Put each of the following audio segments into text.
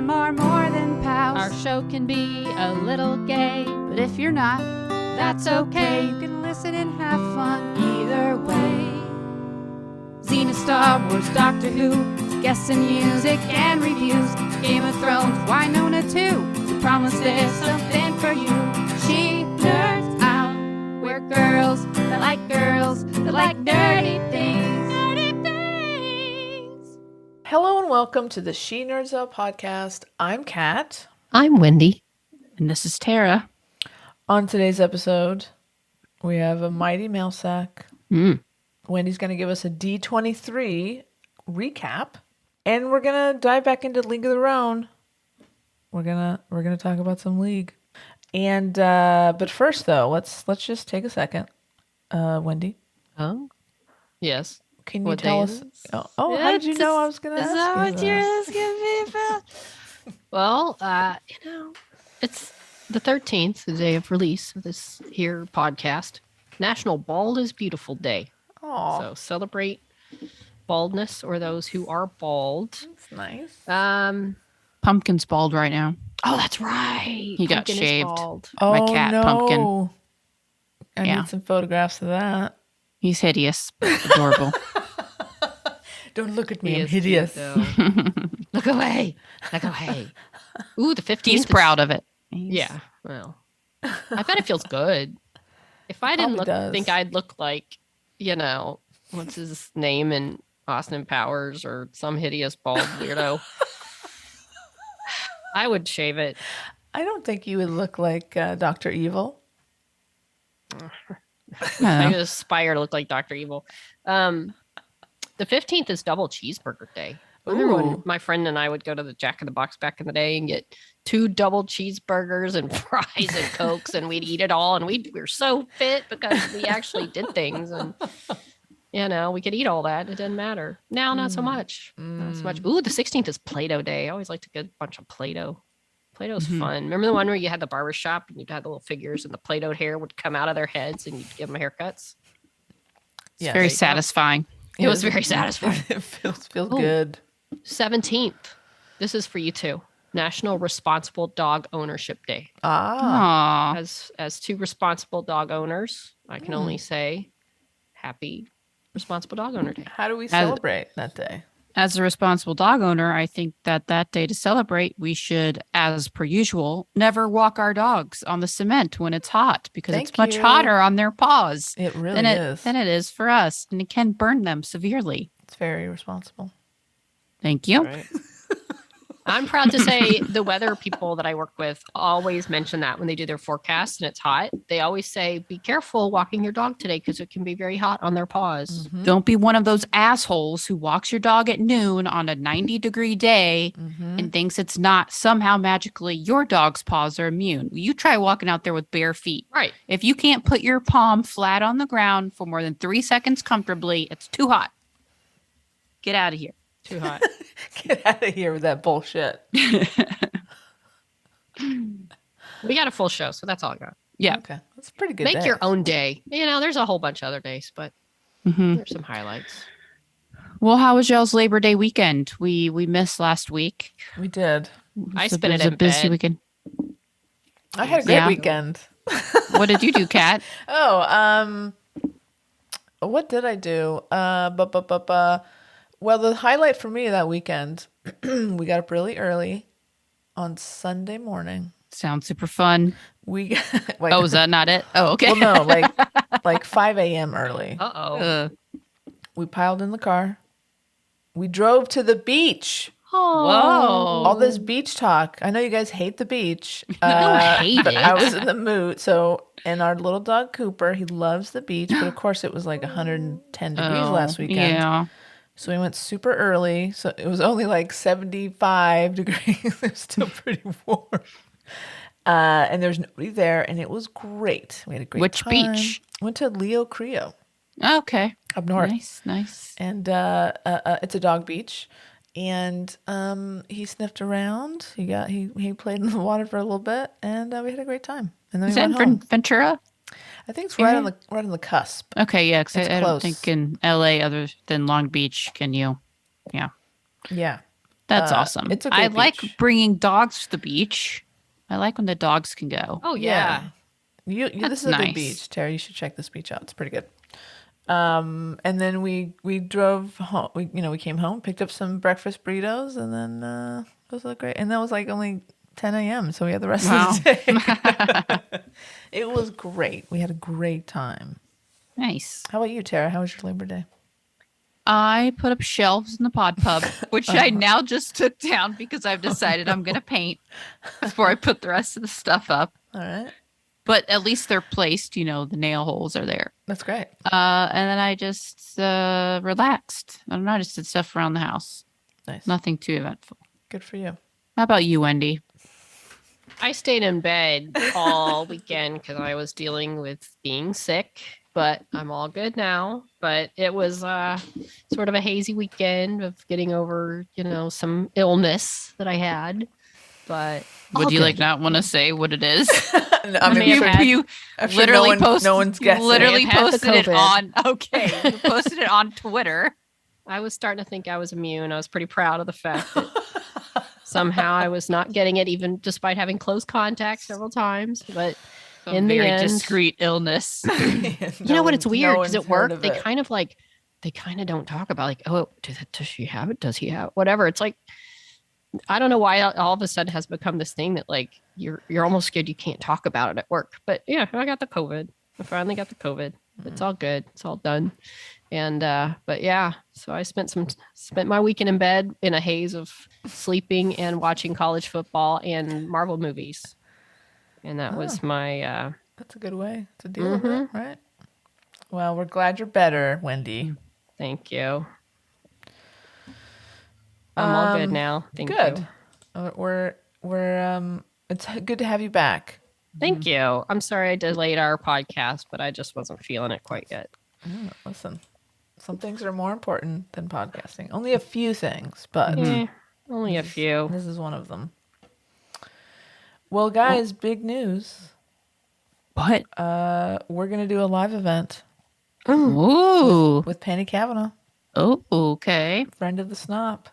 them are more than pals. Our show can be a little gay, But if you're not, that's okay. you can listen and have fun either way. Xena, Star Wars, Doctor Who, guests and music and reviews. Game of Thrones, Winona too. We promise there's something for you. She nerds out. We're girls that like nerdy things. Nerdy things. Hello and welcome to the She Nerds Out podcast. I'm Kat. I'm Wendy. And this is Tara. On today's episode, we have a mighty mail sack. Wendy's going to give us a D23 recap, and we're going to dive back into League of Their Own. We're gonna talk about some League, and but first though, let's just take a second. Wendy, Oh, yes. can you What tell day us? is Oh, how did you know I was going to ask Is that you what that? you're asking me about? Well, it's the 13th, the day of release of this here podcast. National Bald is Beautiful Day. Aw, So celebrate baldness or those who are bald. that's nice. Pumpkin's bald right now. Oh, that's right. He got Pumpkin is shaved. bald. Oh my cat, no. Pumpkin. I Yeah. need some photographs of that. He's hideous, but adorable. Don't look at me, He I'm is cute, hideous. though. Look away. Look away. Ooh, the 15th. He's is- proud of it. Yeah. Well, I bet it feels good. If I didn't Probably does. think I'd look like, what's his name in Austin Powers or some hideous bald weirdo, I would shave it. I don't think you would look like Dr. Evil. I would aspire to look like Dr. Evil. The 15th is double cheeseburger day. I remember when Ooh. my friend and I would go to the Jack in the Box back in the day and get 2 double cheeseburgers and fries and Cokes, and we'd eat it all. And we were so fit because we actually did things. And, we could eat all that. It didn't matter. Now, not so much. Not so much. Ooh, the 16th is Play-Doh Day. I always like to get a bunch of Play-Doh. Play-Doh's fun. Remember the one where you had the barber shop and you'd have the little figures and the Play-Doh hair would come out of their heads and you'd give them haircuts? It's Yeah, very there you go. satisfying. It was very satisfying. It feels Oh. good. 17th. This is for you too. National Responsible Dog Ownership Day. Ah, Aw. As 2 responsible dog owners, I can only say happy Responsible Dog Owner Day. how do we celebrate that day? As a responsible dog owner, I think that day to celebrate, we should, as per usual, never walk our dogs on the cement when it's hot because Thank it's much you. hotter on their paws It really than is. it is for us, and it can burn them severely. It's very responsible. Thank you. Right. I'm proud to say the weather people that I work with always mention that when they do their forecast and it's hot. They always say, be careful walking your dog today because it can be very hot on their paws. Don't be one of those assholes who walks your dog at noon on a 90-degree day and thinks it's not somehow magically your dog's paws are immune. You try walking out there with bare feet. Right. If you can't put your palm flat on the ground for more than 3 seconds comfortably, it's too hot. Get out of here. Too hot. Get out of here with that bullshit. We got a full show, so that's all I got. Yeah. Okay. That's a pretty good Make day. your own day. There's a whole bunch of other days, but there's some highlights. Well, how was y'all's Labor Day weekend? We missed last week. We did. I was a- spent it was a in busy bed. weekend. I had a great Yeah. weekend. What did you do, Kat? What did I do? Well, the highlight for me that weekend, we got up really early on Sunday morning. Sounds super fun. We like, Oh, is that not it? Oh, okay. well, no, like 5 a.m. early. Uh-oh. We piled in the car. We drove to the beach. Whoa. All this beach talk. I know you guys hate the beach. hate but it. I was in the mood. So, and our little dog Cooper, he loves the beach. But of course, it was like 110 degrees last weekend. Yeah. So we went super early. So it was only like 75 degrees. It was still pretty warm. And there's nobody there. And it was great. We had a great Which time. beach? Went to Leo Creo Okay. up north. Nice. And it's a dog beach. And he sniffed around. He played in the water for a little bit, and we had a great time. And then Is we that went home. Ventura? I think it's right on the cusp. Okay, yeah, because It's I don't close. think in LA, other than Long Beach, can you? Yeah. Yeah. That's awesome. It's a I great like beach. bringing dogs to the beach. I like when the dogs can go. Oh yeah. You this That's is a good nice. beach, Terry. You should check this beach out. It's pretty good. And then we drove home. We came home, picked up some breakfast burritos, and then it was great. And that was like only 10 a.m. So we had the rest of the day. It was great. We had a great time. Nice. How about you, Tara? How was your Labor Day? I put up shelves in the pod pub, which I now just took down because I've decided I'm going to paint before I put the rest of the stuff up. All right, But at least they're placed, the nail holes are there. that's great. And then I just relaxed. I don't know, I just did stuff around the house. Nice. Nothing too eventful. Good for you. How about you, Wendy? I stayed in bed all weekend because I was dealing with being sick, but I'm all good now. But it was sort of a hazy weekend of getting over, some illness that I had. But Would you good. not want to say what it is? I mean, you- you I'm sure literally no one's guessing. literally May have had the posted it COVID. on. Okay, you posted it on Twitter. I was starting to think I was immune. I was pretty proud of the fact that somehow I was not getting it, even despite having close contact several times. But Some in the very end, discreet illness. you know what? It's weird because at work they kind kind of don't talk about like, oh, does she have it? Does he have it? Whatever? It's like, I don't know why all of a sudden has become this thing that like you're almost scared you can't talk about it at work. But yeah, I got the COVID. I finally got the COVID. It's all good. It's all done. And but yeah, so I spent my weekend in bed in a haze of sleeping and watching college football and Marvel movies. And that was my That's a good way to deal with it, right? Well, we're glad you're better, Wendy. thank you. I'm all good now. Thank Good. you. We're it's good to have you back. Thank you. I'm sorry I delayed our podcast, but I just wasn't feeling it quite yet. Listen, some things are more important than podcasting. Only a few things, but Only a few. this is one of them. Well, guys, big news. What? We're gonna do a live event Ooh. with Penny Kavanaugh, Oh, okay. friend of the Snop.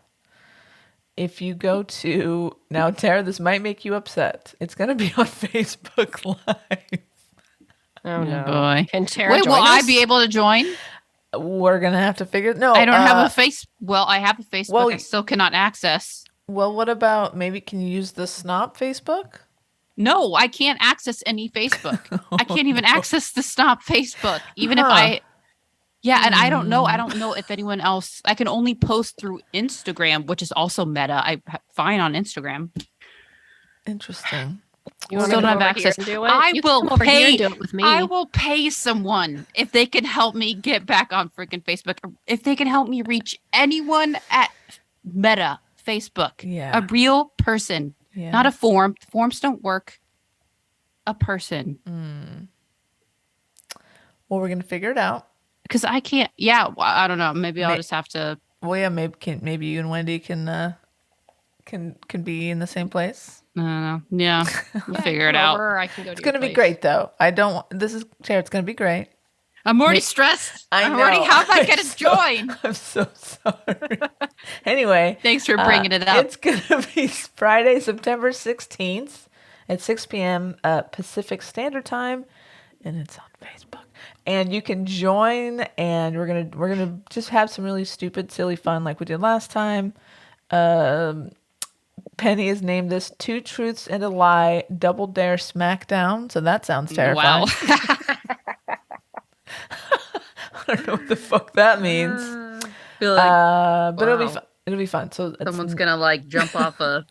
If you go to now, Tara, this might make you upset. It's gonna be on Facebook Live. Oh no. Boy. Can Tara Wait, join will I us? be able to join? We're gonna have to figure. No, I don't have a face. Well, I have a Facebook. well, I still cannot access. Well, what about maybe can you use the Snop Facebook? No, I can't access any Facebook. I can't even access the Stop Facebook, even if I. Yeah, and I don't know. I don't know if anyone else. I can only post through Instagram, which is also Meta. Fine on Instagram. Interesting. You want Still me to don't come have over here access. and do it? I You can will come over here pay. and do it with me. I will pay someone if they can help me get back on freaking Facebook. Or if they can help me reach anyone at Meta Facebook. Yeah. A real person, Yeah. not a form. Forms don't work. A person. Well, we're gonna figure it out. Because I can't. Yeah, I don't know. Maybe I'll just have to. Well, yeah, maybe you and Wendy can be in the same place. I don't know. Yeah, we'll figure it Come out. over, or I can go to It's your gonna be place. great, though. This is Tara. It's gonna be great. I'm already stressed. I I'm already. know. How am I going to join? I'm so sorry. Anyway, Thanks for bringing it up. It's gonna be Friday, September 16th at 6 p.m. Pacific Standard Time, and it's on Facebook. And you can join, and we're gonna just have some really stupid, silly fun like we did last time. Penny has named this Two Truths and a Lie Double Dare Smackdown. So that sounds terrifying. Wow. I don't know what the fuck that means. Feel like But it'll be wow. fun. It'll be fun. So someone's going to like jump off a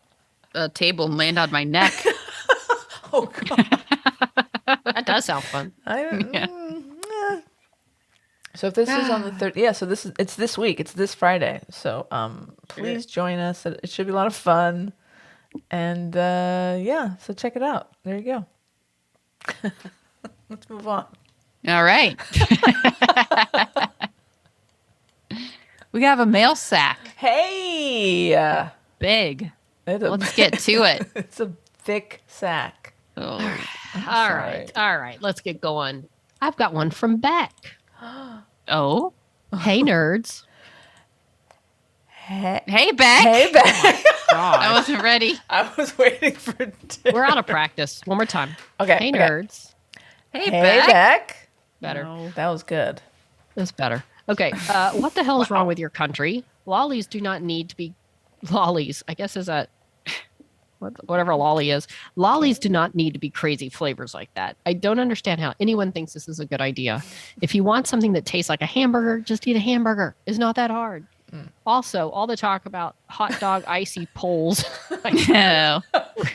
table and land on my neck. Oh god. That does sound fun. Eh. So if this is on the third, yeah. So it's this week. It's this Friday. So please join us. It should be a lot of fun. And yeah, so check it out. There you go. Let's move on. All right. We have a mail sack. Hey, Big. it's Let's get to it. It's a thick sack. Oh. All right. Let's get going. I've got one from Beck. Oh. Hey, nerds. Hey, Beck. Hey, Beck. I wasn't ready. I was waiting for. We're out of practice. One more time. Okay. Hey, okay. nerds. Hey, Hey, Beck. Better. No, that was good. That's better. Okay. What the hell is wrong with your country? Lollies do not need to be lollies. I guess is that whatever a lolly is. Lollies do not need to be crazy flavors like that. I don't understand how anyone thinks this is a good idea. If you want something that tastes like a hamburger, just eat a hamburger. It's not that hard. Also, all the talk about hot dog icy poles No.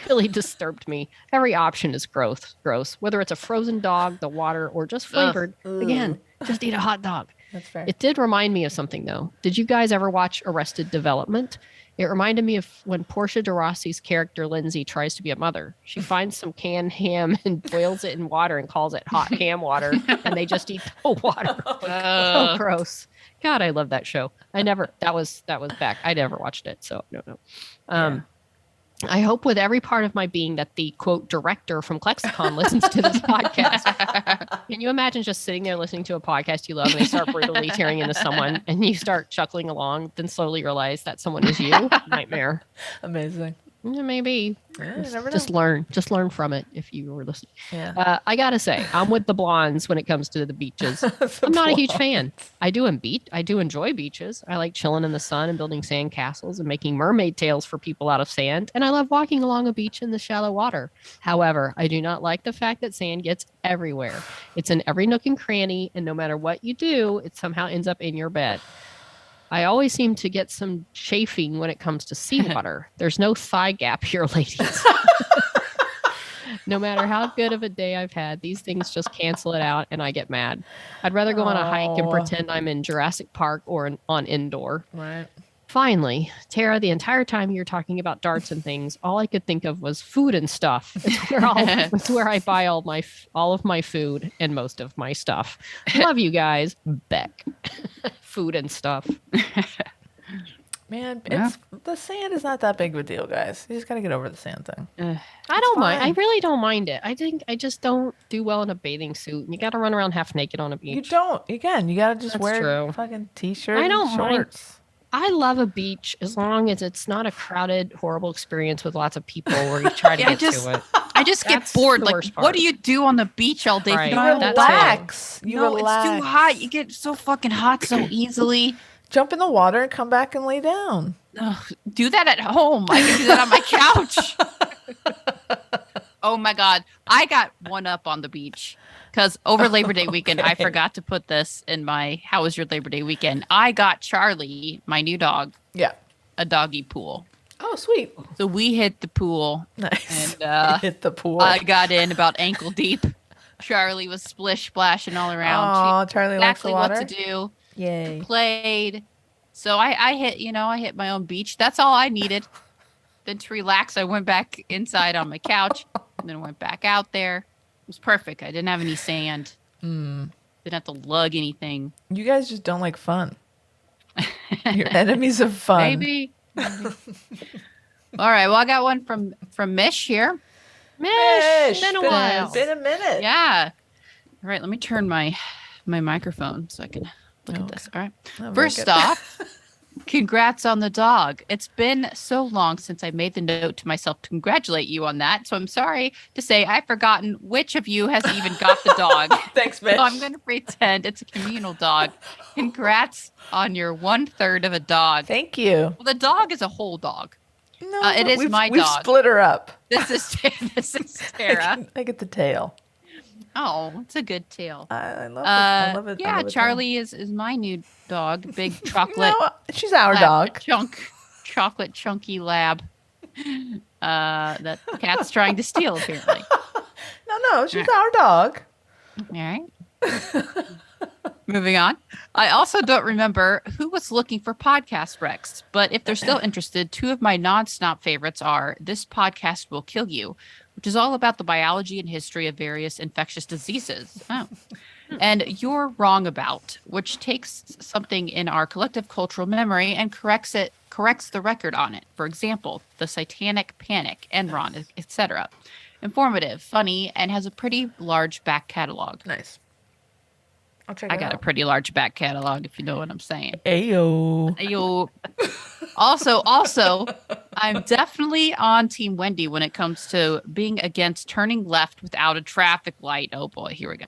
really disturbed me. Every option is gross. Whether it's a frozen dog, the water, or just flavored. Again, just eat a hot dog. That's fair. It did remind me of something, though. Did you guys ever watch Arrested Development? It reminded me of when Portia de Rossi's character Lindsay tries to be a mother. She finds some canned ham and boils it in water and calls it hot ham water, and they just eat the water. So gross. God, I love that show. That was back. I never watched it, so no. I hope with every part of my being that the quote director from Klexicon listens to this podcast. Can you imagine just sitting there listening to a podcast you love and they start brutally tearing into someone and you start chuckling along, then slowly realize that someone is you? Nightmare. Amazing. Maybe. Yeah, you never Just know. Just learn from it if you were listening. Yeah. I gotta say, I'm with the blondes when it comes to the beaches. I'm not a huge fan. I do enjoy beaches. I like chilling in the sun and building sand castles and making mermaid tails for people out of sand. And I love walking along a beach in the shallow water. However, I do not like the fact that sand gets everywhere. It's in every nook and cranny, and no matter what you do, it somehow ends up in your bed. I always seem to get some chafing when it comes to seawater. There's no thigh gap here, ladies. No matter how good of a day I've had, these things just cancel it out and I get mad. I'd rather go on a hike and pretend I'm in Jurassic Park or on indoor. Right. Finally, Tara, the entire time you're talking about darts and things, all I could think of was food and stuff. It's where I buy all of my food and most of my stuff. Love you guys, Beck. Food and stuff. Man, the sand is not that big of a deal, guys. You just gotta get over the sand thing. I don't mind. I fine. really don't mind it. I think I just don't do well in a bathing suit. You got to run around half naked on a beach. You don't. Again, you gotta just That's wear true. fucking t-shirt. I don't and mind. shorts. I love a beach as long as it's not a crowded, horrible experience with lots of people where you try to Yeah, get to it. I just get That's bored. the Like, worst what part. do you do on the beach all day? If Right. you You don't have That's water? relax. You No, relax. it's too hot. You get so fucking hot so easily. Jump in the water and come back and lay down. Ugh, do that at home. I can do that on my couch. Oh my God. I got one up on the beach because over Labor Day weekend, I Okay. forgot to put this in my How was your Labor Day weekend? I got Charlie, my new dog, Yeah. a doggy pool. Oh, sweet. So we hit the pool Nice. and Hit the pool. I got in about ankle deep. Charlie was splish splashing all around. Oh, Charlie She likes the exactly water. what to do. Yay. Played. So I hit my own beach. That's all I needed. Then to relax, I went back inside on my couch and then went back out there. It was perfect. I didn't have any sand. Didn't have to lug anything. You guys just don't like fun. You're enemies of fun. Maybe. All right. Well, I got one from Mish here. Mish, been a while. Been a minute. Yeah. All right. Let me turn my microphone so I can look at this. All right. Oh, very First good. off, congrats on the dog. It's been so long since I made the note to myself to congratulate you on that. So I'm sorry to say I've forgotten which of you has even got the dog. Thanks, Mitch. So I'm going to pretend it's a communal dog. Congrats on your 1/3 of a dog. Thank you. Well, the dog is a whole dog. No, it is we've, my we've dog. split her up. This is Tara. I get the tail. Oh, it's a good tail. I love it. I love it. I Yeah, love it. Charlie is my new dog. Big chocolate. No, she's our lab dog. chocolate chunky lab that the cat's trying to steal apparently. No, she's our dog. All right. Moving on. I also don't remember who was looking for podcast recs, but if they're still interested, two of my non-snop favorites are This Podcast Will Kill You, which is all about the biology and history of various infectious diseases. Oh. And You're Wrong About, which takes something in our collective cultural memory and corrects the record on it. For example, the Satanic Panic, Enron, etc. Informative, funny, and has a pretty large back catalog. Nice. I'll check I it got a out. pretty large back catalog, if you know what I'm saying. Ayo. You Also, I'm definitely on Team Wendy when it comes to being against turning left without a traffic light. Oh boy, here we go.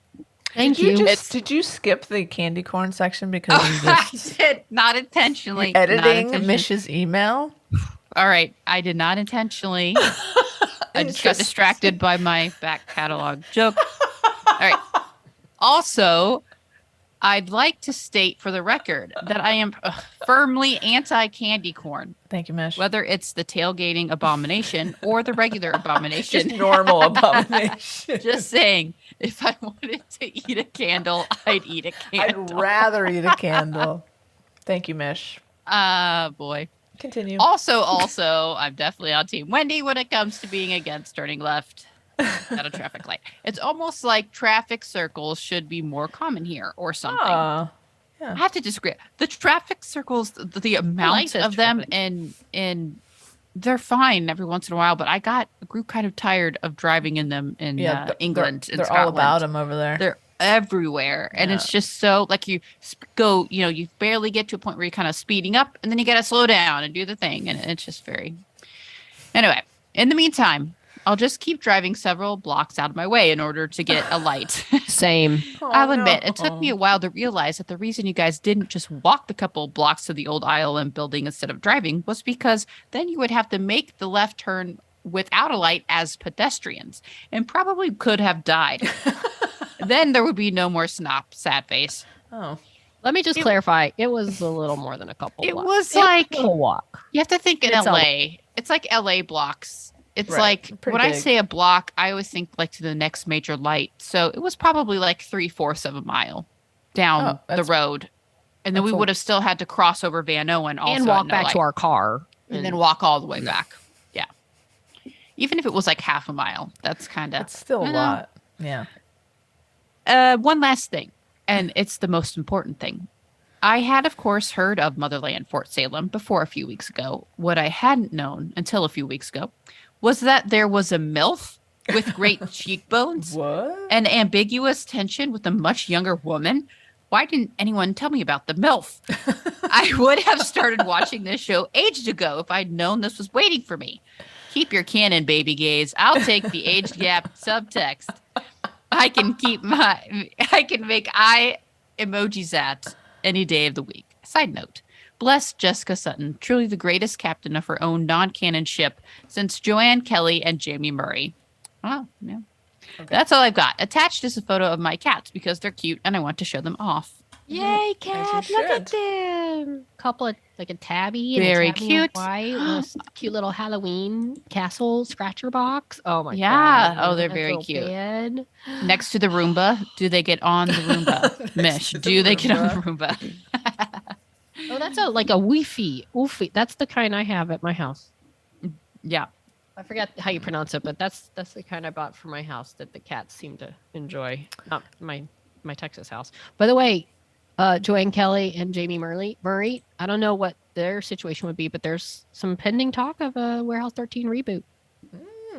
Thank you. Did you skip the candy corn section because you I just did not intentionally. you're editing Not intentionally. Mish's email? All right, I did not intentionally. I just got distracted by my back catalog joke. All right. Also, I'd like to state for the record that I am firmly anti-candy corn, Thank you, Mish. whether it's the tailgating abomination or the regular abomination. Just normal abomination. Just saying, if I wanted to eat a candle, I'd eat a candle. I'd rather eat a candle. Thank you, Mish. Boy. Continue. Also, I'm definitely on Team Wendy when it comes to being against turning left at a traffic light. It's almost like traffic circles should be more common here or something. Yeah. I have to disagree. The traffic circles, the amount of them, and they're fine every once in a while, but I grew kind of tired of driving in them in England. They're all about them over there. They're everywhere, and it's just so like you go, you barely get to a point where you're kind of speeding up, and then you got to slow down and do the thing, and it's just very. Anyway, in the meantime, I'll just keep driving several blocks out of my way in order to get a light. Same. I'll admit, it took me a while to realize that the reason you guys didn't just walk the couple blocks to the old ILM building instead of driving was because then you would have to make the left turn without a light as pedestrians and probably could have died. Then there would be no more sad face. Oh. Let me just clarify. It was a little more than a couple It blocks. was like a walk. You have to think in LA. It's like LA blocks. It's like when I say a block, I always think like to the next major light. So it was probably like 3/4 of a mile down the road. And then we would have still had to cross over Van Owen also. And walk back to our car. And then walk all the way back. Yeah. Even if it was like half a mile, that's kind of. It's still a lot. Yeah. One last thing, and it's the most important thing. I had, of course, heard of Motherland Fort Salem before a few weeks ago. What I hadn't known until a few weeks ago was that there was a MILF with great cheekbones and ambiguous tension with a much younger woman. Why didn't anyone tell me about the MILF? I would have started watching this show ages ago if I'd known this was waiting for me. Keep your canon, baby gays. I'll take the age gap subtext. I can make eye emojis at any day of the week. Side note, bless Jessica Sutton, truly the greatest captain of her own non-canon ship since Joanne Kelly and Jamie Murray. Oh, yeah. Okay. That's all I've got. Attached is a photo of my cats because they're cute and I want to show them off. Yay, cat! Look at them. Couple of like a tabby. Very and a tabby cute. White, cute little Halloween castle scratcher box. Oh my god! Yeah. Oh, they're very little cute. bed. Next to the Roomba, do they get on the Roomba? Mish, do they get on the Roomba? Oh, that's like a Wi-Fi. Woofy. That's the kind I have at my house. Yeah. I forget how you pronounce it, but that's the kind I bought for my house that the cats seem to enjoy. Not my Texas house. By the way, Joanne Kelly and Jamie Murray, I don't know what their situation would be, but there's some pending talk of a Warehouse 13 reboot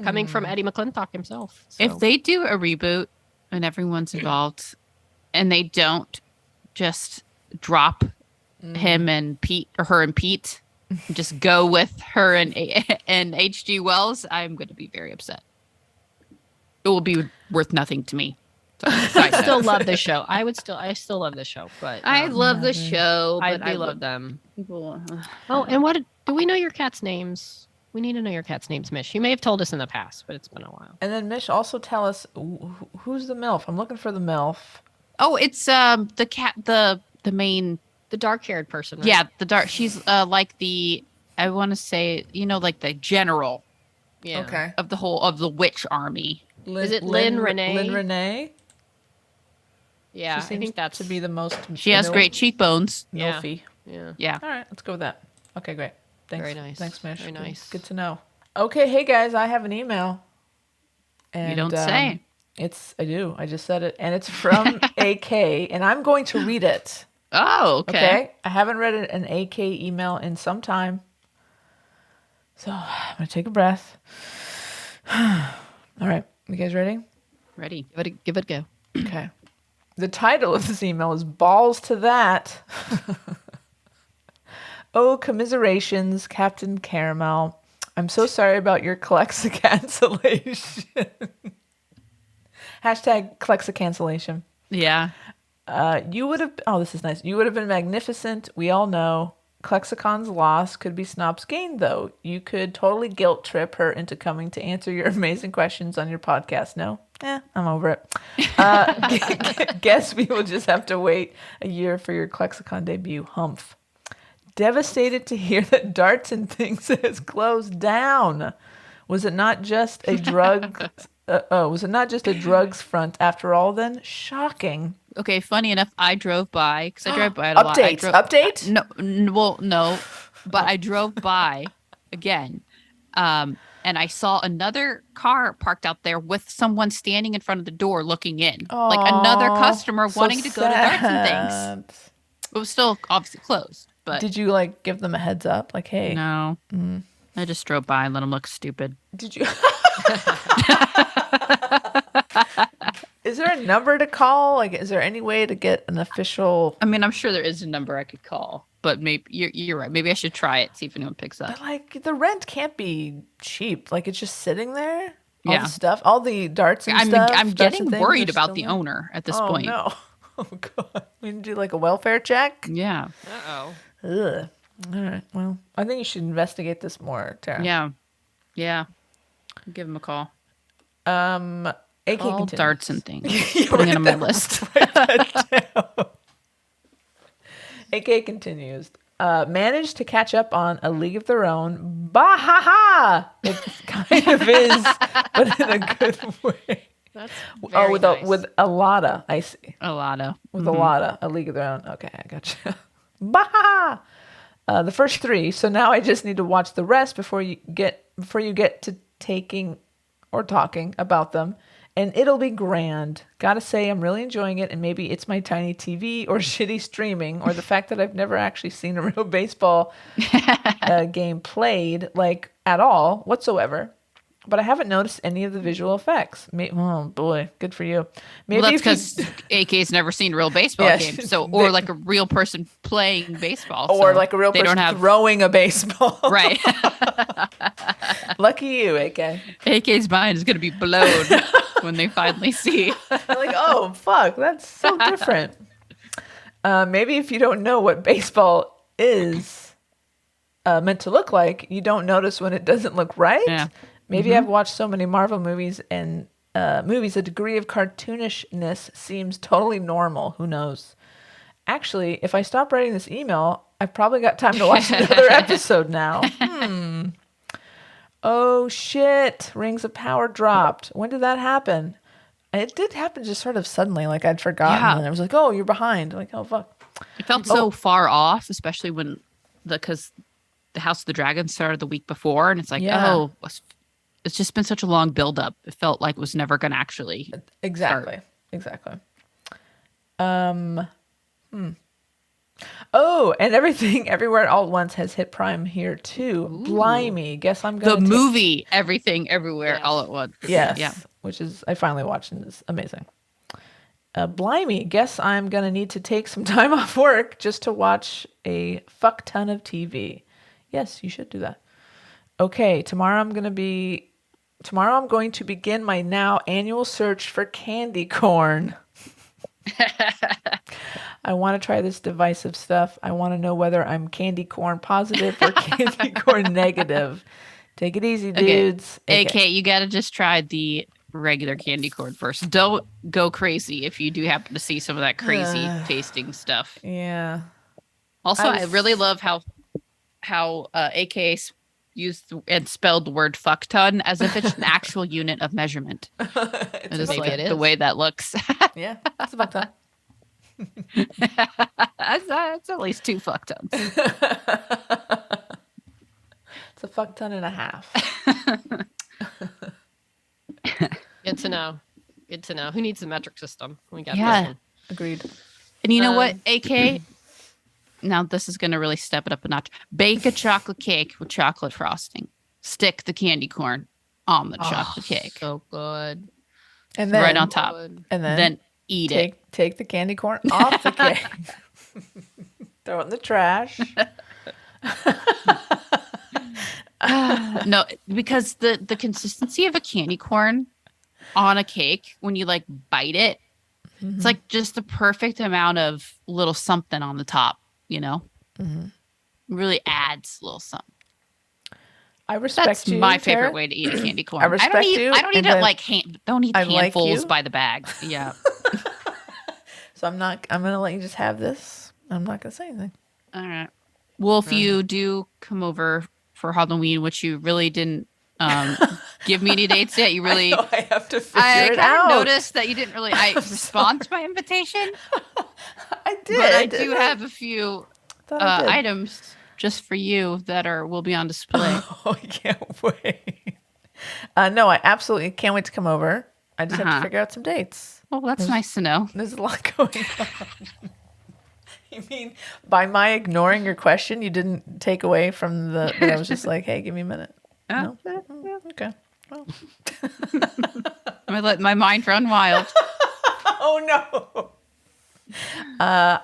coming from Eddie McClintock himself. So. If they do a reboot and everyone's involved and they don't just drop him and Pete or her and Pete, just go with her and H.G. Wells, I'm going to be very upset. It will be worth nothing to me. I still love this show. I still love this show, but I love the show. I But love them. people. Oh, and what do we know your cat's names? We need to know your cat's names, Mish. You may have told us in the past, but it's been a while. And then Mish, also tell us who's the MILF. I'm looking for the MILF. Oh, it's the cat, the main, the dark-haired person. Right? Yeah, the dark. She's like I want to say, like the general. Yeah. Okay. Of the witch army. Is it Lynn Renee? Lynn Renee. Yeah, she I think that's to be the most. She has great cheekbones. MILFy. Yeah. All right, let's go with that. Okay, great. Thanks. Very nice. Thanks, Mish. Very nice. Good to know. Okay, hey guys, I have an email. And, you don't say. I do. I just said it, and it's from AK, and I'm going to read it. Oh, okay. I haven't read an AK email in some time, so I'm gonna take a breath. All right, you guys ready? Ready. Give it a go. Okay. The title of this email is "Balls to That." Oh, commiserations, Captain Caramel. I'm so sorry about your Clexa cancellation. Hashtag Clexa cancellation. Yeah. You would have. Oh, this is nice. You would have been magnificent. We all know. Clexicon's loss could be Snop's gain, though. You could totally guilt trip her into coming to answer your amazing questions on your podcast. No? I'm over it. Guess we will just have to wait a year for your Clexicon debut. Humph. Devastated to hear that Darts and Things has closed down. Was it not just a drug? Was it not just a drugs front after all? Then shocking. Okay, funny enough, I drove by because I drive by it a lot. Update? No, but I drove by again, and I saw another car parked out there with someone standing in front of the door looking in, like another customer so wanting to go to Darts and sad. Things. It was still obviously closed, but Did you like give them a heads up? Like, hey, no, I just drove by and let them look stupid. did you? Is there a number to call? Like, is there any way to get an official? I mean, I'm sure there is a number I could call, but maybe you're right. Maybe I should try it, see if anyone picks up. But like, the rent can't be cheap. Like, it's just sitting there. All Yeah. the stuff, all the darts and I'm stuff. I'm darts and getting things worried are about still the there. owner at this Oh point. no! Oh god! We need to do like a welfare check. Yeah. Uh-oh. Ugh. All right. Well, I think you should investigate this more, Tara. Yeah. Yeah. Give him a call. AK All continues. Darts and Things. You Putting it write on my that- list. write that down. AK continues. Managed to catch up on A League of Their Own. Bah ha ha! It kind of is, but in a good way. That's Oh, very with nice. with a lotta, I see. A lot of. With a lotta, A League of Their Own. Okay, I gotcha. Bah ha ha! The first three. So now I just need to watch the rest before you get to taking or talking about them. And it'll be grand. Gotta say, I'm really enjoying it. And maybe it's my tiny TV or shitty streaming or the fact that I've never actually seen a real baseball game played, like at all whatsoever. But I haven't noticed any of the visual effects. Oh boy, good for you. Maybe Well, that's if you- because AK's never seen a real baseball Yeah, game. So, or like a real person playing baseball. or so like a real they person don't have throwing a baseball. right. Lucky you, AK. AK's mind is going to be blown when they finally see. Like, oh fuck, that's so different. Maybe if you don't know what baseball is meant to look like, you don't notice when it doesn't look right. Yeah. Maybe I've watched so many Marvel movies and a degree of cartoonishness seems totally normal. Who knows? Actually, if I stop writing this email, I've probably got time to watch another episode now. Oh shit! Rings of Power dropped. When did that happen? It did happen just sort of suddenly, like I'd forgotten. Yeah. And I was like, oh, you're behind. Like, oh fuck. It felt so far off, especially when because the House of the Dragon started the week before, and it's like, Yeah. oh, it's just been such a long buildup. It felt like it was never going to actually. Exactly. Exactly. Oh, and Everything Everywhere All at Once has hit Prime here too. Blimey. Guess I'm The gonna movie, Everything, Everywhere, Yes. All at Once. Yes. Yeah. Which is I finally watched and is amazing. Blimey, guess I'm gonna need to take some time off work just to watch a fuck ton of TV. Yes, you should do that. Okay, tomorrow I'm going to begin my now annual search for candy corn. I want to try this divisive stuff. I want to know whether I'm candy corn positive or candy corn negative. Take it easy, dudes. AK, you got to just try the regular candy corn first. Don't go crazy if you do happen to see some of that crazy tasting stuff. Yeah. Also, I I was- really love how AK used and spelled the word fuck ton as if it's an actual unit of measurement. I just maybe like it the is. way that looks. Yeah. It's about time. That's at least 2 fuck tons. It's a fuck ton and a half. Good to know. Good to know. Who needs a metric system? We got Yeah. this one. Agreed. And you know what, AK? Now this is going to really step it up a notch. Bake a chocolate cake with chocolate frosting. Stick the candy corn on the chocolate cake. So good. And then Right on top. Good. And Then eat it. take the candy corn off the cake. Throw it in the trash. No, because the consistency of a candy corn on a cake when you like bite it, it's like just the perfect amount of little something on the top, you know? Really adds a little something. I respect That's you, my Tara. favorite way to eat a candy corn. I respect you, I don't eat and it like don't eat I like handfuls you. by the bag. Yeah. So I'm gonna let you just have this. I'm not gonna say anything. All right. Well, if you do come over for Halloween, which you really didn't give me any dates yet, you really I have to figure I it kind out. of noticed that you didn't really respond to my invitation. I did. But I do have a few Thought I did. items just for you that will be on display. Oh, I can't wait. No, I absolutely can't wait to come over. I just have to figure out some dates. Well, that's nice to know. There's a lot going on. You mean by my ignoring your question, you didn't take away from that I was just like, hey, give me a minute. No? Okay. Well. I let my mind run wild. Oh, no. I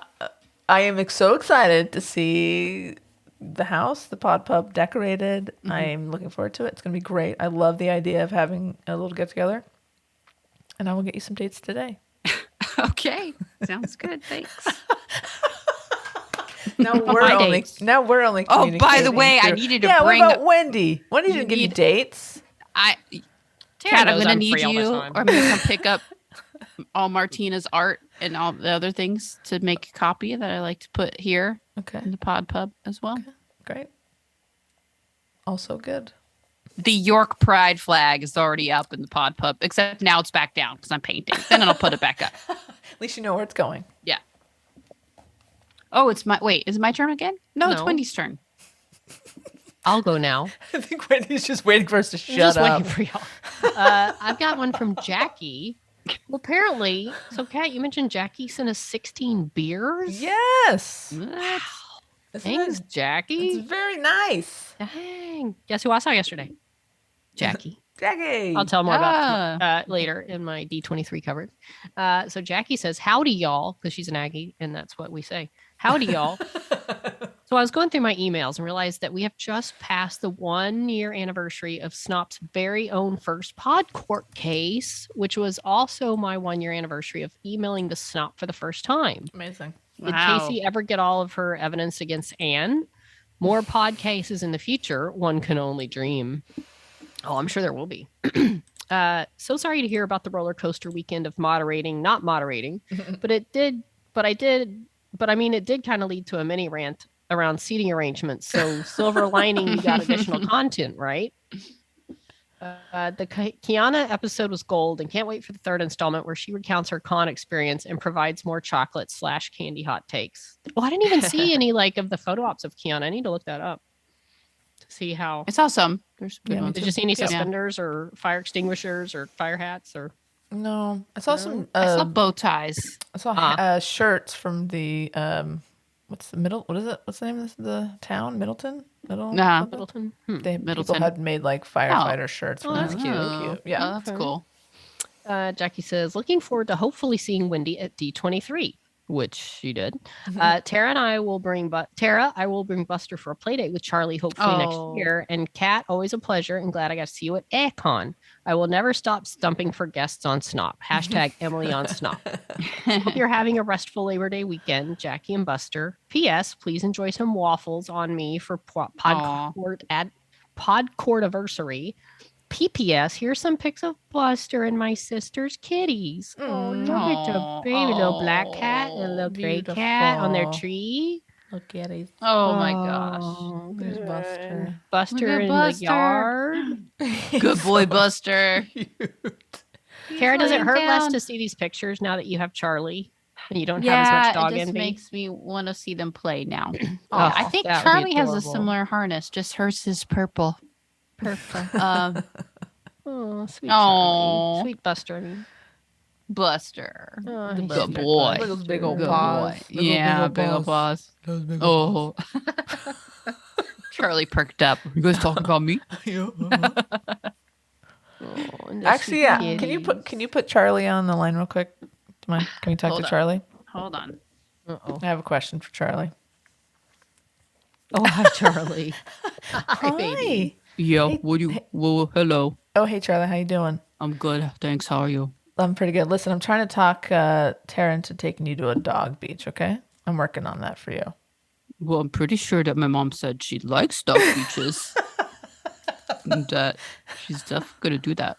am so excited to see the house, the Pod Pub decorated. I'm looking forward to it. It's going to be great. I love the idea of having a little get together. And I will get you some dates today. Okay. Sounds good. Thanks. Now we're only Oh, by the communicating way, I through- needed to yeah, bring what about Wendy? Wendy didn't give you need- dates. Kat, I'm knows gonna I'm need free all the you time. or I'm gonna come pick up all Martina's art and all the other things to make a copy that I like to put here Okay, in the Pod Pub as well. great. Also good. The York Pride flag is already up in the Pod Pub, except now it's back down because I'm painting. Then I'll put it back up. At least you know where it's going. Yeah. Oh, is it my turn again? No, it's No. Wendy's turn. I'll go now. I think Wendy's just waiting for us to I'm shut just up. waiting for y'all. I've got one from Jackie. Well, apparently, so Kat, you mentioned Jackie sent us 16 beers. Yes. What? Thanks, Jackie. It's very nice. Dang. Guess who I saw yesterday? Jackie. Jackie. I'll tell more about later in my D23 coverage. So Jackie says, howdy, y'all, because she's an Aggie, and that's what we say. Howdy, y'all. So I was going through my emails and realized that we have just passed the 1-year anniversary of Snop's very own first pod court case, which was also my 1-year anniversary of emailing the Snop for the first time. Amazing. Did Wow. Casey ever get all of her evidence against Anne? More pod cases in the future. One can only dream. Oh, I'm sure there will be. So sorry to hear about the roller coaster weekend of not moderating, but it did kind of lead to a mini rant around seating arrangements. So silver lining, you got additional content, right? The Kiana episode was gold and can't wait for the third installment where she recounts her con experience and provides more chocolate / candy hot takes. Well, I didn't even see any of the photo ops of Kiana. I need to look that up to see how. I saw some. There's good Yeah, me ones. Did you see any Yeah. suspenders or fire extinguishers or fire hats or? No, I saw some. I saw bow ties. I saw shirts from the what's the middle? What is it? What's the name of the town? Middleton. Nah. Middleton. People Middleton. had made firefighter shirts. Oh, from that's it. cute. Oh, Yeah. oh, that's cool. Jackie says, looking forward to hopefully seeing Wendy at D23, which she did. Tara and I will bring I will bring Buster for a play date with Charlie hopefully next year. And Kat, always a pleasure and glad I got to see you at Aircon. I will never stop stumping for guests on Snop. # Emily on Snop. Hope you're having a restful Labor Day weekend, Jackie and Buster. P.S. Please enjoy some waffles on me for Podcourtiversary. P.P.S. Here's some pics of Buster and my sister's kitties. Oh, look at the baby little black cat and little gray cat on their Beautiful. tree. Look at it. Oh my gosh. Oh, There's Buster. Buster Look at in Buster. the yard. Good boy, Buster. Tara, does it laying hurt less down. to see these pictures now that you have Charlie and you don't have as much dog it just envy? makes me want to see them play now. Oh, I think that would be Charlie has a adorable. similar harness, just hers is purple. Perfect. Um, Oh, sweet Aw. Charlie. Sweet Buster. I mean. Buster. Oh, The he's good such a boy. Look at those big old Good paws. boy. Big old, Yeah, big old paws. Those big old Oh. Charlie perked up. You guys talking about me? paws. Oh, and the Actually, sweet yeah. kitties. Can you put Charlie on the line real quick? Do you mind? Can we talk Hold to on. Charlie? Hold on. Uh-oh. I have a question for Charlie. Oh, hi, Charlie. Hi, baby. Yeah, Hey- what do you? hey- Well, hello. Oh, hey, Charlie. How you doing? I'm good. Thanks. How are you? I'm pretty good. Listen, I'm trying to talk Tara into taking you to a dog beach, okay? I'm working on that for you. Well, I'm pretty sure that my mom said she likes dog beaches. And that she's definitely gonna do that.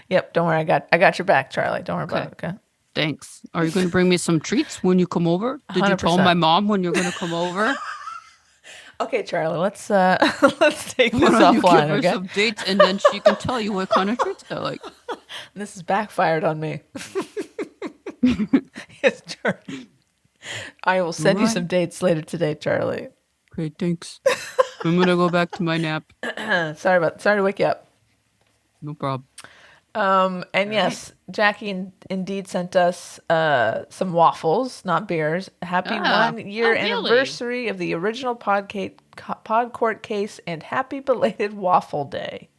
Yep, don't worry. I got your back, Charlie. Don't worry about it, okay? Thanks. Are you gonna bring me some treats when you come over? Did you tell 100%. my mom when you're gonna come over? Okay, Charlie, let's let's take this Why don't you give offline, her okay? some dates and then she can tell you what kind of treats I like. This has backfired on me. Yes, Charlie. I will send you Right. some dates later today, Charlie. Okay, thanks. I'm gonna go back to my nap. Sorry to wake you up. No problem. And yes, Jackie indeed sent us some waffles, not beers. Happy Ah. 1 year Oh, really? anniversary of the original pod court case and happy belated waffle day.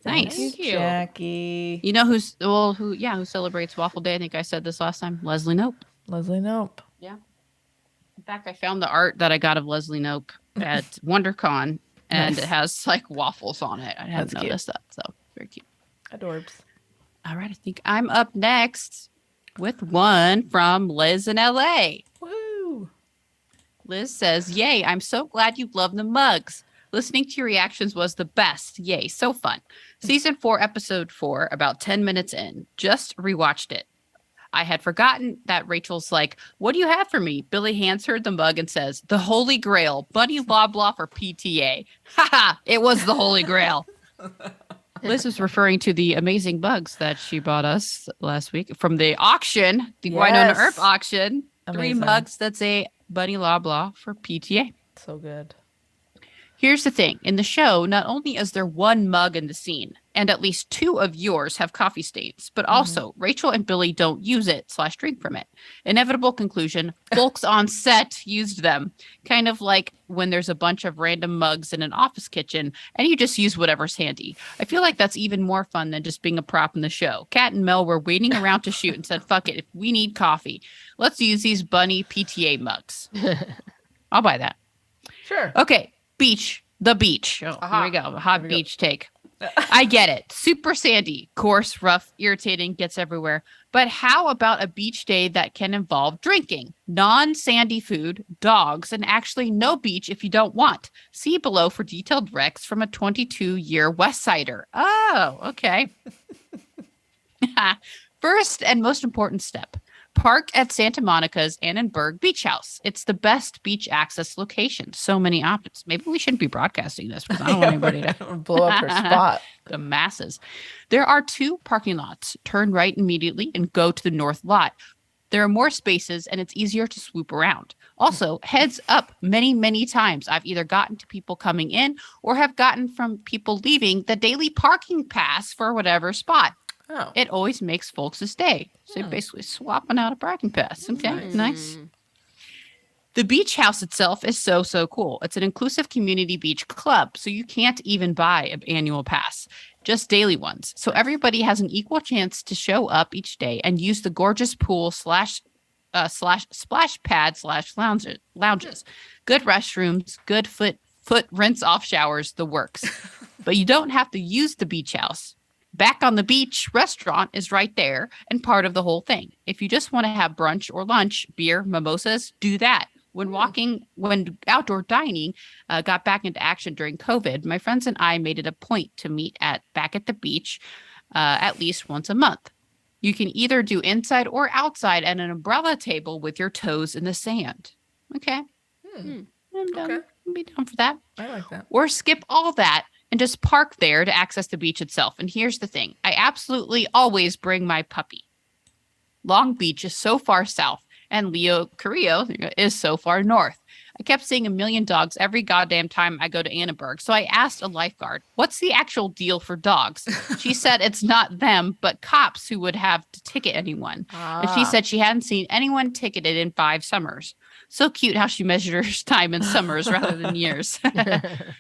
Nice. Thank you, Cute. Jackie. You know who celebrates Waffle Day? I think I said this last time. Leslie Nope. Leslie Nope. Yeah. In fact, I found the art that I got of Leslie Nope at WonderCon, and Nice. it has like waffles on it. I hadn't That's cute. noticed that, so very cute. Adorbs. All right, I think I'm up next with one from Liz in LA. Woo! Liz says, "Yay, I'm so glad you love the mugs. Listening to your reactions was the best. Yay, so fun. Season 4, episode 4, about 10 minutes in. Just rewatched it. I had forgotten that Rachel's like, what do you have for me? Billy hands her the mug and says, the Holy Grail, Bunny blah blah for PTA. Haha, it was the Holy Grail." Liz is referring to the amazing bugs that she bought us last week from the auction, the Winona Yes. Earp auction. Amazing. 3 mugs that say Bunny blah blah for PTA. So good. Here's the thing. In the show, not only is there 1 mug in the scene, and at least 2 of yours have coffee stains, but also Rachel and Billy don't use it / drink from it. Inevitable conclusion, folks on set used them. Kind of like when there's a bunch of random mugs in an office kitchen and you just use whatever's handy. I feel like that's even more fun than just being a prop in the show. Kat and Mel were waiting around to shoot and said, fuck it, if we need coffee, let's use these Bunny PTA mugs. I'll buy that. Sure. Okay, the beach. Oh, here we go. A hot beach take. I get it. Super sandy, coarse, rough, irritating, gets everywhere. But how about a beach day that can involve drinking, non-sandy food, dogs, and actually no beach if you don't want? See below for detailed recs from a 22-year West Sider. Oh, okay. First and most important step. Park at Santa Monica's Annenberg Beach House. It's the best beach access location. So many options. Maybe we shouldn't be broadcasting this because I don't want anybody to blow up her spot. the masses. There are 2 parking lots. Turn right immediately and go to the north lot. There are more spaces and it's easier to swoop around. Also, heads up, many, many times I've either gotten to people coming in or have gotten from people leaving the daily parking pass for whatever spot. Oh. It always makes folks' day. So you're basically swapping out a parking pass. Okay, nice. The beach house itself is so cool. It's an inclusive community beach club, so you can't even buy an annual pass, just daily ones. So everybody has an equal chance to show up each day and use the gorgeous pool / splash pad / lounges. Good restrooms, good foot rinse off showers, the works. But you don't have to use the beach house. Back on the Beach restaurant is right there and part of the whole thing. If you just want to have brunch or lunch, beer, mimosas, do that. When outdoor dining got back into action during COVID, my friends and I made it a point to meet back at the beach at least once a month. You can either do inside or outside at an umbrella table with your toes in the sand. Okay. I'm down. Okay. I'd be down for that. I like that. Or skip all that and just park there to access the beach itself. And here's the thing. I absolutely always bring my puppy. Long Beach is so far south, and Leo Carrillo is so far north. I kept seeing a million dogs every goddamn time I go to Annenberg, so I asked a lifeguard, what's the actual deal for dogs? She said it's not them, but cops who would have to ticket anyone. And she said she hadn't seen anyone ticketed in 5 summers. So cute how she measures time in summers rather than years.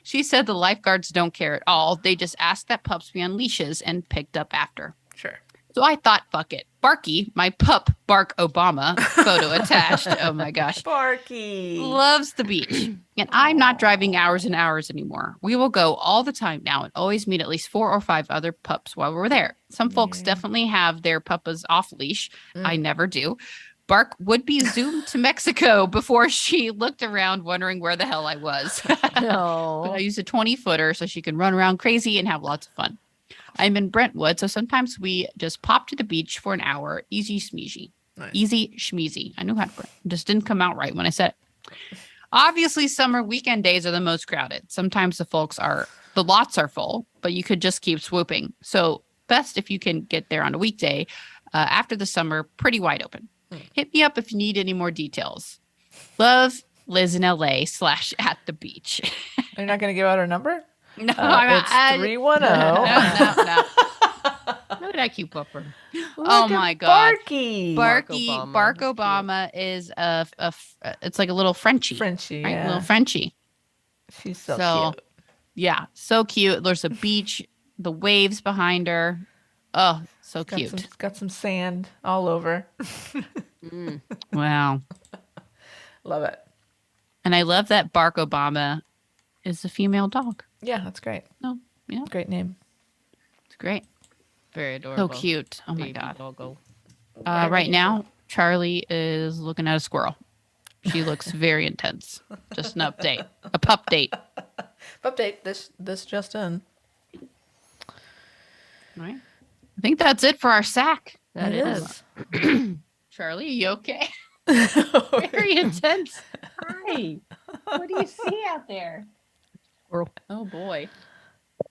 She said the lifeguards don't care at all. They just ask that pups be on leashes and picked up after. Sure. So I thought, fuck it. Barky, my pup, Bark Obama, photo attached. Oh my gosh. Barky. Loves the beach. And I'm not driving hours and hours anymore. We will go all the time now and always meet at least 4 or 5 other pups while we're there. Some folks definitely have their puppas off leash. I never do. Bark would be zoomed to Mexico before she looked around wondering where the hell I was. No. But I used a 20-footer so she can run around crazy and have lots of fun. I'm in Brentwood, so sometimes we just pop to the beach for an hour. Easy schmeezy. Nice. Easy schmeezy. I knew how to just didn't come out right when I said it. Obviously, summer weekend days are the most crowded. Sometimes the lots are full, but you could just keep swooping. So best if you can get there on a weekday. After the summer, pretty wide open. Hit me up if you need any more details. Love, Liz in LA / at the beach. You're not going to give out her number? No, It's 310. No. Look at that cute pupper. Oh my God. Barky. Bark Obama is it's like a little Frenchie. Frenchie, Right? yeah. Little Frenchie. She's so cute. Yeah, so cute. There's a beach, the waves behind her. Oh, so cute. Got some sand all over. Wow. Love it. And I love that Bark Obama is a female dog. Yeah, that's great. Oh, yeah. Great name. It's great. Very adorable. So cute. Oh my Baby God. doggo. Right now, Charlie is looking at a squirrel. She looks very intense. Just an update. A pup date. Update. This just in. All right. I think that's it for our sack. That It is. Charlie, are you okay? Very intense. Hi. What do you see out there? Squirrel. Oh boy.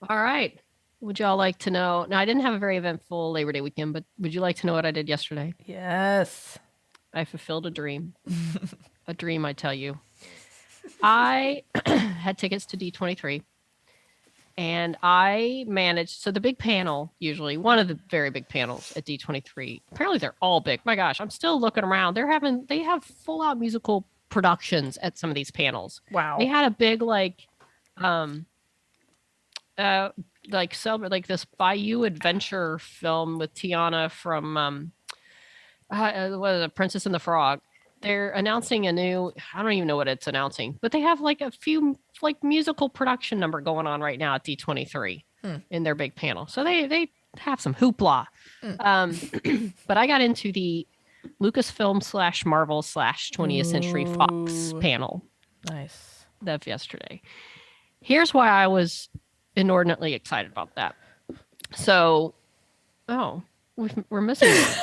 All right. Would y'all like to know? Now, I didn't have a very eventful Labor Day weekend, but would you like to know what I did yesterday? Yes. I fulfilled a dream. A dream, I tell you. I had tickets to D23, and I managed. So the big panel, usually one of the very big panels at D23. Apparently, they're all big. My gosh, I'm still looking around. They have full out musical productions at some of these panels. Wow. They had a big like this Bayou Adventure film with Tiana from what is it, Princess and the Frog. They're announcing a new, I don't even know what it's announcing, but they have like a few like musical production number going on right now at D23 in their big panel. So they have some hoopla. But I got into the Lucasfilm / Marvel / 20th Century Fox panel. Nice. Of yesterday. Here's why I was inordinately excited about that. So, we're missing one.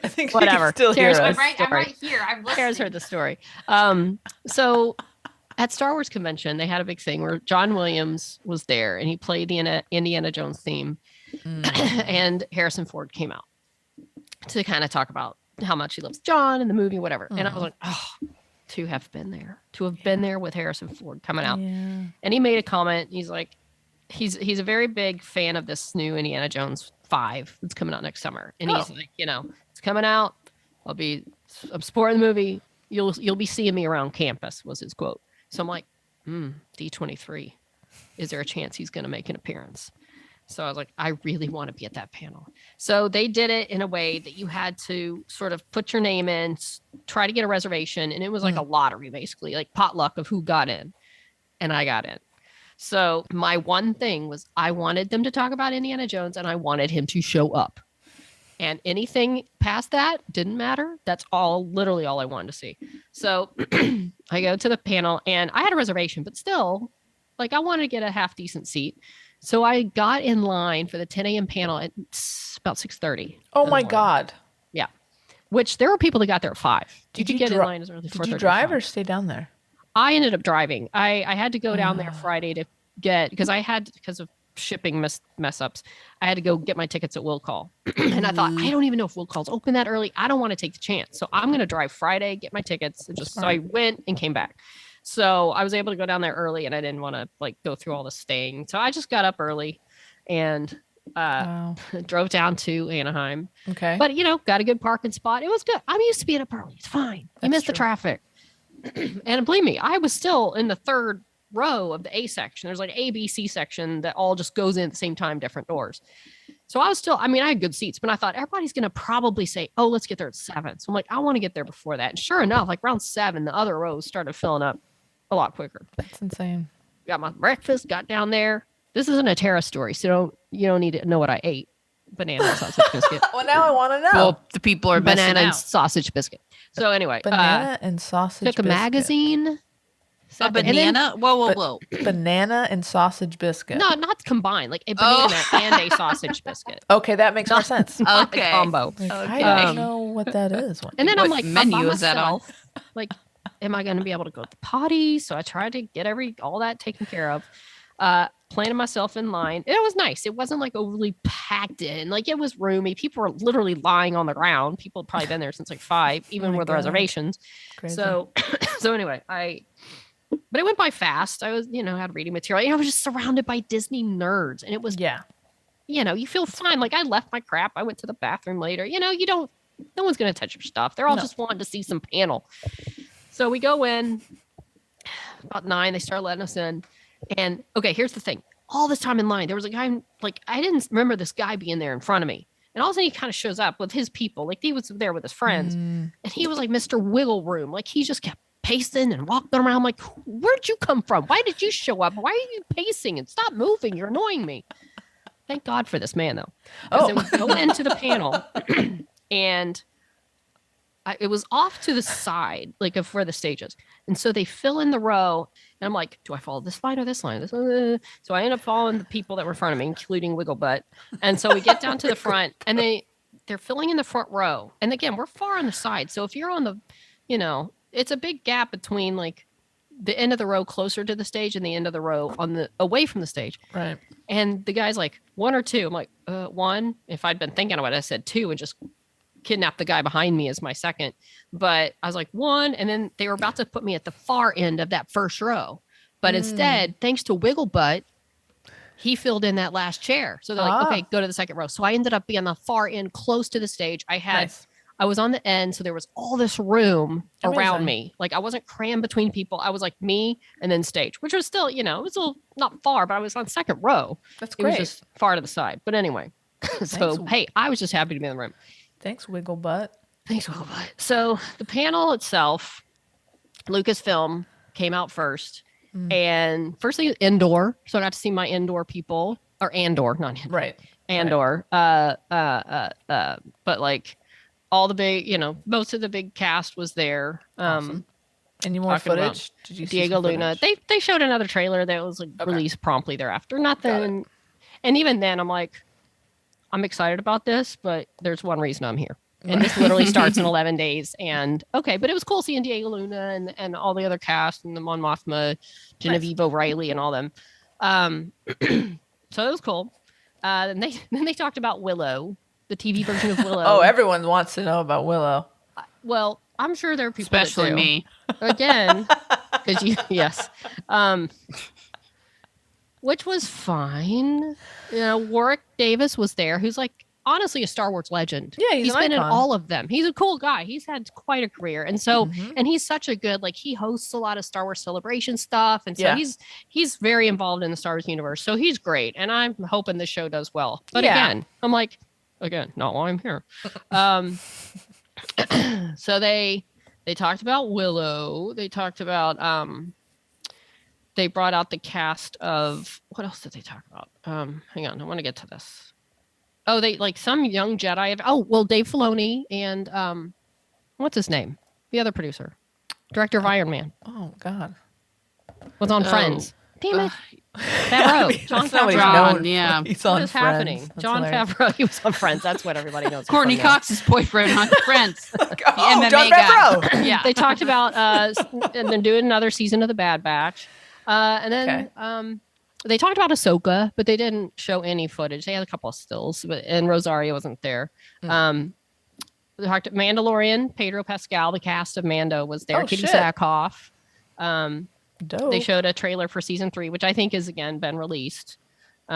I think Whatever. She can still hear Tara's us. I'm right here. I'm listening. Tara's heard the story. So at Star Wars convention, they had a big thing where John Williams was there and he played the Indiana Jones theme, and Harrison Ford came out to kind of talk about how much he loves John and the movie, whatever. And I was like, to have been there with Harrison Ford coming out. Yeah. And he made a comment. He's like, he's a very big fan of this new Indiana Jones 5 that's coming out next summer. And he's like, it's coming out. I'm supporting the movie. You'll be seeing me around campus, was his quote. So I'm like, D23. Is there a chance he's going to make an appearance? So I was like, I really want to be at that panel. So they did it in a way that you had to sort of put your name in, try to get a reservation. And it was like a lottery, basically, like potluck of who got in. And I got in. So my one thing was I wanted them to talk about Indiana Jones and I wanted him to show up. And anything past that didn't matter. That's literally all I wanted to see. So I go to the panel and I had a reservation, but still, like I wanted to get a half decent seat. So I got in line for the 10 a.m. panel at about 6:30. Oh my God. Yeah. Which there were people that got there at 5. Did you you get in line as early as 4:30? Did you drive or stay down there? I ended up driving. I had to go down there Friday to because of shipping mess ups, I had to go get my tickets at Will Call. And I thought, I don't even know if Will Call's open that early. I don't want to take the chance. So I'm going to drive Friday, get my tickets. And so I went and came back. So I was able to go down there early and I didn't want to like go through all the staying. So I just got up early and drove down to Anaheim. Okay. But, got a good parking spot. It was good. I'm used to being up early. It's fine. You missed the traffic. And believe me, I was still in the third row of the A section. There's like A, B, C section that all just goes in at the same time, different doors. So I was still, I mean, I had good seats, but I thought everybody's going to probably say, oh, let's get there at 7. So I'm like, I want to get there before that. And sure enough, like around 7, the other rows started filling up a lot quicker. That's insane. Got my breakfast, got down there. This isn't a Terra story, so you don't need to know what I ate. Banana and sausage biscuit. Well, now I want to know. Well, the people are Banana missing and out. sausage biscuit. So anyway, Banana and sausage took a biscuit. magazine. A and then- banana? Whoa. Banana and sausage biscuit. No, not combined. Like a banana and a sausage biscuit. Okay, that makes more sense. Not Okay. a combo. Like, Okay. I don't know what that is. And then What I'm like, menu I'm by is that on? myself. Like, am I going to be able to go to the potty? So I tried to get all that taken care of. Planted myself in line. It was nice. It wasn't like overly packed in. Like it was roomy. People were literally lying on the ground. People had probably been there since like 5, even my with God. reservations. Crazy. So, so anyway, but it went by fast. I was, had reading material. I was just surrounded by Disney nerds, and it was, yeah. you feel fine. Like I left my crap. I went to the bathroom later. No one's going to touch your stuff. They're all No. just wanting to see some panel. So we go in about 9. They start letting us in. And okay, here's the thing. All this time in line, there was a guy, like, I didn't remember this guy being there in front of me. And all of a sudden he kind of shows up with his people. Like he was there with his friends. And he was like Mr. Wiggle Room. Like he just kept pacing and walking around. I'm like, where'd you come from? Why did you show up? Why are you pacing? And stop moving. You're annoying me. Thank God for this man, though. Because it would go into the panel and it was off to the side, like of where the stage is. And so they fill in the row. And I'm like, do I follow this line or this line? This one? So I end up following the people that were in front of me, including Wigglebutt. And so we get down to the front and they're filling in the front row. And again, we're far on the side. So if you're on the, it's a big gap between like the end of the row closer to the stage and the end of the row away from the stage. Right. And the guy's like, 1 or 2. I'm like, 1. If I'd been thinking about it, I said 2 and just kidnap the guy behind me as my second. But I was like 1. And then they were about to put me at the far end of that first row. But instead, thanks to Wigglebutt, he filled in that last chair. So they're like, okay, go to the second row. So I ended up being on the far end close to the stage. I was on the end. So there was all this room around me. Like I wasn't crammed between people. I was like me and then stage, which was still, it was a little not far, but I was on second row. That's It great. was just far to the side. But anyway, so, hey, I was just happy to be in the room. Thanks, Wigglebutt. Thanks, Wigglebutt. So the panel itself, Lucasfilm came out first. And first thing, indoor. So I got to see my indoor people, or Andor, not Andor. Right. Andor. But like all the big, most of the big cast was there. Awesome. Any more talking about footage? Did you see Diego some Luna. footage? They showed another trailer that was like released promptly thereafter. Nothing. And even then, I'm like, I'm excited about this, but there's one reason I'm here. And this literally starts in 11 days. And okay, but it was cool seeing Diego Luna and all the other cast and the Mon Mothma, Genevieve O'Reilly and all them. So it was cool. Then they talked about Willow, the TV version of Willow. Oh, everyone wants to know about Willow. Well, I'm sure there are people Especially that do. me. Again, because yes. Which was fine. Warwick Davis was there, who's like honestly a Star Wars legend. Yeah, he's an been in icon. all of them. He's a cool guy. He's had quite a career. And so and he's such a good, like he hosts a lot of Star Wars Celebration stuff. And so Yeah. he's very involved in the Star Wars universe. So he's great. And I'm hoping the show does well. But Yeah. again, I'm like, not while I'm here. So they talked about Willow. They talked about they brought out the cast of what else did they talk about? Hang on, I want to get to this. Oh, they like some young Jedi. Dave Filoni and what's his name? The other producer, director of Iron Man, Oh God. was on Friends. Damn it, Favreau. John That's not what he's Favreau. known. Yeah. He's What on is Friends. happening? That's John hilarious. Favreau. He was on Friends. That's what everybody knows. him Courtney from now. Cox's boyfriend on Friends. Oh, MMA John guy. Favreau. Yeah. They talked about and then doing another season of The Bad Batch. And then they talked about Ahsoka, but they didn't show any footage. They had a couple of stills, and Rosario wasn't there. They talked to Mandalorian, Pedro Pascal, the cast of Mando was there. Oh, Kitty shit. Sackhoff. Dope. They showed a trailer for season 3, which I think has again been released. Oh,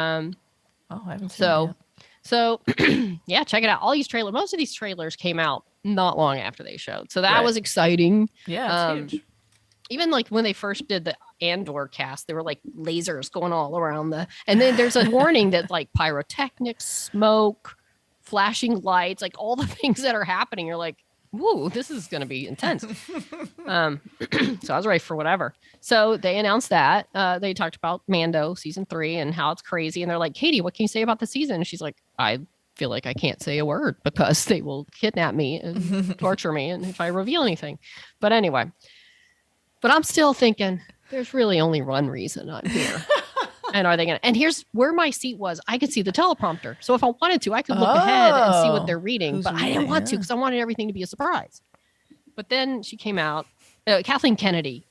I haven't seen So, that. so yeah, check it out. All these trailers, most of these trailers came out not long after they showed. So that Right. was exciting. Yeah, it's huge. even like when they first did the Andor cast, there were like lasers going all around and then there's a warning that like pyrotechnics, smoke, flashing lights, like all the things that are happening. You're like, woo, this is going to be intense. So I was ready for whatever. So they announced that they talked about Mando season 3 and how it's crazy. And they're like, Katie, what can you say about the season? And she's like, I feel like I can't say a word because they will kidnap me and torture me. And if I reveal anything, but anyway, but I'm still thinking there's really only one reason I'm here. And are they going to? And here's where my seat was. I could see the teleprompter. So if I wanted to, I could look ahead and see what they're reading. But I didn't want to because I wanted everything to be a surprise. But then she came out. Kathleen Kennedy,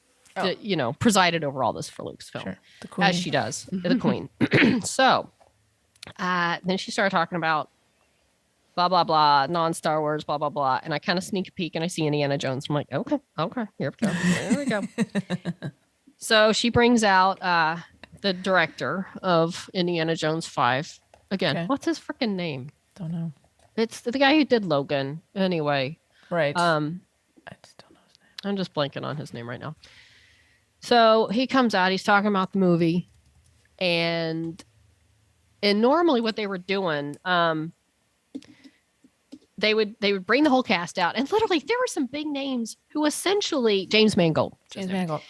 presided over all this for Lucasfilm. Sure. The queen. As she does. The queen. So then she started talking about blah, blah, blah, non-Star Wars, blah, blah, blah. And I kind of sneak a peek and I see Indiana Jones. I'm like, okay, here we go. There we go. So she brings out the director of Indiana Jones 5. Again, what's his freaking name? Don't know. It's the guy who did Logan. Anyway. Right. I just don't know his name. I'm just blanking on his name right now. So he comes out, he's talking about the movie. And normally what they were doing, they would bring the whole cast out, and literally there were some big names who essentially James Mangold. Oh, damn.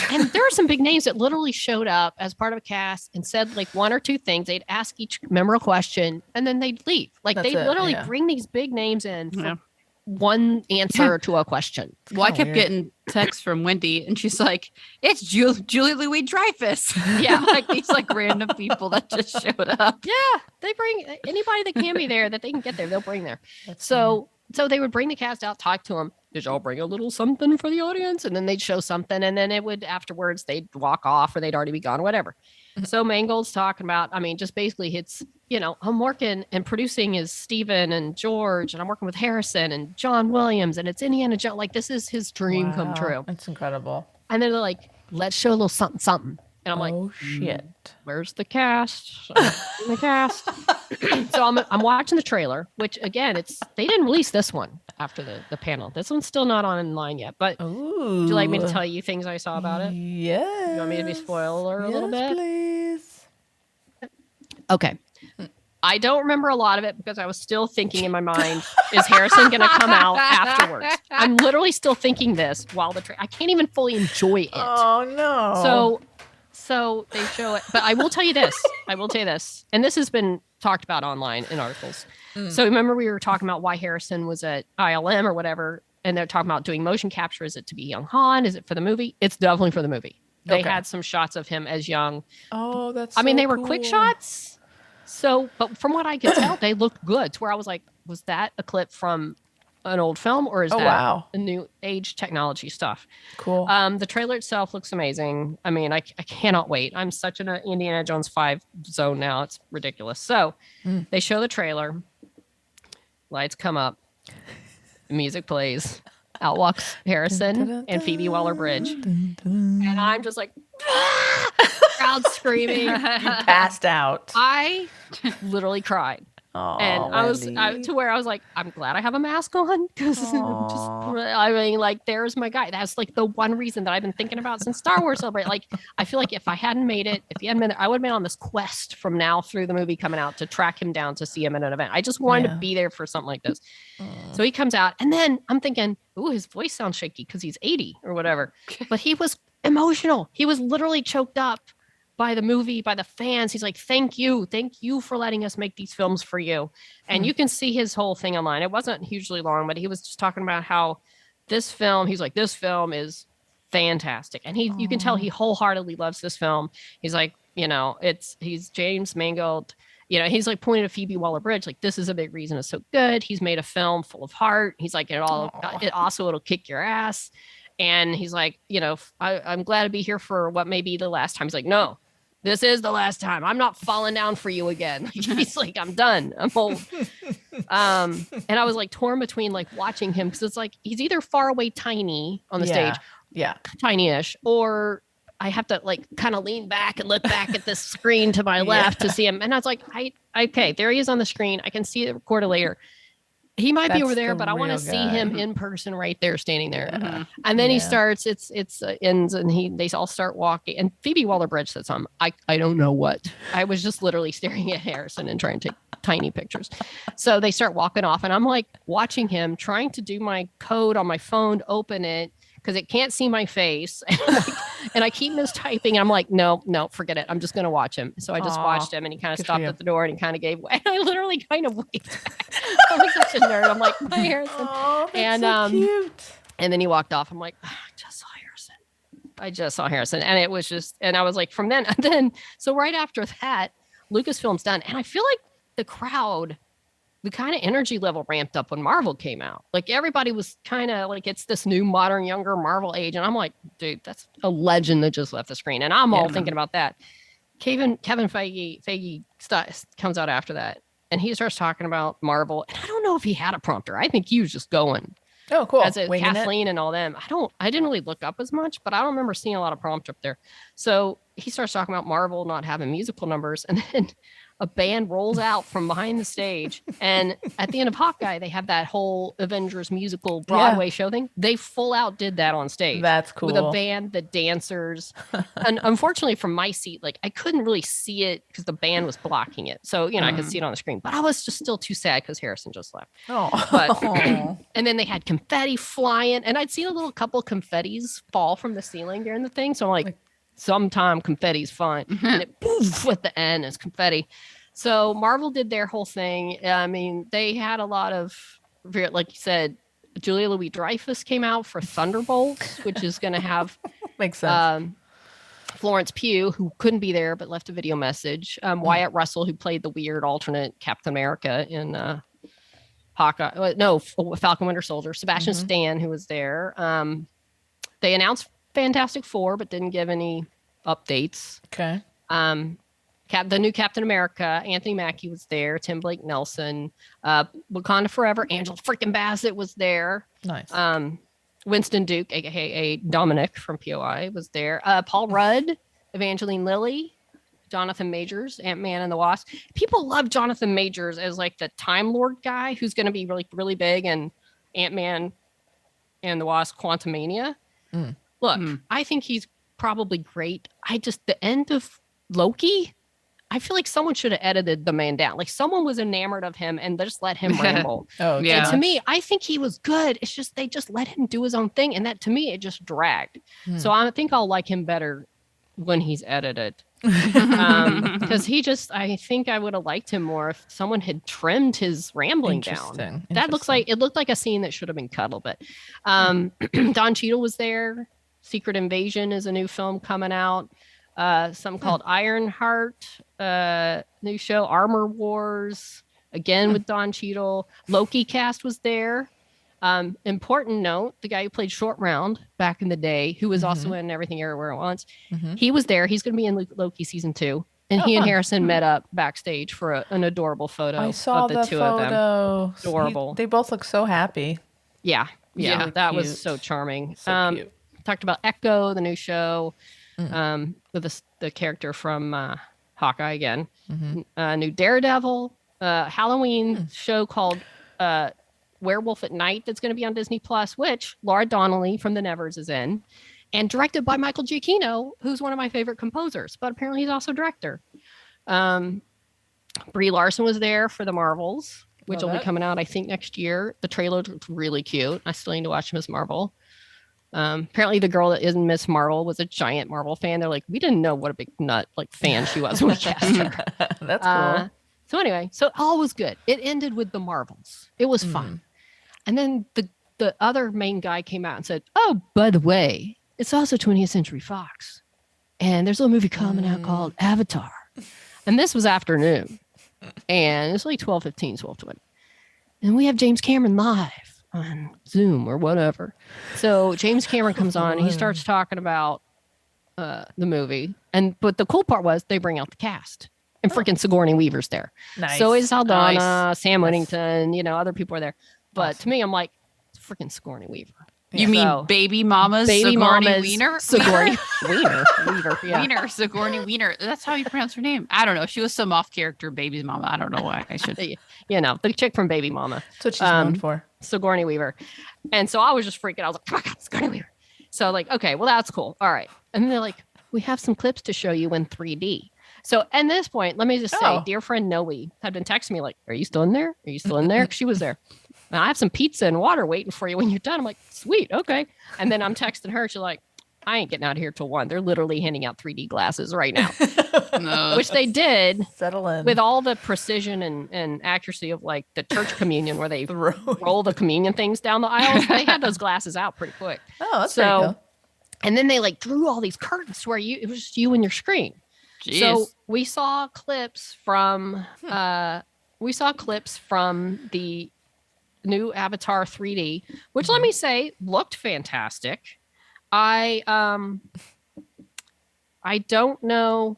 And there were some big names that literally showed up as part of a cast and said like one or two things. They'd ask each member a question and then they'd leave. Like they literally bring these big names in for one answer to a question. Well, I kept getting texts from Wendy, and she's like, "It's Julie Louis-Dreyfus." Yeah, like these like random people that just showed up. Yeah, they bring anybody that can be there that they can get there. They'll bring there. So they would bring the cast out, talk to them. Did y'all bring a little something for the audience? And then they'd show something, and then it would afterwards they'd walk off or they'd already be gone, whatever. So Mangold's talking about, just basically it's, I'm working and producing is Steven and George, and I'm working with Harrison and John Williams, and it's Indiana Jones. Like, this is his dream come true. That's incredible. And then they're like, let's show a little something, something. And I'm like, oh, shit. Where's the cast? The cast. So I'm watching the trailer, which again, they didn't release this one after the panel. This one's still not online yet, but would you like me to tell you things I saw about it? Yeah. You want me to be spoiler a little bit? Please. Okay. I don't remember a lot of it because I was still thinking in my mind, is Harrison going to come out afterwards? I'm literally still thinking this while I can't even fully enjoy it. Oh, no. So they show it. But I will tell you this. And this has been talked about online in articles. So remember we were talking about why Harrison was at ILM or whatever, and they're talking about doing motion capture. Is it to be young Han? Is it for the movie? It's definitely for the movie. They had some shots of him as young. Oh, that's they were quick shots. So, but from what I could tell, they looked good to where I was like, was that a clip from an old film or is that a new age technology stuff? Cool. The trailer itself looks amazing. I cannot wait. I'm such an Indiana Jones 5 zone now. It's ridiculous. So they show the trailer. Lights come up. Music plays. Out walks Harrison and Phoebe Waller-Bridge. And I'm just like, crowd screaming. You passed out. I literally cried. Oh, and I was to where I was like, I'm glad I have a mask on because there's my guy. That's like the one reason that I've been thinking about since Star Wars Celebrate. Like, I feel like if I hadn't made it, if he hadn't been there, I would have been on this quest from now through the movie coming out to track him down to see him at an event. I just wanted to be there for something like this. So he comes out, and then I'm thinking, ooh, his voice sounds shaky because he's 80 or whatever. But he was emotional. He was literally choked up by the movie, by the fans. He's like, thank you for letting us make these films for you. And you can see his whole thing online. It wasn't hugely long, but he was just talking about how this film is fantastic. And you can tell he wholeheartedly loves this film. He's like, he's James Mangold. He's like pointing to Phoebe Waller-Bridge, like, this is a big reason it's so good. He's made a film full of heart. He's like, it'll kick your ass. And he's like, I'm glad to be here for what may be the last time. He's like, no, this is the last time. I'm not falling down for you again. He's like, I'm done. I'm old. And I was like torn between like watching him because it's like he's either far away tiny on the stage, tiny-ish, or I have to like kind of lean back and look back at this screen to my left to see him. And I was like, okay, there he is on the screen. I can see it recorded later. He might be That's over there, the but I want to real see guy. him in person right there standing there. Mhm. And then he Yeah. starts, ends and they all start walking. And Phoebe Waller-Bridge said something. I don't know what. I was just literally staring at Harrison and trying to take tiny pictures. So they start walking off and I'm like watching him trying to do my code on my phone, open it because it can't see my face. And I keep mistyping. And I'm like, no, forget it. I'm just going to watch him. So I just watched him and he kind of good for stopped you. at the door and he kind of gave way. And I literally kind of waved back. I was such a nerd. I'm like, bye, Harrison. Oh, that's And, so cute. And then he walked off. I'm like, I just saw Harrison. And it was just, and I was like, from then, so right after that, Lucasfilm's done. And I feel like the crowd, the kind of energy level ramped up when Marvel came out. Like everybody was kind of like, it's this new modern, younger Marvel age. And I'm like, dude, that's a legend that just left the screen. And I'm all thinking about that. Kevin Feige comes out after that. And he starts talking about Marvel. And I don't know if he had a prompter. I think he was just going. Oh, cool. As Kathleen and all them. I didn't really look up as much, but I don't remember seeing a lot of prompt up there. So he starts talking about Marvel not having musical numbers. And then a band rolls out from behind the stage. And at the end of Hawkeye, they have that whole Avengers musical Broadway show thing. They full out did that on stage. That's cool. With a band, the dancers. And unfortunately from my seat, like I couldn't really see it because the band was blocking it. So, I could see it on the screen, but I was just still too sad because Harrison just left. Oh. But, and then they had confetti flying and I'd seen a little couple confettis fall from the ceiling during the thing. So I'm like sometime confetti's fine. And it poof at the end is confetti. So Marvel did their whole thing. I mean, they had a lot of, like you said, Julia Louis-Dreyfus came out for Thunderbolts, which is going to have Makes sense. Florence Pugh, who couldn't be there but left a video message. Wyatt Russell, who played the weird alternate Captain America in Hawkeye. No, Falcon Winter Soldier. Sebastian Stan, who was there. They announced Fantastic Four, but didn't give any updates. Okay. The new Captain America, Anthony Mackie was there. Tim Blake Nelson, Wakanda Forever. Angela freaking Bassett was there. Nice. Winston Duke, aka Dominic from POI, was there. Paul Rudd, Evangeline Lilly, Jonathan Majors, Ant-Man and the Wasp. People love Jonathan Majors as like the Time Lord guy who's going to be really, really big in Ant-Man and the Wasp: Quantumania. Look, I think he's probably great. The end of Loki, I feel like someone should have edited the man down. Like someone was enamored of him and just let him ramble. Oh, Yeah. And to me, I think he was good. It's just they just let him do his own thing. And that to me, it just dragged. So I think I'll like him better when he's edited. Because I think I would have liked him more if someone had trimmed his rambling down. That it looked like a scene that should have been cut a little bit. Don Cheadle was there. Secret Invasion is a new film coming out. Something called Ironheart, new show. Armor Wars, again with Don Cheadle. Loki cast was there. Important note, the guy who played Short Round back in the day, who was also in Everything Everywhere at Once, he was there. He's going to be in Loki season 2. And he and Harrison met up backstage for an adorable photo I saw of the two photo. of them. Adorable. They both look so happy. Yeah. Really that cute. was so charming. So cute. Talked about Echo, the new show, with the character from Hawkeye again. New Daredevil, Halloween show called Werewolf at Night that's going to be on Disney Plus, which Laura Donnelly from The Nevers is in, and directed by Michael Giacchino, who's one of my favorite composers, but apparently he's also director. Brie Larson was there for the Marvels, which will be coming out, I think, next year. The trailer looked really cute. I still need to watch Miss Marvel. Apparently the girl that is in Miss Marvel was a giant Marvel fan. They're like, we didn't know what a big nut fan she was when we cast her. That's cool. So anyway, so all was good. It ended with the Marvels. It was fun. And then the other main guy came out and said, oh, by the way, it's also 20th Century Fox. And there's a movie coming out called Avatar. And this was afternoon. And it's like 12:15, 12:20. And we have James Cameron live on Zoom or whatever. So James Cameron comes on and he starts talking about the movie. But the cool part was they bring out the cast. And freaking Sigourney Weaver's there. Nice. So is Aldana, Nice. Sam Whittington, other people are there. But to me, I'm like, it's freaking Sigourney Weaver. You mean So, Baby Mama's Baby Sigourney Mama's Weaver? Sigourney Weaver. Yeah. Wiener, Sigourney Wiener. That's how you pronounce her name. I don't know. She was some off character Baby's Mama. I don't know why I should. You know, the chick from Baby Mama. That's what she's known for. Sigourney Weaver. And so I was just freaking out. I was like, oh my God, Sigourney Weaver. So like, okay, well, that's cool. All right. And they're like, we have some clips to show you in 3D. So at this point, let me just say, dear friend Noe had been texting me like, are you still in there? Are you still in there? She was there. And I have some pizza and water waiting for you when you're done. I'm like, sweet, okay. And then I'm texting her. She's like, I ain't getting out of here till 1. They're literally handing out 3D glasses right now. Which they did Settle in. with all the precision and accuracy of like the church communion where they roll the communion things down the aisles. They had those glasses out pretty quick. Oh, that's pretty cool. And then they like drew all these curtains to where it was just you and your screen. Jeez. So we saw clips from the new Avatar 3D, which let me say looked fantastic. I don't know.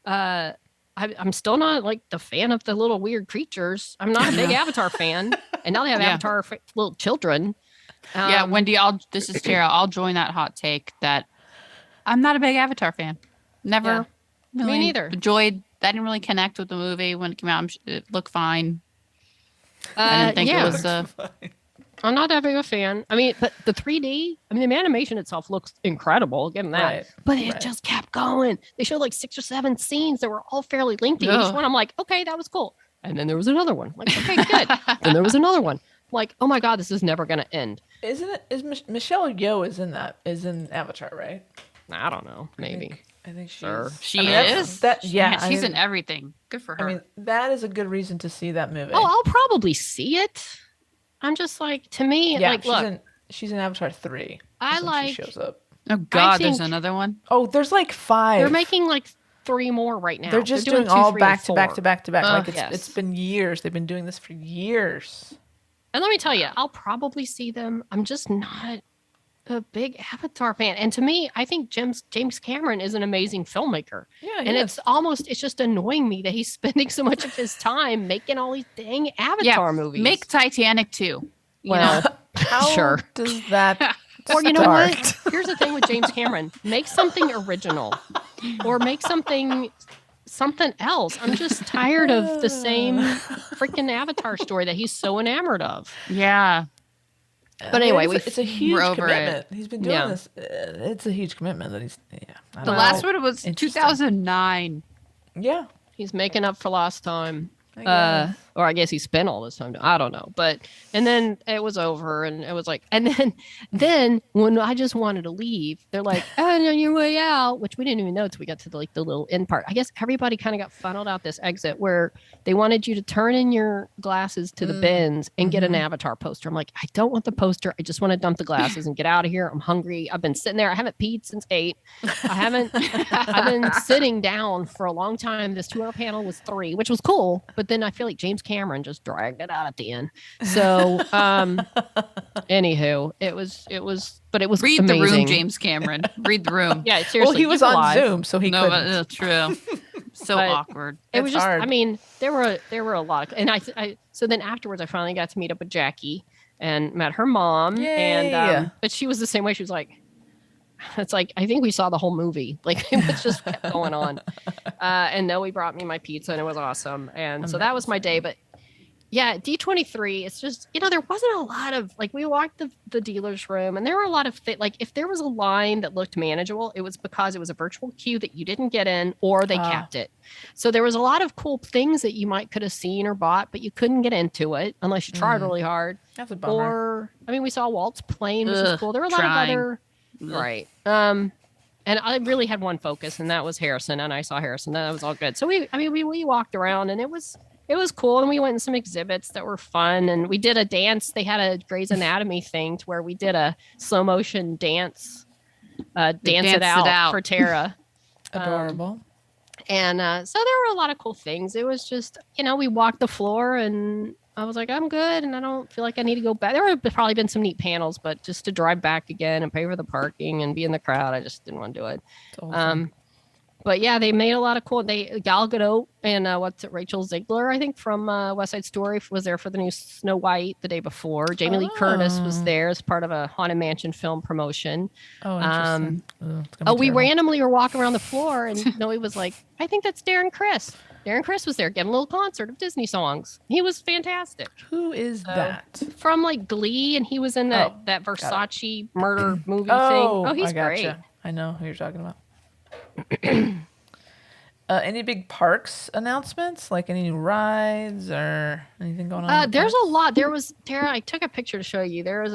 I'm still not like the fan of the little weird creatures. I'm not a big Avatar fan, and now they have Avatar little children. Wendy, this is Tara. I'll join that hot take that I'm not a big Avatar fan. Never. Really me neither. Enjoyed. I didn't really connect with the movie when it came out. It looked fine. I didn't think it was. I'm not that big a fan. I mean, but the 3D, I mean, the animation itself looks incredible. Give them that. Right. But it just kept going. They showed like 6 or 7 scenes that were all fairly lengthy. Each one, I'm like, okay, that was cool. And then there was another one. Like, okay, good. Then there was another one. Like, oh my God, this is never going to end. Isn't it? Is Michelle Yeoh is in Avatar, right? I don't know. Maybe. I think she's. Sure. She is. She's in everything. Good for her. I mean, that is a good reason to see that movie. Oh, I'll probably see it. I'm just like, to me, yeah, like, look. She's in Avatar 3. I like. She shows up. Oh God, there's another one. Oh, there's like 5. They're making like 3 more right now. They're just doing 2, all 3, back and to back 4. to back to back. Like yes. it's been years. They've been doing this for years. And let me tell you, I'll probably see them. I'm just not a big Avatar fan. And to me, I think James Cameron is an amazing filmmaker. Yeah, and it's just annoying me that he's spending so much of his time making all these dang Avatar movies. Make Titanic too. Well, how sure. does that Or you know what? Here's the thing with James Cameron. Make something original. Or make something else. I'm just tired of the same freaking Avatar story that he's so enamored of. Yeah. But anyway, it's a huge commitment. He's been doing this. It's a huge commitment that he's. Yeah. The last one was 2009. Yeah. He's making up for lost time. Or I guess he spent all this time. I don't know. And then it was over and it was like, and then when I just wanted to leave, they're like, oh, on your way out, which we didn't even know until we got to the little end part. I guess everybody kind of got funneled out this exit where they wanted you to turn in your glasses to the bins and get an Avatar poster. I'm like, I don't want the poster. I just want to dump the glasses and get out of here. I'm hungry. I've been sitting there. I haven't peed since 8. I've been sitting down for a long time. This 2-hour panel was 3, which was cool. But then I feel like James Cameron just dragged it out at the end. So, anywho, it was Read amazing. the room, James Cameron. Read the room. Yeah, seriously. Well, he was on alive. Zoom, so he couldn't. But, true. So But awkward. It was just, hard. I mean, there were a lot of, and I so then afterwards I finally got to meet up with Jackie and met her mom. Yay. And but she was the same way. She was like, it's like, I think we saw the whole movie. Like it was just kept going on. And Noe brought me my pizza and it was awesome. And so that was my day. But yeah, D23, it's just, there wasn't a lot of, like, we walked the dealer's room and there were a lot of, like, if there was a line that looked manageable, it was because it was a virtual queue that you didn't get in or they capped it. So there was a lot of cool things that you could have seen or bought, but you couldn't get into it unless you tried really hard. That's a bummer. Or, I mean, we saw Walt's plane, which was cool. There were a lot of other, right. And I really had one focus and that was Harrison, and I saw Harrison. That was all good. So we walked around and it was cool, and we went in some exhibits that were fun, and we did a dance. They had a Grey's Anatomy thing to where we did a slow motion dance, dance it out for Tara. Adorable. And so there were a lot of cool things. It was just, we walked the floor, and I was like, I'm good, and I don't feel like I need to go back. There would have probably been some neat panels, but just to drive back again and pay for the parking and be in the crowd, I just didn't want to do it. Awesome. But yeah, they made a lot of cool. Gal Gadot and Rachel Ziegler, I think from West Side Story, was there for the new Snow White the day before. Jamie Lee Curtis was there as part of a Haunted Mansion film promotion. Oh, interesting. It's gonna be We terrible. randomly were walking around the floor, and Noe was like, "I think that's Darren Criss." Darren Criss was there giving a little concert of Disney songs. He was fantastic. Who is that? From like Glee, and he was in that Versace murder movie thing. Oh, he's I gotcha. great. I know who you're talking about. Any big parks announcements? Like any new rides or anything going on? There's a lot. There was Tara. I took a picture to show you. There was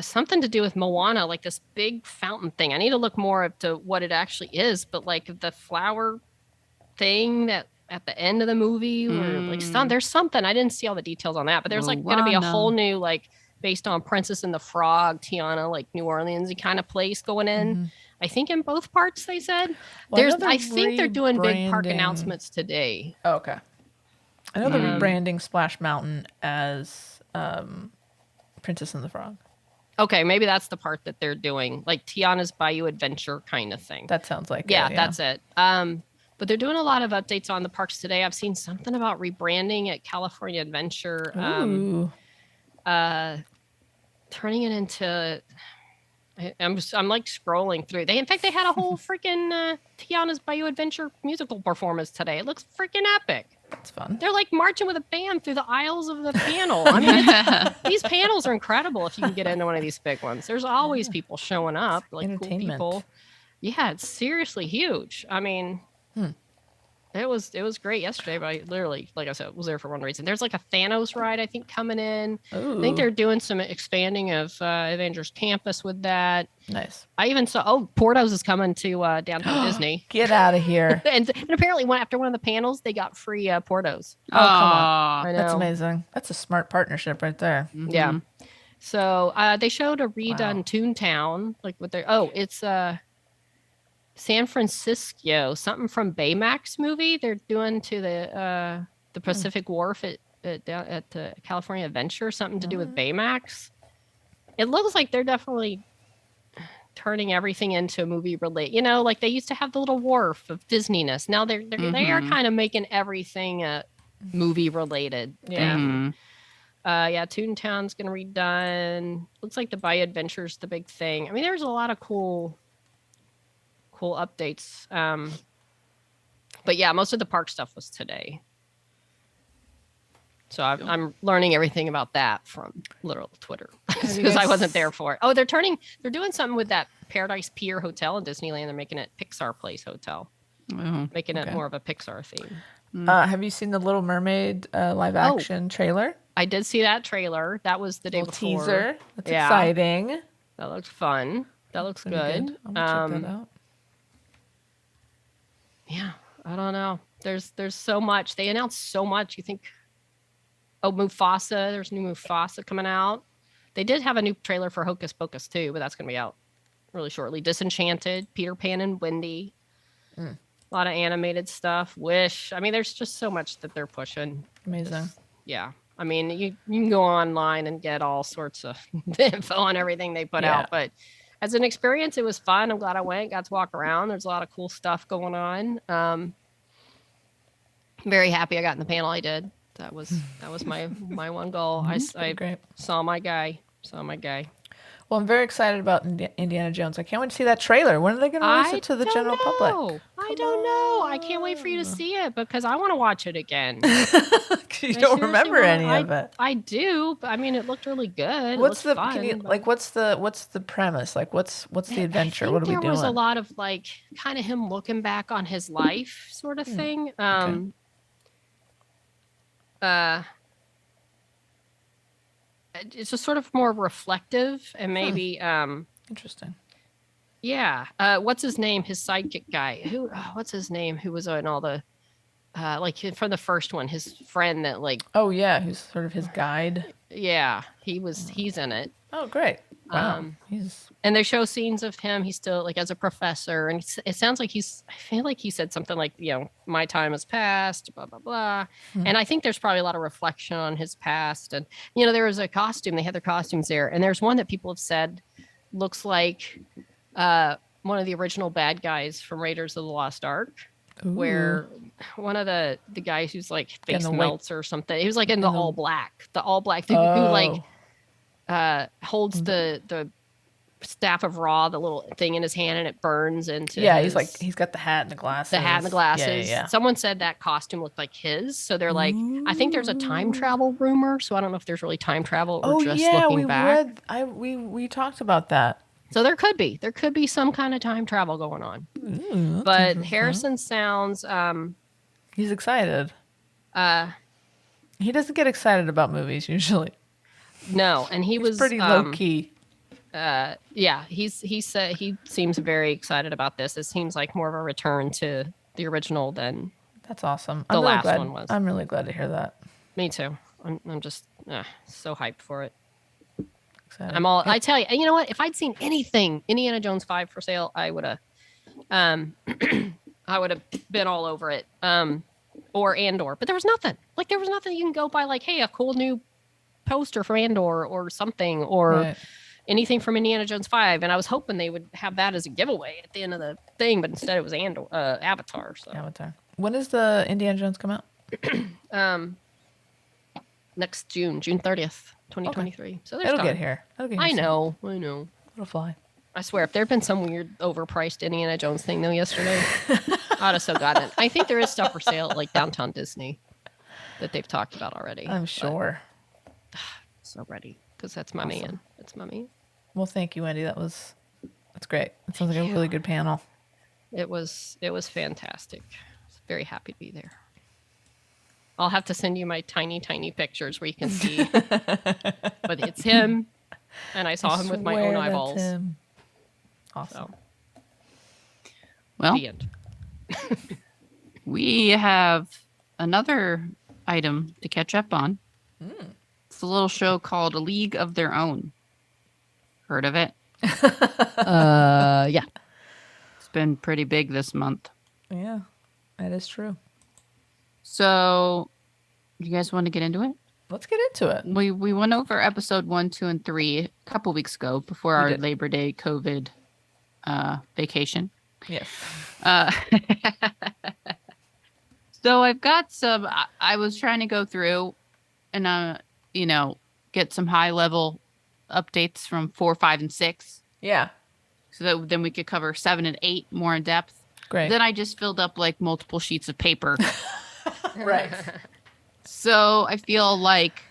something to do with Moana, like this big fountain thing. I need to look more up to what it actually is, but like the flower thing that at the end of the movie, or like there's something. I didn't see all the details on that, but there's like going to be a whole new like based on Princess and the Frog, Tiana, like New Orleans kind of place going in. Mm-hmm. I think in both parts they said. Well, I think they're doing big park announcements today. Oh, okay. I know they're rebranding Splash Mountain as Princess and the Frog. Okay, maybe that's the part that they're doing, like Tiana's Bayou Adventure kind of thing. That sounds like yeah, that's it. But they're doing a lot of updates on the parks today. I've seen something about rebranding at California Adventure. Turning it into I'm like scrolling through. In fact, they had a whole freaking Tiana's Bayou Adventure musical performance today. It looks freaking epic. That's fun. They're like marching with a band through the aisles of the panel. I mean, these panels are incredible if you can get into one of these big ones. There's always people showing up, like cool people. Yeah, it's seriously huge. I mean, it was great yesterday, but I literally, like I said, was there for one reason. There's like a Thanos ride, I think, coming in. Ooh. I think they're doing some expanding of Avengers Campus with that. Nice. I even saw, Portos is coming to downtown Disney. Get out of here. and apparently after one of the panels, they got free Portos. Oh, come on. I know. That's amazing. That's a smart partnership right there. Mm-hmm. Yeah. So they showed a redone Toontown. Like what they're, it's San Francisco, something from Baymax movie. They're doing to the Pacific Wharf at the California Adventure, something to do with Baymax. It looks like they're definitely turning everything into a movie related. You know, like they used to have the little wharf of Disneyness. Now they are kind of making everything movie related. Yeah. Toontown's gonna redone. Looks like the Bayou Adventure's the big thing. I mean, there's a lot of cool updates. But yeah, most of the park stuff was today. So I'm learning everything about that from literal Twitter because I wasn't there for it. Oh, they're doing something with that Paradise Pier Hotel in Disneyland. They're making it Pixar Place Hotel, making it more of a Pixar theme. Have you seen the Little Mermaid live action trailer? I did see that trailer. That was the day before. Teaser. That's exciting. That looks fun. That looks good. I'm gonna check that out. Yeah, I don't know. There's so much. They announced so much. You think, Mufasa. There's new Mufasa coming out. They did have a new trailer for Hocus Pocus too, but that's going to be out really shortly. Disenchanted, Peter Pan and Wendy. A lot of animated stuff. Wish. I mean, there's just so much that they're pushing. Amazing. Yeah. I mean, you can go online and get all sorts of info on everything they put out, but as an experience, it was fun. I'm glad I went, got to walk around. There's a lot of cool stuff going on. I'm very happy I got in the panel I did. That was my one goal. I saw my guy. Well, I'm very excited about Indiana Jones. I can't wait to see that trailer. When are they going to release it to the general public? I don't know. I can't wait for you to see it because I want to watch it again. You don't remember any of it. I do, but I mean, it looked really good. What's the premise? Like, what's the adventure? What are we doing? There was a lot of like kind of him looking back on his life, sort of thing. It's just sort of more reflective and maybe interesting. Yeah. What's his name? His sidekick guy. What's his name? Who was on all the like from the first one, his friend that like who's sort of his guide. Yeah, he's in it. Oh, great. Wow. And they show scenes of him. He's still like as a professor, and it sounds like I feel like he said something like, my time has passed, blah blah blah. And I think there's probably a lot of reflection on his past. And there was a costume. They had their costumes there, and there's one that people have said looks like one of the original bad guys from Raiders of the Lost Ark, where one of the guys who's like face melts or something. He was like in the all black who like holds the staff of Ra, the little thing in his hand, and it burns into he's got the hat and the glasses. Yeah. Someone said that costume looked like his, so they're like, I think there's a time travel rumor, so I don't know if there's really time travel or just looking back. We talked about that. So there could be some kind of time travel going on. But Harrison sounds he's excited. He doesn't get excited about movies usually. No, and he's was pretty low key. He said he seems very excited about this. It seems like more of a return to the original than that's awesome. The last one was. I'm really glad to hear that. Me too. I'm just so hyped for it. Excited. I tell you, and you know what? If I'd seen anything Indiana Jones 5 for sale, I would have I would have been all over it. Or Andor, but there was nothing. Like there was nothing you can go by. Like, hey, a cool new poster for Andor or something, or anything from Indiana Jones 5. And I was hoping they would have that as a giveaway at the end of the thing, but instead it was Avatar. So. Avatar. When does the Indiana Jones come out? Next June 30th, 2023. Okay. So it'll get here. I know. It'll fly. I swear, if there had been some weird overpriced Indiana Jones thing though yesterday, I'd have so gotten it. I think there is stuff for sale at like Downtown Disney that they've talked about already. I'm sure. So ready, because that's my man. That's my man. Well, thank you, Wendy. That's great. It sounds like a really good panel. It was fantastic. I was very happy to be there. I'll have to send you my tiny pictures where you can see. But it's him, and I saw him with my own eyeballs. That's him. Awesome. So, well, the end. We have another item to catch up on. It's a little show called A League of Their Own. Heard of it? Yeah. It's been pretty big this month. Yeah, that is true. So, you guys want to get into it? Let's get into it. We went over episode 1, 2, and 3 a couple weeks ago before our Labor Day COVID vacation. Yes. So I've got some. I was trying to go through and get some high level updates from 4, 5, and 6. Yeah. So that then we could cover 7 and 8 more in depth. Great. Then I just filled up like multiple sheets of paper. Right. So I feel like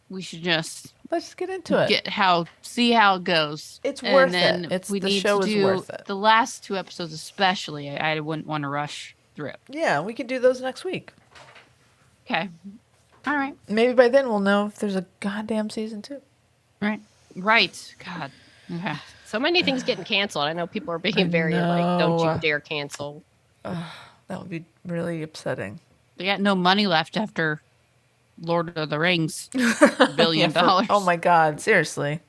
we should just let's get into it. See how it goes. It's worth it. The show is worth it. The last 2 episodes especially. I wouldn't want to rush through. Yeah, we could do those next week. Okay. All right. Maybe by then we'll know if there's a goddamn season 2. Right. God. Okay. So many things getting canceled. I know people are being very like, don't you dare cancel. That would be really upsetting. They got no money left after Lord of the Rings. $1 billion. Oh my God. Seriously.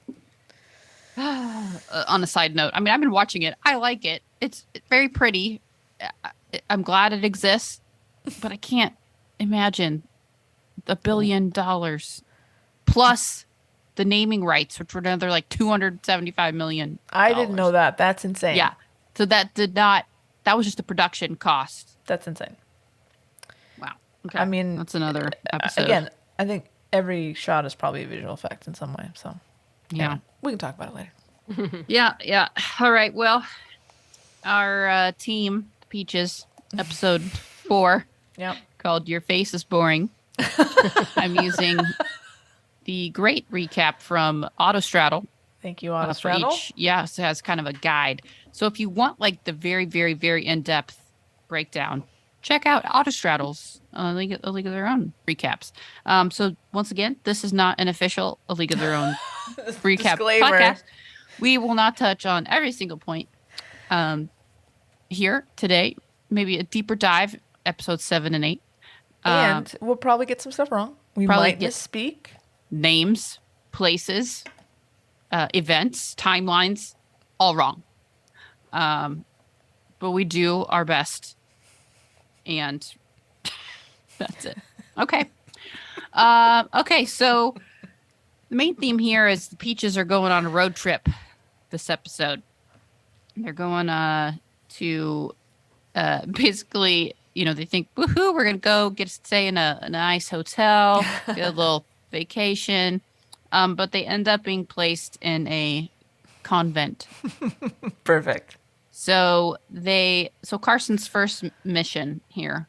On a side note, I mean, I've been watching it. I like it. It's very pretty. I'm glad it exists, but I can't imagine $1 billion plus the naming rights, which were another like $275 million. I didn't know that. That's insane. Yeah. So that was just the production cost. That's insane. Wow. Okay. I mean, that's another episode. Again, I think every shot is probably a visual effect in some way. So yeah. We can talk about it later. Yeah. All right. Well, our team, Peaches, episode 4, called Your Face is Boring. I'm using the great recap from Autostraddle. Thank you, Autostraddle. It has kind of a guide. So if you want like the very, very, very in-depth breakdown, check out Autostraddle's A League of Their Own recaps. So once again, this is not an official A League of Their Own recap podcast. We will not touch on every single point here today. Maybe a deeper dive, episodes 7 and 8. And we'll probably get some stuff wrong. We might misspeak. Names, places, events, timelines, all wrong. But we do our best. And that's it. Okay. Okay, so the main theme here is the Peaches are going on a road trip this episode. They're going to basically, they think, woohoo, we're going to go stay in a nice hotel, get a little vacation. But they end up being placed in a convent. Perfect. So Carson's first mission here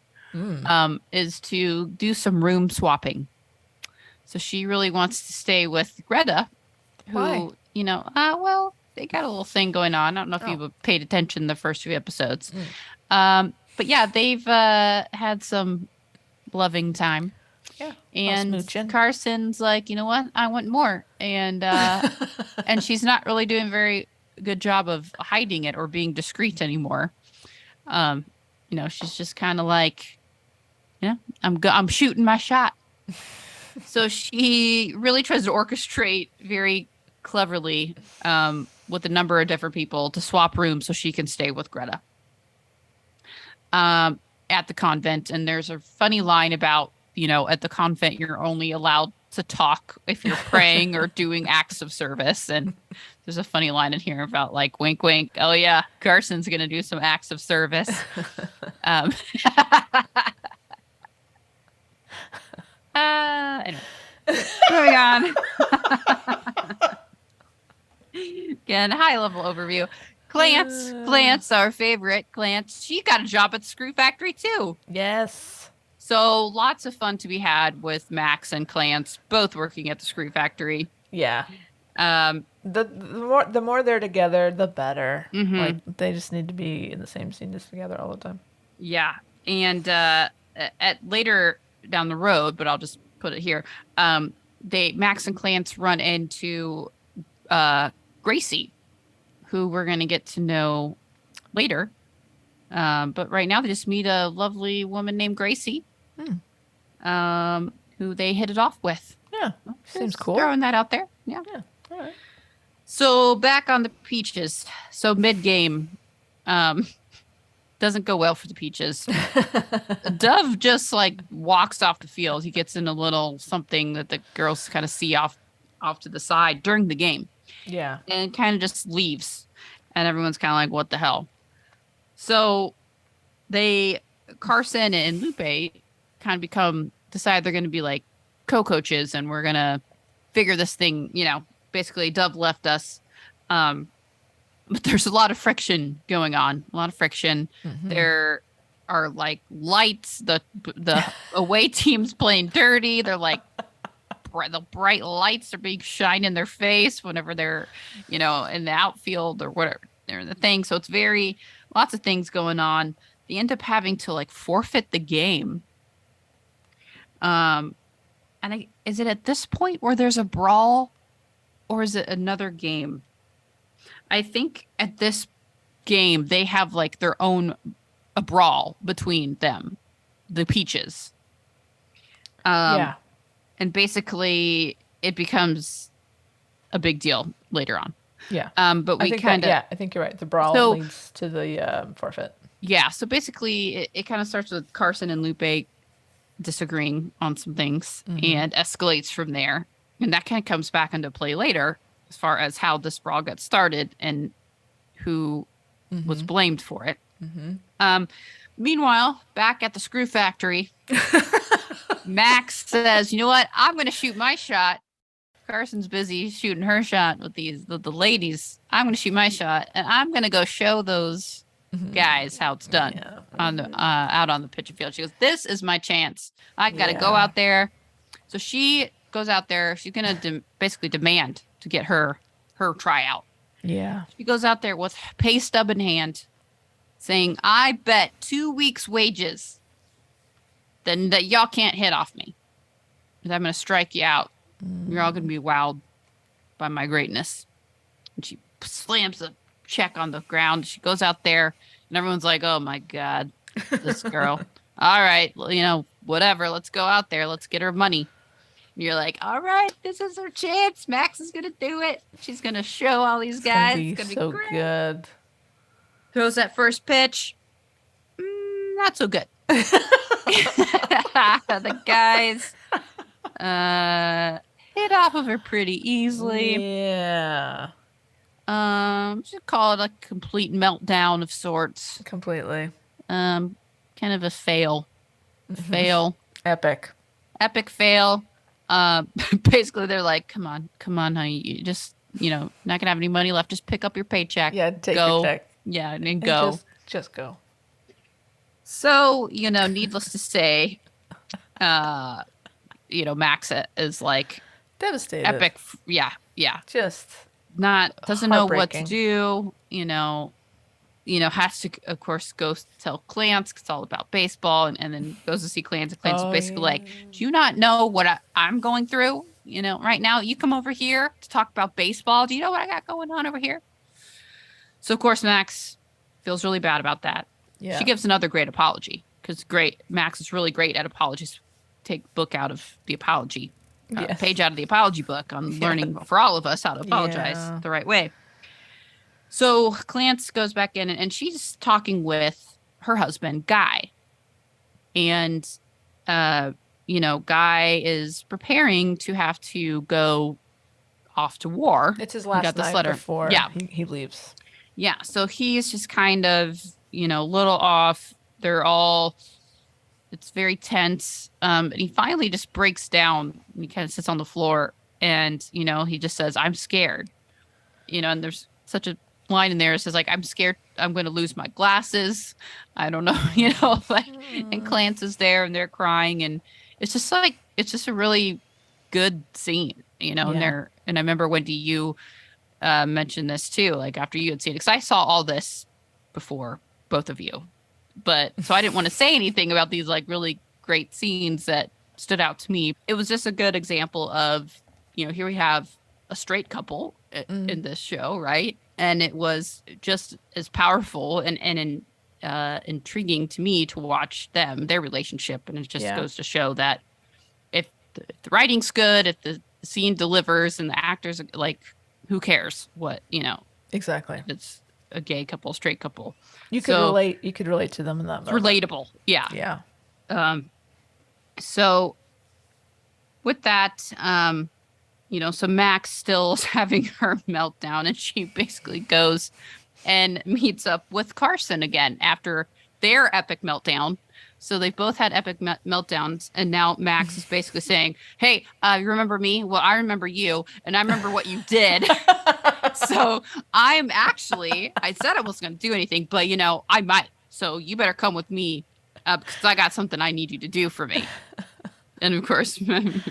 is to do some room swapping. So she really wants to stay with Greta, who, Why? well, they got a little thing going on. I don't know if you've paid attention the first few episodes. But yeah, they've had some loving time. Yeah. And smooching. Carson's like, you know what? I want more. And and she's not really doing a very good job of hiding it or being discreet anymore. She's just kind of like, I'm shooting my shot. So she really tries to orchestrate very cleverly with a number of different people to swap rooms so she can stay with Greta at the convent. And there's a funny line about, at the convent, you're only allowed to talk if you're praying or doing acts of service. And there's a funny line in here about like, wink, wink. Oh, yeah, Carson's going to do some acts of service. Anyway, moving on. Again, high level overview. Clance, our favorite. Clance, she got a job at the Screw Factory too. Yes. So lots of fun to be had with Max and Clance, both working at the Screw Factory. Yeah. The more they're together, the better. Mm-hmm. Like they just need to be in the same scene just together all the time. Yeah, and at later down the road, but I'll just put it here. Max and Clance run into Gracie, who we're going to get to know later. But right now they just meet a lovely woman named Gracie, who they hit it off with. Yeah, seems cool. Throwing that out there. Yeah. All right. So back on the Peaches. So mid-game doesn't go well for the Peaches. Dove just like walks off the field. He gets in a little something that the girls kind of see off to the side during the game. Yeah. And kind of just leaves. And everyone's kind of like, what the hell? So Carson and Lupe kind of decide they're going to be like co-coaches and we're going to figure this thing, basically Dove left us. But there's a lot of friction going on, Mm-hmm. There are like lights, the away team's playing dirty. They're like, the bright lights are being shined in their face whenever they're, in the outfield or whatever they're in the thing. So it's lots of things going on. They end up having to like forfeit the game. Is it at this point where there's a brawl or is it another game? I think at this game, they have like their own a brawl between them, the Peaches. Yeah. And basically it becomes a big deal later on. Yeah. But we I think you're right. The brawl leads to the forfeit. Yeah. So basically it kind of starts with Carson and Lupe disagreeing on some things and escalates from there. And that kind of comes back into play later as far as how this brawl got started and who was blamed for it. Mm-hmm. Meanwhile, back at the Screw Factory, Max says, you know what? I'm going to shoot my shot. Carson's busy shooting her shot with the ladies. I'm going to shoot my shot and I'm going to go show those guys how it's done on the out on the pitching field. She goes, this is my chance. I got to go out there. So she goes out there. She's going to basically demand to get her tryout. Yeah. She goes out there with pay stub in hand saying, I bet 2 weeks wages then that y'all can't hit off me. And I'm going to strike you out. You're all going to be wowed by my greatness. And she slams the check on the ground. She goes out there and everyone's like, oh my God, this girl. All right. Well, whatever. Let's go out there. Let's get her money. And you're like, all right, this is her chance. Max is going to do it. She's going to show all these guys. It's going to be so great. Good. Throws that first pitch. Not so good. The guys hit off of her pretty easily. Yeah. Should call it a complete meltdown of sorts. Completely. Kind of a fail. Fail. Epic. Epic fail. Basically they're like, come on, honey. You just, not gonna have any money left. Just pick up your paycheck. Yeah, take go. your check. Yeah, and And go. just go. So, needless to say, Max is like Devastated. epic. Yeah. Just Doesn't know what to heartbreaking. do, has to, of course, go tell Clance 'cause it's all about baseball, and then goes to see Clance. And Clance is basically like, do you not know what I'm going through? Right now, you come over here to talk about baseball. Do you know what I got going on over here? So, of course, Max feels really bad about that. Yeah. She gives another great apology because Max is really great at apologies. Take book out of the apology, Yes. page out of the apology book on learning for all of us how to apologize the right way. So Clance goes back in and she's talking with her husband, Guy. And, Guy is preparing to have to go off to war. It's his last night before he leaves. Yeah. So he's just kind of, little off. It's very tense. And he finally just breaks down and he kind of sits on the floor and, he just says, I'm scared. And there's such a line in there. It says like, I'm scared I'm going to lose my glasses. I don't know, and Clance is there and they're crying. And it's just a really good scene, and I remember Wendy, you mentioned this too, like after you had seen it, because I saw all this before both of you, but so I didn't want to say anything about these like really great scenes that stood out to me. It was just a good example of, here we have a straight couple in this show, right? And it was just as powerful and intriguing to me to watch their relationship. And it just goes to show that if the writing's good, if the scene delivers and the actors, like, who cares what, Exactly. it's a gay couple, straight couple. You could relate to them in that moment. Relatable. Yeah. Yeah. So with that, so Max still is having her meltdown and she basically goes and meets up with Carson again after their epic meltdown. So they both had epic meltdowns. And now Max is basically saying, hey, you remember me? Well, I remember you. And I remember what you did. So I said I wasn't going to do anything, but, I might. So you better come with me because I got something I need you to do for me. And of course,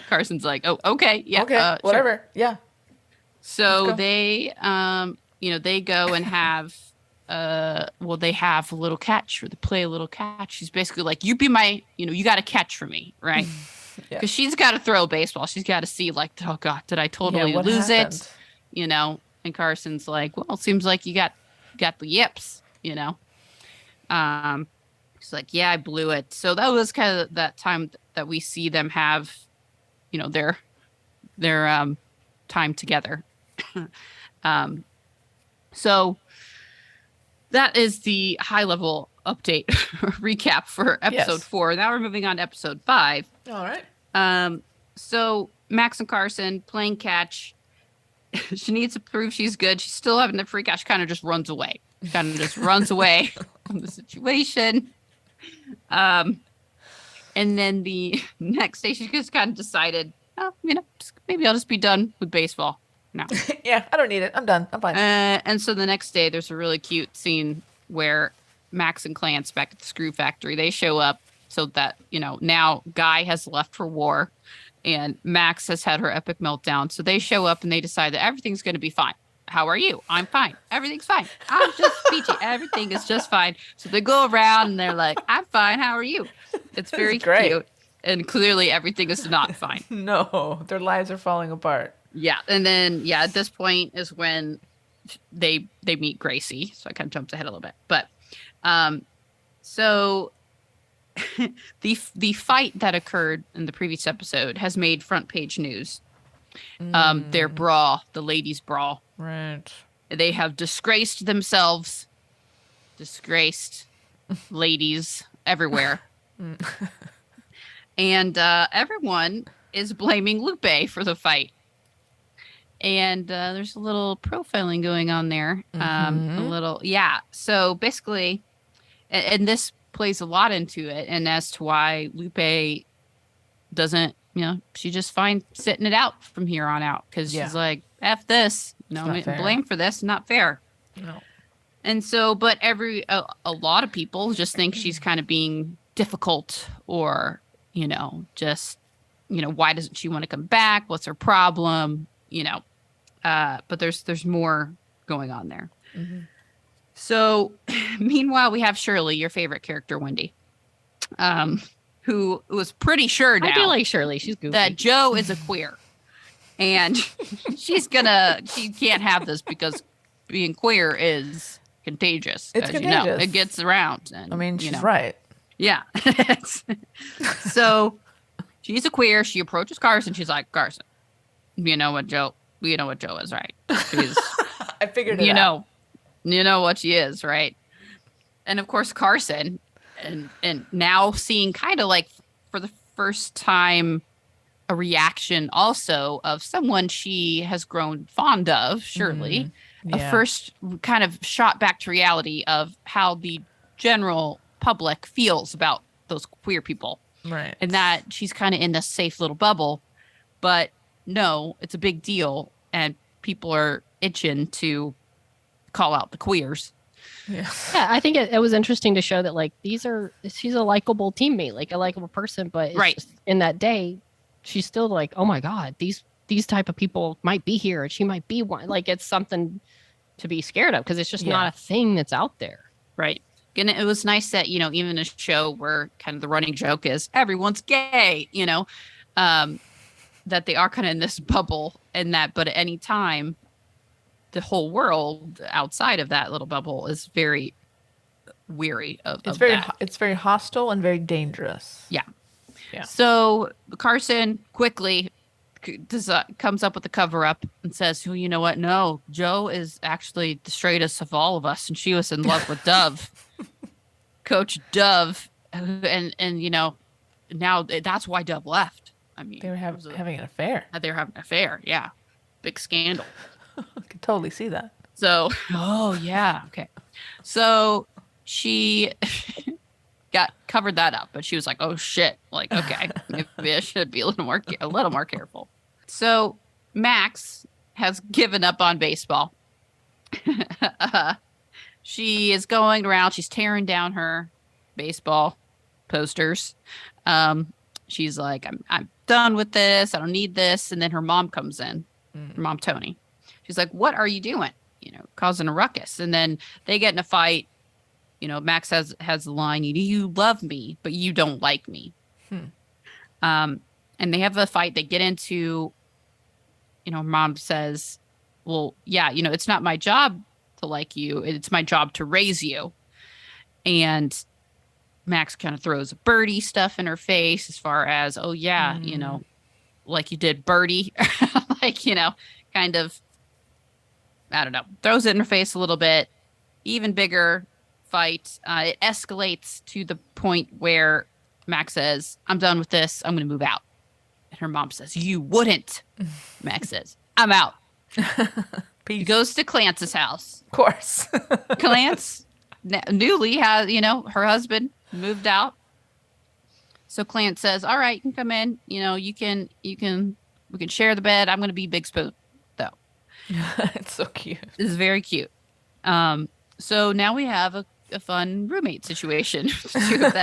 Carson's like, oh, okay. Yeah. Okay. Whatever. Sure. Yeah. So they, they go and have, they have a little catch, or they play a little catch. She's basically like, you be my, you got to catch for me. Right. Because she's got to throw a baseball. She's got to see like, oh God, did I totally lose it? And Carson's like, well, it seems like you got the yips, She's like, yeah, I blew it. So that was kind of that time that we see them have, their time together. So that is the high level update recap for episode 4. Now we're moving on to episode 5. All right. So Max and Carson playing catch. She needs to prove she's good. She's still having the freak out. She kind of just runs away. From the situation. And then the next day, she just kind of decided, maybe I'll just be done with baseball now. Yeah, I don't need it. I'm done. I'm fine. And so the next day, there's a really cute scene where Max and Clance back at the screw factory, they show up so that, now Guy has left for war and Max has had her epic meltdown. So they show up and they decide that everything's going to be fine. How are you? I'm fine. Everything's fine. I'm just peachy. Everything is just fine. So they go around and they're like, I'm fine. How are you? It's very cute. And clearly everything is not fine. No, their lives are falling apart. Yeah. And then, at this point is when they meet Gracie. So I kind of jumped ahead a little bit. But so the fight that occurred in the previous episode has made front page news. Their brawl, the ladies' brawl. Right. They have disgraced themselves. Disgraced ladies everywhere. And everyone is blaming Lupe for the fight. And there's a little profiling going on there. A little, yeah. So basically, and this plays a lot into it, and as to why Lupe doesn't, she just fine sitting it out from here on out because she's like, F this, blame for this, not fair. No. And so, but a lot of people just think she's kind of being difficult or, just, why doesn't she want to come back? What's her problem? But there's more going on there. Mm-hmm. So meanwhile, we have Shirley, your favorite character, Wendy, who was pretty sure now I do like Shirley. She's goofy. that Joe is a queer. And she can't have this because being queer is contagious. It's contagious. You know. It gets around. And, I mean, she's right. Yeah. So she's a queer. She approaches Carson. She's like, Carson, you know what Joe is, right? She's, I figured it out. You know what she is, right? And of course, Carson, and now seeing kind of like for the first time a reaction also of someone she has grown fond of, Shirley. Yeah. A first kind of shot back to reality of how the general public feels about those queer people. Right. And that she's kind of in this safe little bubble. But no, it's a big deal. And people are itching to call out the queers. Yeah. Yeah, I think it was interesting to show that like she's a likable teammate, like a likable person, but it's just, in that day, she's still like, oh my God, these type of people might be here and she might be one. Like it's something to be scared of because it's just not a thing that's out there. Right. And it was nice that, even a show where kind of the running joke is everyone's gay, that they are kind of in this bubble and that, but at any time, the whole world outside of that little bubble is very weary of that. It's very hostile and very dangerous. Yeah. Yeah. So Carson quickly comes up with the cover up and says, "Well, you know what? No, Joe is actually the straightest of all of us, and she was in love with Dove, Coach Dove, and now that's why Dove left. I mean, they were having an affair. They were having an affair. Yeah, big scandal. I could totally see that. So, oh yeah, okay. So she got covered that up, but she was like, "Oh shit!" Like, okay, maybe I should be a little more careful. So Max has given up on baseball. She is going around. She's tearing down her baseball posters. She's like, "I'm done with this. I don't need this." And then her mom comes in. Her mom, Tony. She's like, "What are you doing? Causing a ruckus." And then they get in a fight. Max has the line, "You love me, but you don't like me." And they have a fight. They get into, mom says, "Well, yeah, it's not my job to like you. It's my job to raise you." And Max kind of throws Birdie stuff in her face as far as, "Oh, yeah, like you did Birdie." Like, kind of, I don't know, throws it in her face a little bit. Even bigger fight. It escalates to the point where Max says, "I'm done with this. I'm going to move out." And her mom says, "You wouldn't." Max says, "I'm out." He goes to Clance's house. Of course. Clance newly has, her husband moved out. So Clance says, "All right, you can come in. We can share the bed. I'm going to be Big Spoon, though." It's so cute. This is very cute. So now we have a fun roommate situation. The two of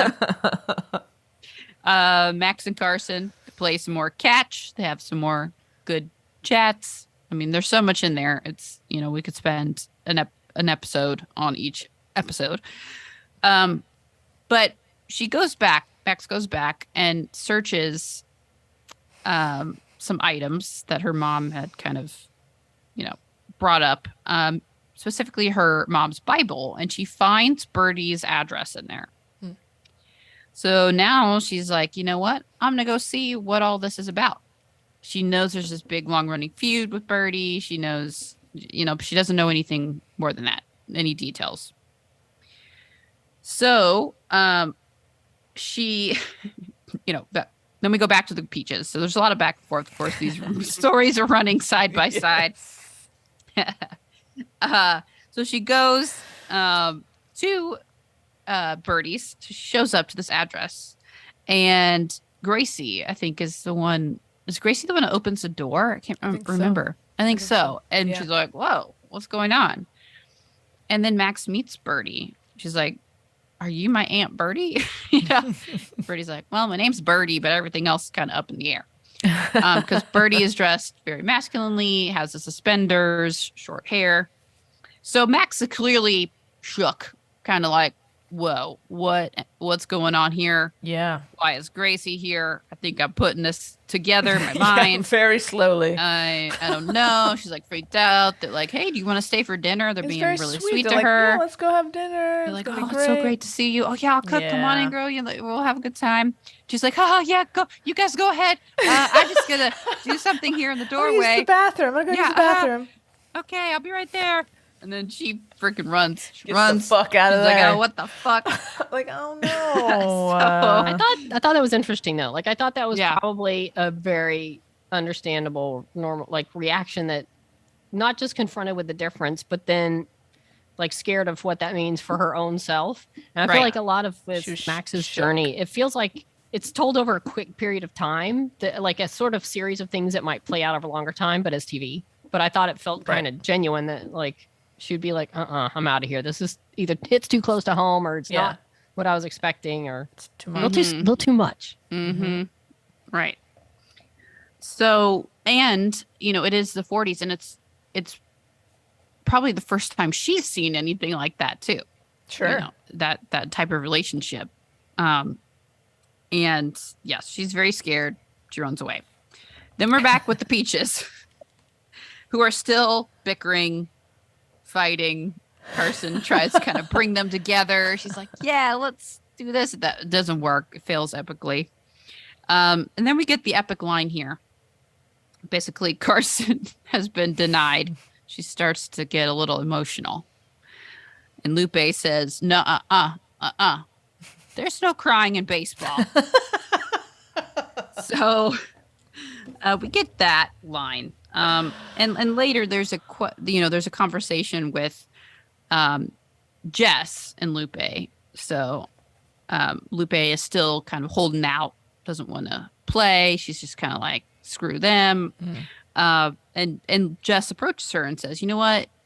them. Max and Carson play some more catch. They have some more good chats. I mean, there's so much in there. It's, we could spend an episode on each episode. But Max goes back and searches some items that her mom had kind of, brought up. Specifically her mom's Bible, and she finds Birdie's address in there. So now she's like, "You know what? I'm going to go see what all this is about." She knows there's this big long running feud with Birdie. She knows, she doesn't know anything more than that, any details. So she, Then we go back to the Peaches. So there's a lot of back and forth. Of course, these stories are running side by side. So she goes to Birdie's. She shows up to this address. And Gracie, I think, is the one. Is Gracie the one that opens the door? I can't remember. I think so. And she's like, whoa, what's going on? And then Max meets Birdie. She's like, are you my Aunt Birdie? Birdie's like, well, my name's Birdie, but everything else is kind of up in the air. Because Birdie is dressed very masculinely, has the suspenders, short hair. So Max is clearly shook, kind of like, whoa, what's going on here? Yeah. Why is Gracie here? I think I'm putting this together in my mind. Very slowly. I don't know. She's like freaked out. They're like, hey, do you want to stay for dinner? They're being really sweet to her. Yeah, let's go have dinner. They're like, oh, it's so great to see you. Oh, yeah, I'll cook. Come on in, girl. We'll have a good time. She's like, oh, yeah, go. You guys go ahead. I'm just going to do something here in the doorway. Use the bathroom. I'm going to go use the bathroom. Okay, I'll be right there. And then she freaking runs. She runs the fuck out of there. She's like, oh, what the fuck? Like, oh no. I thought that was interesting though. Like I thought that was probably a very understandable, normal like reaction that not just confronted with the difference, but then like scared of what that means for her own self. And I feel like a lot of with Max's journey, it feels like it's told over a quick period of time, that, like a sort of series of things that might play out over a longer time, but as TV. But I thought it felt kind of genuine that like she'd be like, I'm out of here. This is either it's too close to home or it's not what I was expecting or it's too much. A little too much. Mm-hmm. Right. So, and, it is the 40s and it's probably the first time she's seen anything like that too. Sure. That type of relationship. And yes, she's very scared. She runs away. Then we're back with the Peaches who are still bickering, fighting. Carson tries to kind of bring them together. She's like, yeah, let's do this. That doesn't work. It fails epically. And then we get the epic line here. Basically, Carson has been denied. She starts to get a little emotional. And Lupe says, no, there's no crying in baseball. So we get that line. And later there's a conversation with Jess and Lupe. So Lupe is still kind of holding out, doesn't want to play. She's just kind of like, screw them. And Jess approaches her and says, you know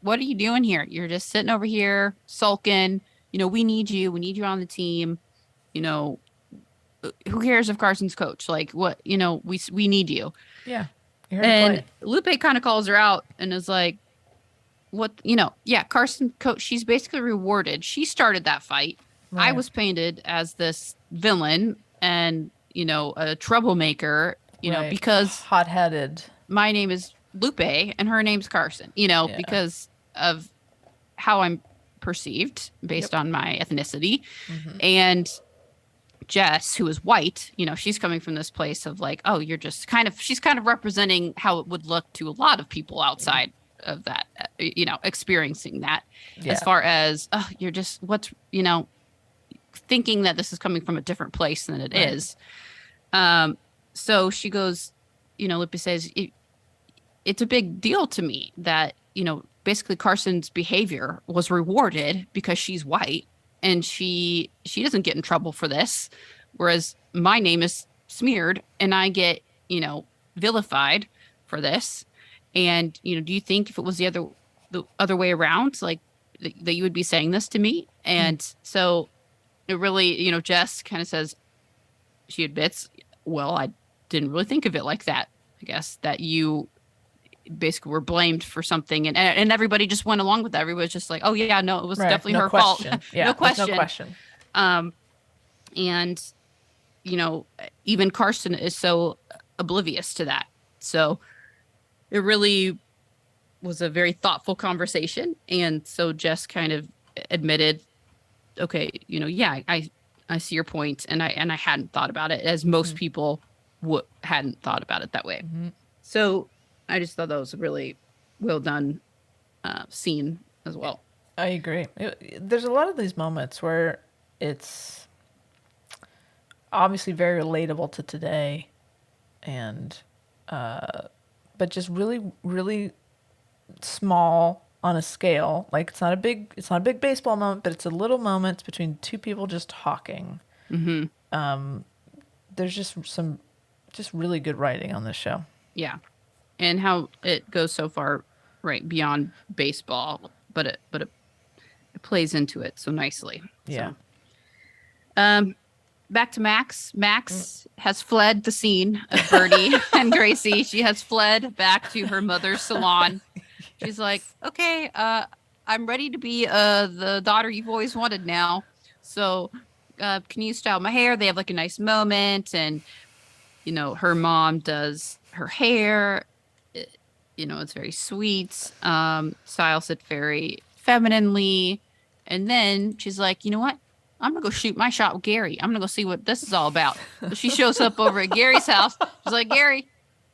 what are you doing here? You're just sitting over here sulking. We need you. We need you on the team. Who cares if Carson's coach? Like what, we need you. Yeah. And Lupe kind of calls her out and is like, what, Carson coach, she's basically rewarded. She started that fight. Right. I was painted as this villain and, a troublemaker, because hot-headed. My name is Lupe and her name's Carson, because of how I'm perceived based on my ethnicity. Mm-hmm. And Jess, who is white, she's coming from this place of like, oh, you're just she's kind of representing how it would look to a lot of people outside of that, experiencing that as far as, oh, you're just thinking that this is coming from a different place than it is. So she goes, Lupe says, it's a big deal to me that, basically Carson's behavior was rewarded because she's white. And she doesn't get in trouble for this, whereas my name is smeared and I get, vilified for this. And, do you think if it was the other way around, like that you would be saying this to me? And so it really, Jess kind of says, she admits, well, I didn't really think of it like that. I guess that you basically were blamed for something and everybody just went along with that. Everybody was just like, oh yeah, no, it was definitely her fault. Yeah, no question. And even Carson is so oblivious to that. So it really was a very thoughtful conversation. And so Jess kind of admitted, okay, I see your point. And I hadn't thought about it as most people hadn't thought about it that way. Mm-hmm. So I just thought that was a really well done scene as well. I agree. There's a lot of these moments where it's obviously very relatable to today, and but just really, really small on a scale. Like it's not a big baseball moment, but it's a little moment between two people just talking. There's just some really good writing on this show. Yeah. And how it goes so far right beyond baseball, but it plays into it so nicely. Yeah. So, back to Max. Max has fled the scene of Birdie and Gracie. She has fled back to her mother's salon. She's like, okay, I'm ready to be the daughter you've always wanted now. So can you style my hair? They have like a nice moment, and her mom does her hair. It's very sweet. Styles it very femininely. And then she's like, you know what? I'm going to go shoot my shot with Gary. I'm going to go see what this is all about. So she shows up over at Gary's house. She's like, Gary,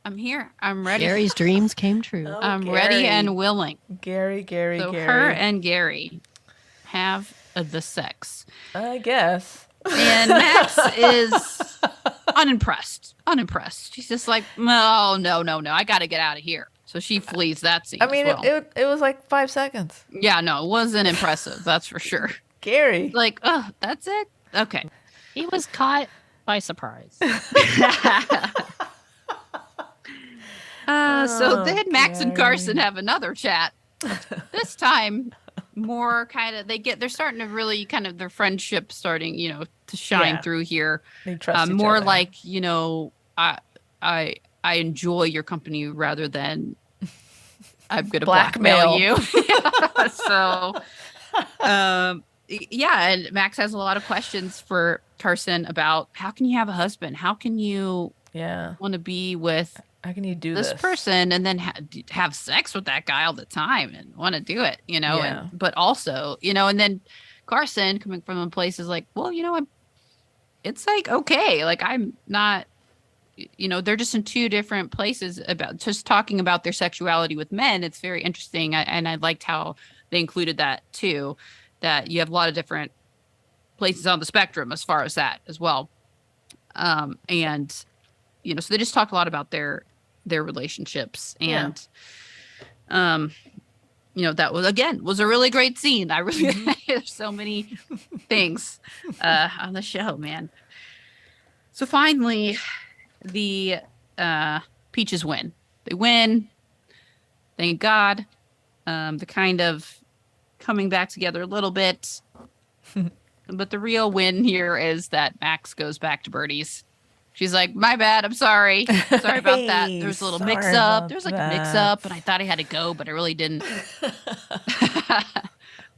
I'm here. I'm ready. Gary's dreams came true. I'm ready and willing. Gary. So her and Gary have the sex. I guess. And Max is unimpressed. She's just like, no. I got to get out of here. So she flees that scene. I mean, as well. it was like 5 seconds. Yeah, no, it wasn't impressive. That's for sure. Gary. Like, oh, that's it? Okay. He was caught by surprise. So then Max and Gary. Carson have another chat. This time, more kind of, they're starting to really kind of their friendship starting, to shine through here. They trust each more other. like, I enjoy your company rather than I'm going to blackmail you. So, yeah. And Max has a lot of questions for Carson about how can you have a husband? How can you want to be with how can you do this person and then have sex with that guy all the time and want to do it, Yeah. but also, and then Carson coming from a place is like, well, it's like, okay, like I'm not, they're just in two different places about just talking about their sexuality with men. It's very interesting. And I liked how they included that too, that you have a lot of different places on the spectrum as far as that as well. And, so they just talk a lot about their relationships and, that was a really great scene. I really, there's so many things, on the show, man. So finally the, Peaches win. They win. Thank God. The kind of coming back together a little bit, but the real win here is that Max goes back to Birdie's. She's like, my bad. I'm sorry. Sorry about that. There was a little mix up. There was like a mix up and I thought I had to go, but I really didn't.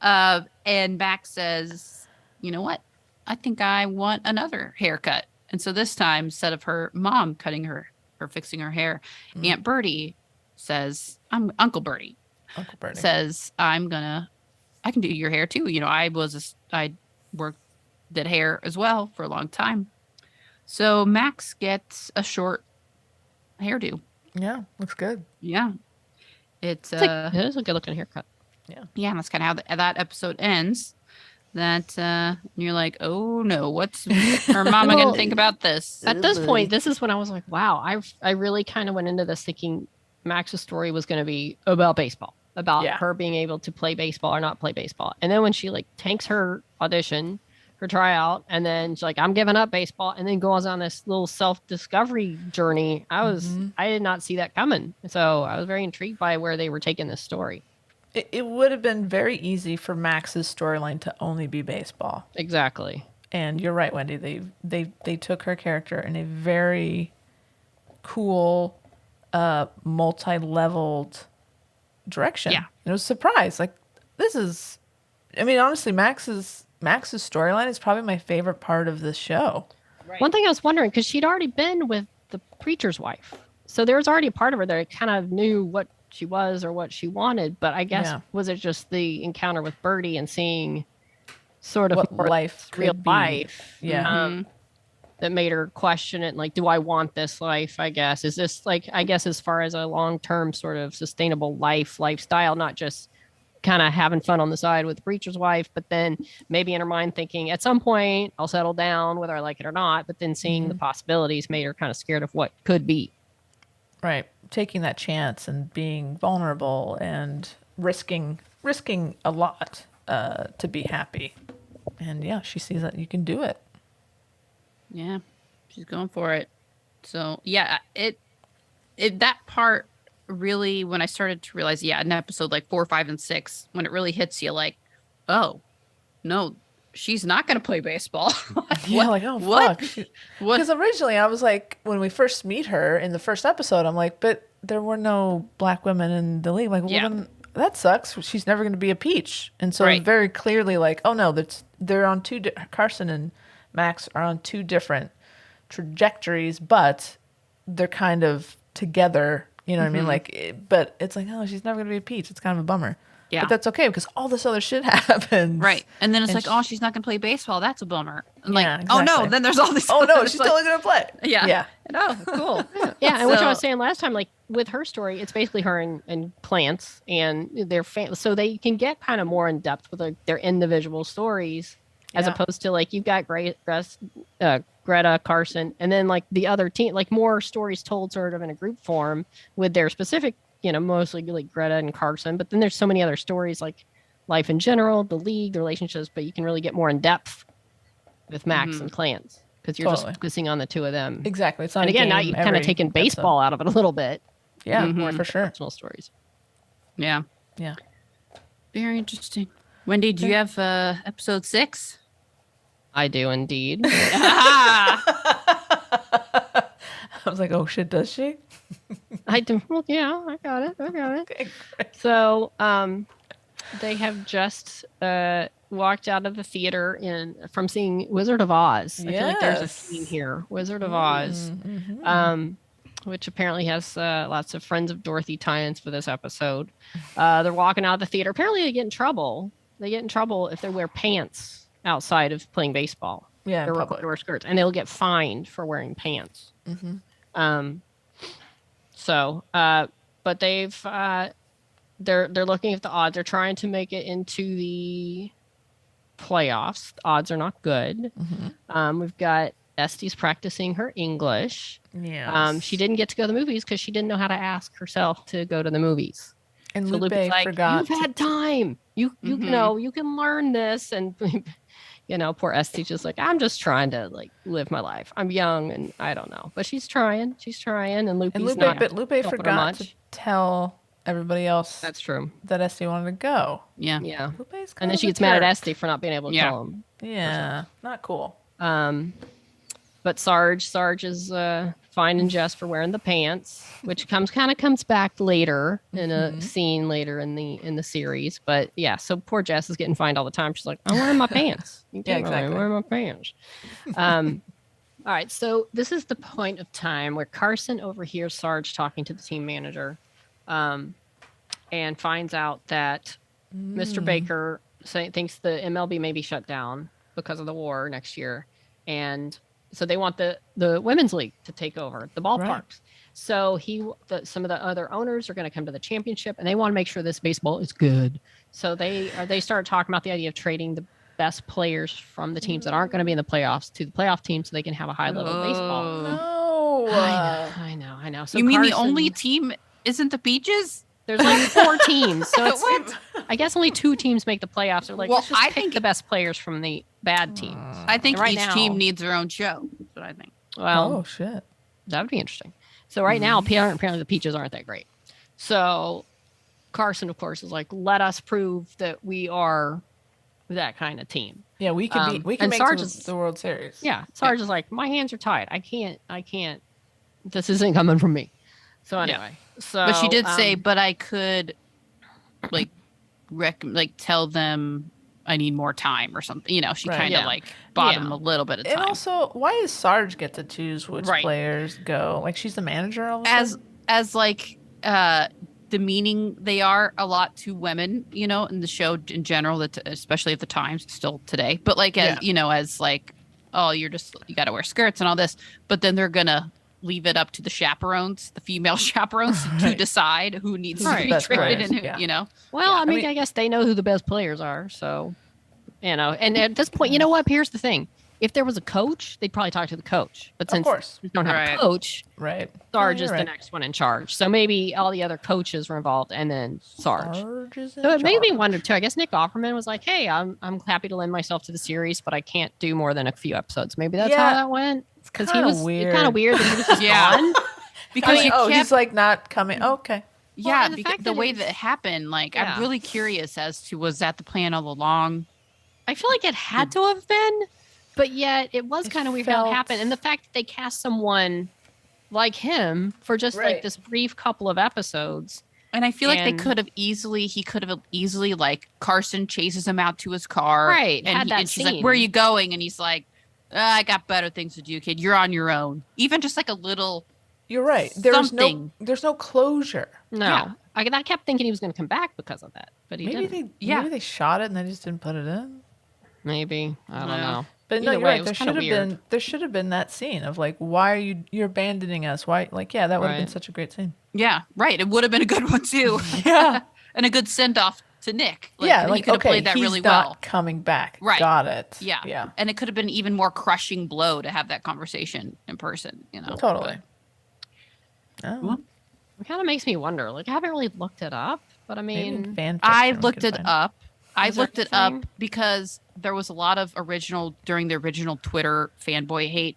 And Max says, you know what? I think I want another haircut. And so this time, instead of her mom cutting her or fixing her hair, Aunt Birdie says, Uncle Birdie says, I can do your hair too. I did hair as well for a long time. So Max gets a short hairdo. Yeah, looks good. Yeah. It is a good looking haircut. Yeah. Yeah, that's kind of how that episode ends. That you're like, oh no, what's her mama gonna think about this? At this point, this is when I was like, wow, I really kind of went into this thinking Max's story was going to be about baseball, about her being able to play baseball or not play baseball. And then when she like tanks her audition, her tryout, and then she's like, I'm giving up baseball, and then goes on this little self-discovery journey. I did not see that coming. So I was very intrigued by where they were taking this story. It would have been very easy for Max's storyline to only be baseball. Exactly. And you're right, Wendy. They took her character in a very cool, multi-leveled direction. Yeah. It was a surprise. Like, honestly, Max's storyline is probably my favorite part of the show. Right. One thing I was wondering, because she'd already been with the preacher's wife. So there was already a part of her that kind of knew what she was or what she wanted. But I guess, was it just the encounter with Birdie and seeing sort of what life real could be. life that made her question it? Like, do I want this life? I guess. Is this like, I guess, as far as a long-term sort of sustainable lifestyle, not just kind of having fun on the side with the preacher's wife, but then maybe in her mind thinking at some point I'll settle down whether I like it or not, but then seeing the possibilities made her kind of scared of what could be. Right. Taking that chance and being vulnerable and risking a lot to be happy. And yeah, she sees that you can do it. Yeah, she's going for it. So yeah, it that part really, when I started to realize, in episode like 4, 5, and 6, when it really hits you, like, oh no, she's not going to play baseball. Yeah, like, oh what? fuck. Because originally I was like, when we first meet her in the first episode, I'm like, but there were no black women in the league. Like, well, then that sucks. She's never going to be a Peach. And so it's very clearly like, oh no, they're on Carson and Max are on 2 different trajectories, but they're kind of together. You know what I mean? Like, but it's like, oh, she's never going to be a Peach. It's kind of a bummer. Yeah. But that's okay because all this other shit happens. Right. And then it's like, oh, she's not going to play baseball. That's a bummer. And like, exactly. Oh no, then there's all this. Oh no, she's totally going to play. Yeah. Yeah. Oh, cool. Yeah. And which I was saying last time, like with her story, it's basically her and Clance and their family. So they can get kind of more in depth with their individual stories as opposed to like you've got Greta, Carson, and then like the other team, like more stories told sort of in a group form with their specific, mostly like Greta and Carson. But then there's so many other stories like life in general, the league, the relationships, but you can really get more in depth with Max and Clance because you're just focusing on the 2 of them. Exactly. It's not and again, now you've kind of taken baseball out of it a little bit. Yeah, more for sure. Personal stories. Yeah. Yeah. Very interesting. Wendy, do you have episode 6? I do indeed. I was like, oh shit, does she? I do. Well, yeah, I got it. Okay, great. So, they have just walked out of the theater from seeing Wizard of Oz. I feel like there's a scene here, Wizard of Oz, which apparently has lots of Friends of Dorothy tie-ins for this episode. They're walking out of the theater. Apparently, they get in trouble. They get in trouble if they wear pants outside of playing baseball. Yeah, they wear skirts, and they'll get fined for wearing pants. But they're looking at the odds. They're trying to make it into the playoffs. The odds are not good. We've got Estee's practicing her English. Yeah. She didn't get to go to the movies because she didn't know how to ask herself to go to the movies. And so Lupe like, forgot. You've had time. You you can learn this. And poor Estee's just like, I'm just trying to like live my life. I'm young and I don't know, but she's trying. And Lupe forgot to tell everybody else. That's true. That Estee wanted to go. Yeah. And then she gets mad at Estee for not being able to tell him. Yeah, not cool. But Sarge is finding Jess for wearing the pants, which comes back later in a scene later in the series. But yeah, so poor Jess is getting fined all the time. She's like, I'm wearing my pants. Exactly. I'm wearing my pants. All right, so this is the point of time where Carson overhears Sarge talking to the team manager, and finds out that Mr. Baker thinks the MLB may be shut down because of the war next year, and so they want the women's league to take over the ballparks. Right. So some of the other owners are going to come to the championship, and they want to make sure this baseball is good. So they start talking about the idea of trading the best players from the teams that aren't going to be in the playoffs to the playoff team, so they can have a high level baseball. No, I know. So you mean the only team isn't the Peaches? There's like 4 teams, so it's I guess only 2 teams make the playoffs. They're like, let's just pick the best players from the bad teams. I think each team needs their own show. That's what I think. Well, oh shit, that would be interesting. So right now, apparently the Peaches aren't that great. So Carson, of course, is like, let us prove that we are that kind of team. Yeah, we can make the World Series. Yeah, Sarge is like, my hands are tied. I can't. This isn't coming from me. So anyway, but she did say, but I could, like, tell them I need more time or something. She kind of like bought him a little bit of time. And also, why does Sarge get to choose which players go? Like, she's the manager all of a sudden? As like demeaning they are a lot to women, in the show in general, that especially at the times, still today. But like as like, oh, you got to wear skirts and all this, but then they're gonna leave it up to the chaperones, the female chaperones, to decide who needs Who's to the be best traded players, and who, yeah. you know. Well, Yeah. I mean, I guess they know who the best players are. So, and at this point, you know what? Here's the thing. If there was a coach, they'd probably talk to the coach. But Of since course. we don't have Right. a coach, Right. Sarge Yeah, is you're the right. next one in charge. So maybe all the other coaches were involved and then Sarge. Sarge is in So it made me charge. wonder too. I guess Nick Offerman was like, "Hey, I'm happy to lend myself to the series, but I can't do more than a few episodes." Maybe that's how Yeah, that went. It's Because kind he of was weird. kind of weird that he was just Yeah. gone. Because you kept, he's like not coming. Okay. yeah, and the because fact the that way it's- that it happened, like, Yeah. I'm really curious as to, was that the plan all along? I feel like it had to have been, but yet it was It kind of weird how felt- it happened. And the fact that they cast someone like him for just Right. like this brief couple of episodes. And I feel like And- he could have easily, like, Carson chases him out to his car. Right, And, had that and she's like, scene. "Where are you going?" And he's like, "I got better things to do, kid. You're on your own." Even just like a little, You're right. There's Something. no closure. No, Yeah. I kept thinking he was going to come back because of that, but he Maybe didn't. maybe they shot it and they just didn't put it in. Maybe I don't Yeah. know. But no, Either you're way, right. it There was should kinda have weird. been that scene of like, why are you're abandoning us? Why? Like, yeah, that would have been Right. such a great scene. yeah, right. It would have been a good one too, Yeah. and a good send off to Nick. Yeah, he like could have okay, played that he's really not well. coming back. Right. Got it. Yeah, Yeah. and it could have been even more crushing blow to have that conversation in person. You know, Totally. Oh, Well, It kind of makes me wonder. Like I haven't really looked it up, but I maybe mean, fan I fiction we looked could it find. up. I Is there looked it up anything? because there was a lot of during the original Twitter fanboy hate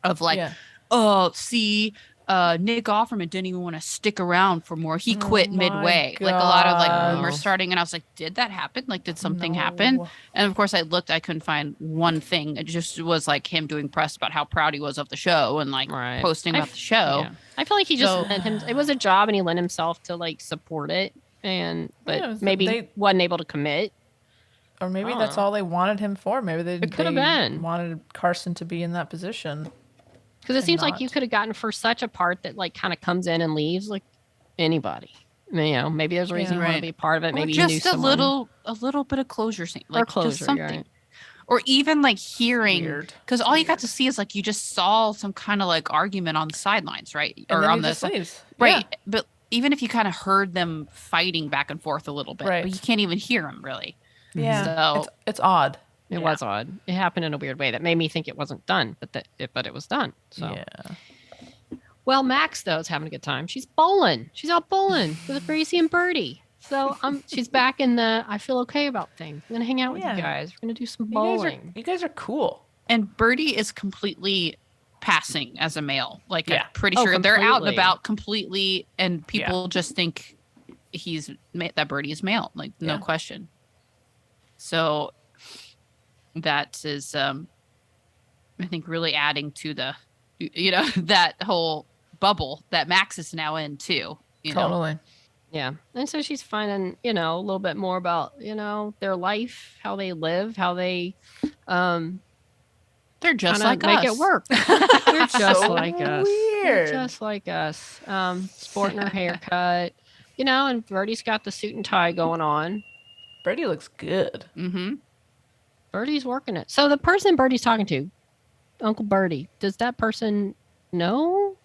of like, Yeah. oh, see, Nick Offerman didn't even want to stick around for more. He quit Oh my midway. Like a lot of like God. rumors starting, and I was like, did that happen? Like, did something happen? No. And of course, I looked. I couldn't find one thing. It just was like him doing press about how proud he was of the show and like Right. posting I about the show. yeah. I feel like he just So- lent him. It was a job, and he lent himself to like support it, but Yeah, it was- maybe they- wasn't able to commit. Or maybe Huh. that's all they wanted him for. Maybe they It could have they been. wanted Carson to be in that position. Because it And seems like not. you could have gotten for such a part that like kind of comes in and leaves like anybody. I mean, maybe there's a reason Yeah. you want to Right. be a part of it. Or Maybe you knew just a someone. little bit of closure scene, like Or closure, just you're something. right. Or even like hearing, Weird. because all you got to see is like you just saw some kind of like argument on the sidelines, right? And or then on he the just leaves. right. But even if you kind of heard them fighting back and forth a little bit, Right. but you can't even hear them really. Yeah. So It's odd. It Yeah. was odd. It happened in a weird way that made me think it wasn't done, but it was done. So Yeah. well, Max though is having a good time. She's bowling. She's out bowling with Gracie and Birdie. So she's back in the I feel okay about things. I'm gonna hang out with Yeah. you guys. We're gonna do some You guys, bowling. you guys are cool. and Birdie is completely passing as a male. Like Yeah. I'm pretty Oh, sure they're out and completely. about completely, and people just think that Birdie is male. Like no Yeah. question. So that is, I think, really adding to the, that whole bubble that Max is now in too. You know? Totally. Yeah. And so she's finding, a little bit more about, their life, how they live, how they They're just kinda like make us. it work. They're just So like us. They're weird. just like us. Sporting her haircut, and Birdie's got the suit and tie going on. Birdie looks good. Mm-hmm. Birdie's working it. So the person Birdie's talking to, Uncle Birdie, does that person know?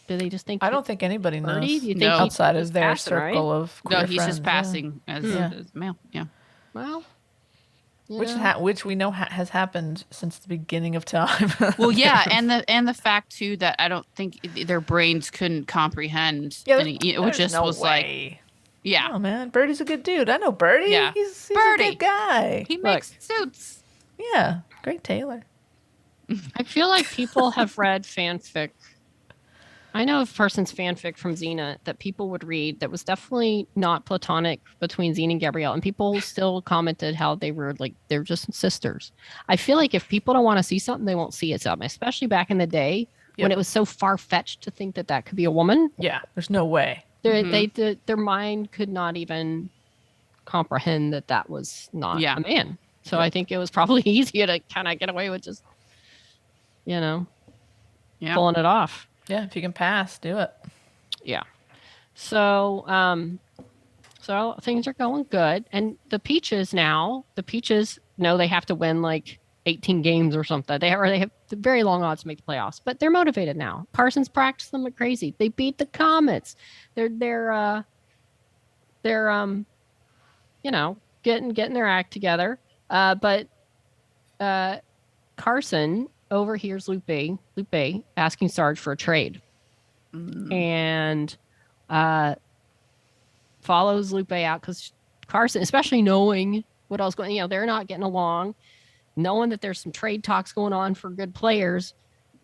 Do they just think I don't think anybody knows Birdie? Do you think No. he- outside he's of their passing, right? circle of No, queer he's just friends, passing as, Yeah. as male. Yeah. Well, Which we know has happened since the beginning of time. Well, yeah, and the fact too that I don't think their brains couldn't comprehend. Yeah, any, it there's just no was like, way. yeah, Oh man, Birdie's a good dude. I know Birdie. Yeah. He's Birdie. a good guy. he makes suits. Yeah, great tailor. I feel like people have read fanfic. I know of person's fanfic from Xena that people would read that was definitely not platonic between Xena and Gabrielle, and people still commented how they were like they're just sisters. I feel like if people don't want to see something, they won't see it. Something, especially back in the day when Yep. it was so far fetched to think that could be a woman. Yeah, there's no way. Their mind could not even comprehend that was not Yeah. a man. So I think it was probably easier to kind of get away with just, Yeah. pulling it off. Yeah, if you can pass, do it. Yeah. So, so things are going good, and the Peaches know they have to win like 18 games or something. They have very long odds to make the playoffs, but they're motivated now. Carson's practiced them like crazy. They beat the Comets. They're getting their act together. But Carson overhears Lupe asking Sarge for a trade, and follows Lupe out because Carson, especially knowing what else going, they're not getting along, knowing that there's some trade talks going on for good players.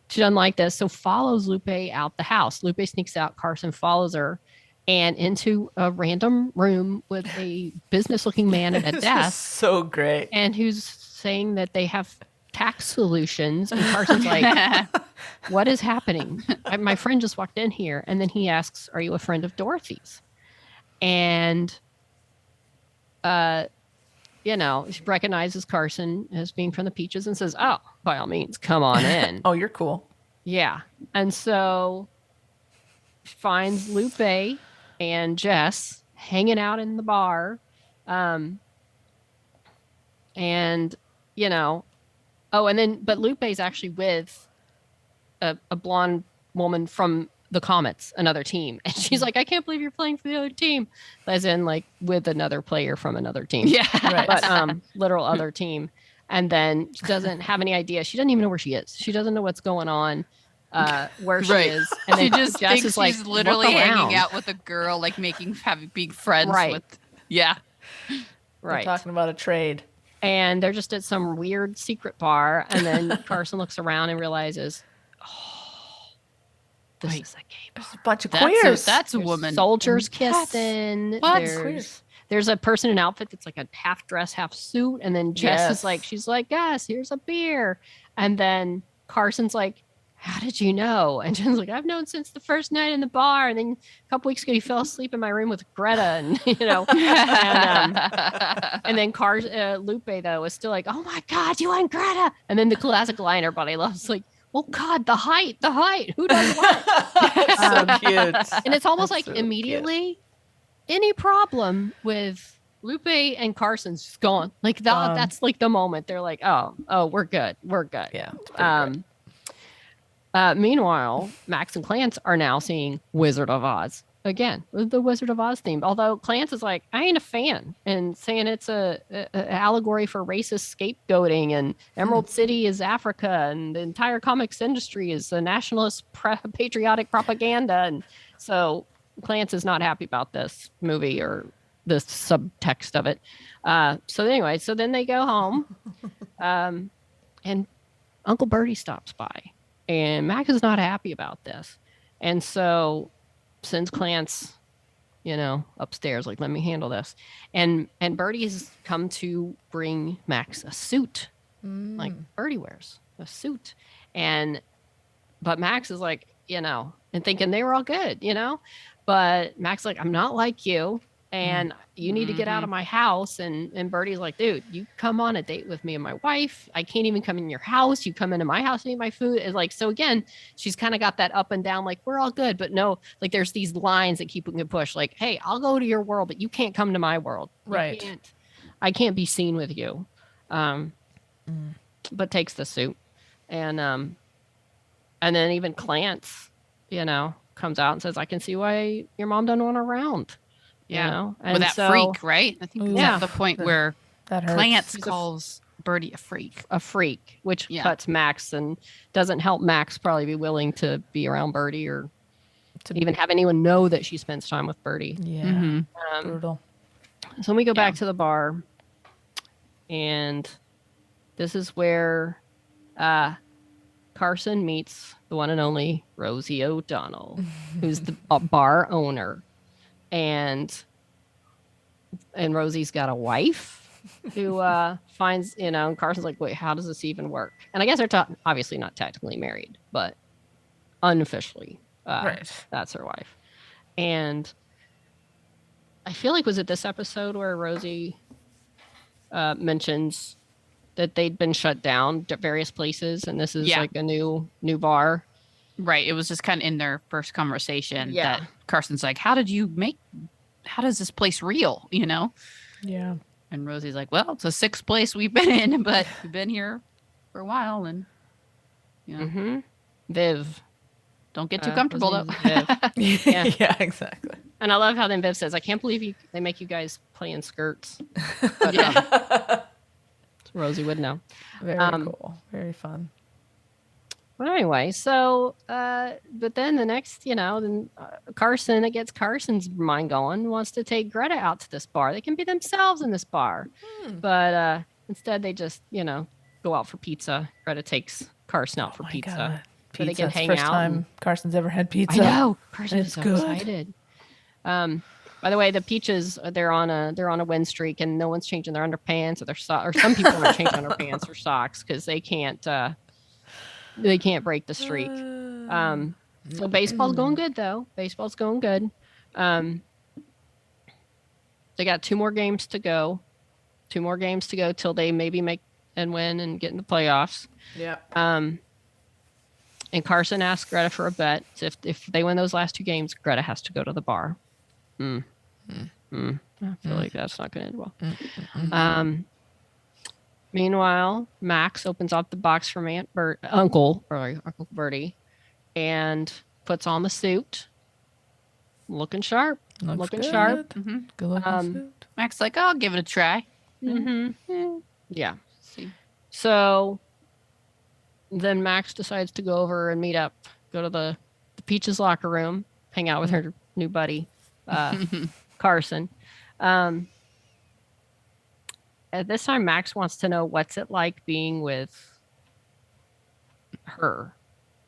She doesn't like this, so follows Lupe out the house. Lupe sneaks out. Carson follows her and into a random room with a business-looking man at a desk. So great. And who's saying that they have tax solutions. And Carson's like, what is happening? My friend just walked in here. And then he asks, are you a friend of Dorothy's? And, she recognizes Carson as being from the Peaches and says, oh, by all means, come on in. Oh, you're cool. Yeah. And so finds Lupe and Jess hanging out in the bar. But Lupe's actually with a blonde woman from the Comets, another team. And she's like, I can't believe you're playing for the other team. As in, like, with another player from another team. Yeah. Right. But literal other team. And then she doesn't have any idea. She doesn't even know where she is. She doesn't know what's going on, where she is. And She then just Jess thinks is like, she's literally look hanging around. out with a girl, like having being friends Right. with. Yeah. We're Right. talking about a trade. And they're just at some weird secret bar. And then Carson looks around and realizes, this is a game. There's a bunch of That's queers. that's a There's woman. soldiers That's- kissing. What? There's a person in an outfit that's like a half dress, half suit. And then Jess Yes. is like, she's like, yes, here's a beer. And then Carson's like, how did you know? And Jen's like, I've known since the first night in the bar. And then a couple weeks ago, he fell asleep in my room with Greta. And, and then Lupe, though, was still like, oh my God, you and Greta. And then the classic line everybody loves, like, oh God, the height. Who does what? So cute. And it's almost That's like so immediately any problem with Lupe and Carson's just gone. Like that's like the moment they're like, oh, we're good. Yeah. It's pretty great. Meanwhile, Max and Clance are now seeing Wizard of Oz again with the Wizard of Oz theme. Although Clance is like, I ain't a fan, and saying it's a allegory for racist scapegoating, and Emerald City is Africa, and the entire comics industry is a nationalist patriotic propaganda. And so Clance is not happy about this movie or the subtext of it. So then they go home, and Uncle Bertie stops by. And Max is not happy about this. And so sends Clance, upstairs, like, let me handle this. And Bertie has come to bring Max a suit. Like Bertie wears a suit. But Max is like, and thinking they were all good, But Max is like, I'm not like you. And you need to get out of my house. And Bertie's like, dude, you come on a date with me and my wife. I can't even come in your house. You come into my house and eat my food. It's like, so again, she's kind of got that up and down, like, we're all good. But no, like, there's these lines that keep getting pushed. Like, hey, I'll go to your world, but you can't come to my world. Right. I can't be seen with you. But takes the suit. And then even Clance, comes out and says, I can see why your mom doesn't want her around. Yeah. And With that freak, right? I think Yeah. that's the point where That hurts. Clance calls Bertie a freak. A freak, which cuts Max and doesn't help Max probably be willing to be around Bertie or to even have anyone know that she spends time with Bertie. Yeah. Brutal. So we go back to the bar, and this is where Carson meets the one and only Rosie O'Donnell, who's the bar owner. And Rosie's got a wife who finds, and Carson's like, wait, how does this even work? And I guess they're obviously not technically married, but unofficially, that's her wife. And I feel like, was it this episode where Rosie mentions that they'd been shut down at various places, and this is like a new bar? Right. It was just kind of in their first conversation that Carson's like, how does this place real? Yeah. And Rosie's like, well, it's a sixth place we've been in, but we've been here for a while, and Viv. don't get too comfortable though. Viv. Yeah. Yeah, exactly. And I love how then Viv says, "I can't believe they make you guys play in skirts." But, Rosie would know. Very cool. Very fun. But anyway, so but then the next, then Carson, it gets Carson's mind going, wants to take Greta out to this bar. They can be themselves in this bar. But instead they just, go out for pizza. Greta takes Carson out for pizza. God. So they can Pizza. hang First out. time Carson's ever had pizza. I know. Carson's It's so good. excited. By the way, the Peaches, they're on a win streak, and no one's changing their underpants or their socks. Or some people aren't changing underpants or socks because they can't break the streak. So baseball's going good though. Baseball's going good. They got 2 more games to go. 2 more games to go till they maybe make and win and get in the playoffs. Yeah. And Carson asked Greta for a bet. So if they win those last 2 games, Greta has to go to the bar. I feel like that's not going to end well. Meanwhile, Max opens up the box from Uncle Bertie, and puts on the suit. Looking sharp. Looks sharp. good. Good looking suit. Mac's like, I'll give it a try. Yeah. See. So then Max decides to go over and go to the Peaches locker room, hang out with her new buddy, Carson. At this time, Max wants to know what's it like being with her,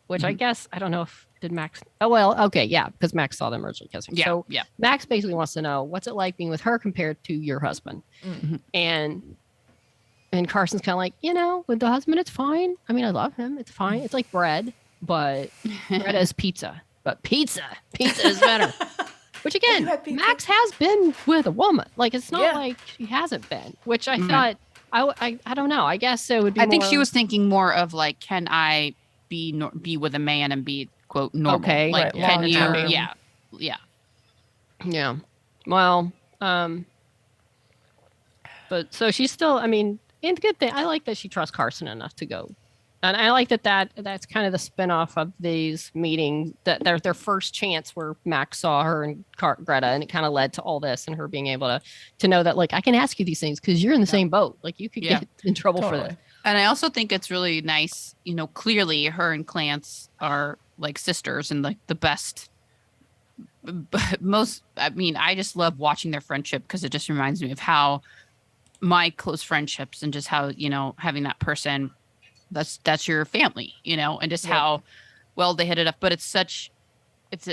which I guess, I don't know if, did Max, because Max saw them originally kissing. Yeah, So yeah. Max basically wants to know what's it like being with her compared to your husband. And Carson's kind of like, with the husband, it's fine. I mean, I love him. It's fine. It's like bread, but bread is pizza. But pizza is better. Which again, Max has been with a woman. Like, it's not like she hasn't been. Which I thought, I don't know. I guess it would be. I think she was thinking more of like, can I be with a man and be quote normal? Okay, like, right, can you? long-term. Yeah. Well, but so she's still. I mean, and the good thing, I like that she trusts Carson enough to go. And I like that's kind of the spinoff of these meetings, that they're their first chance where Max saw her and Greta, and it kind of led to all this and her being able to know that, like, I can ask you these things because you're in the same boat. Like, you could get in trouble for this. And I also think it's really nice, clearly her and Clance are like sisters and like the best. I just love watching their friendship because it just reminds me of how my close friendships and just how, having that person that's your family, and just how well they hit it up. But it's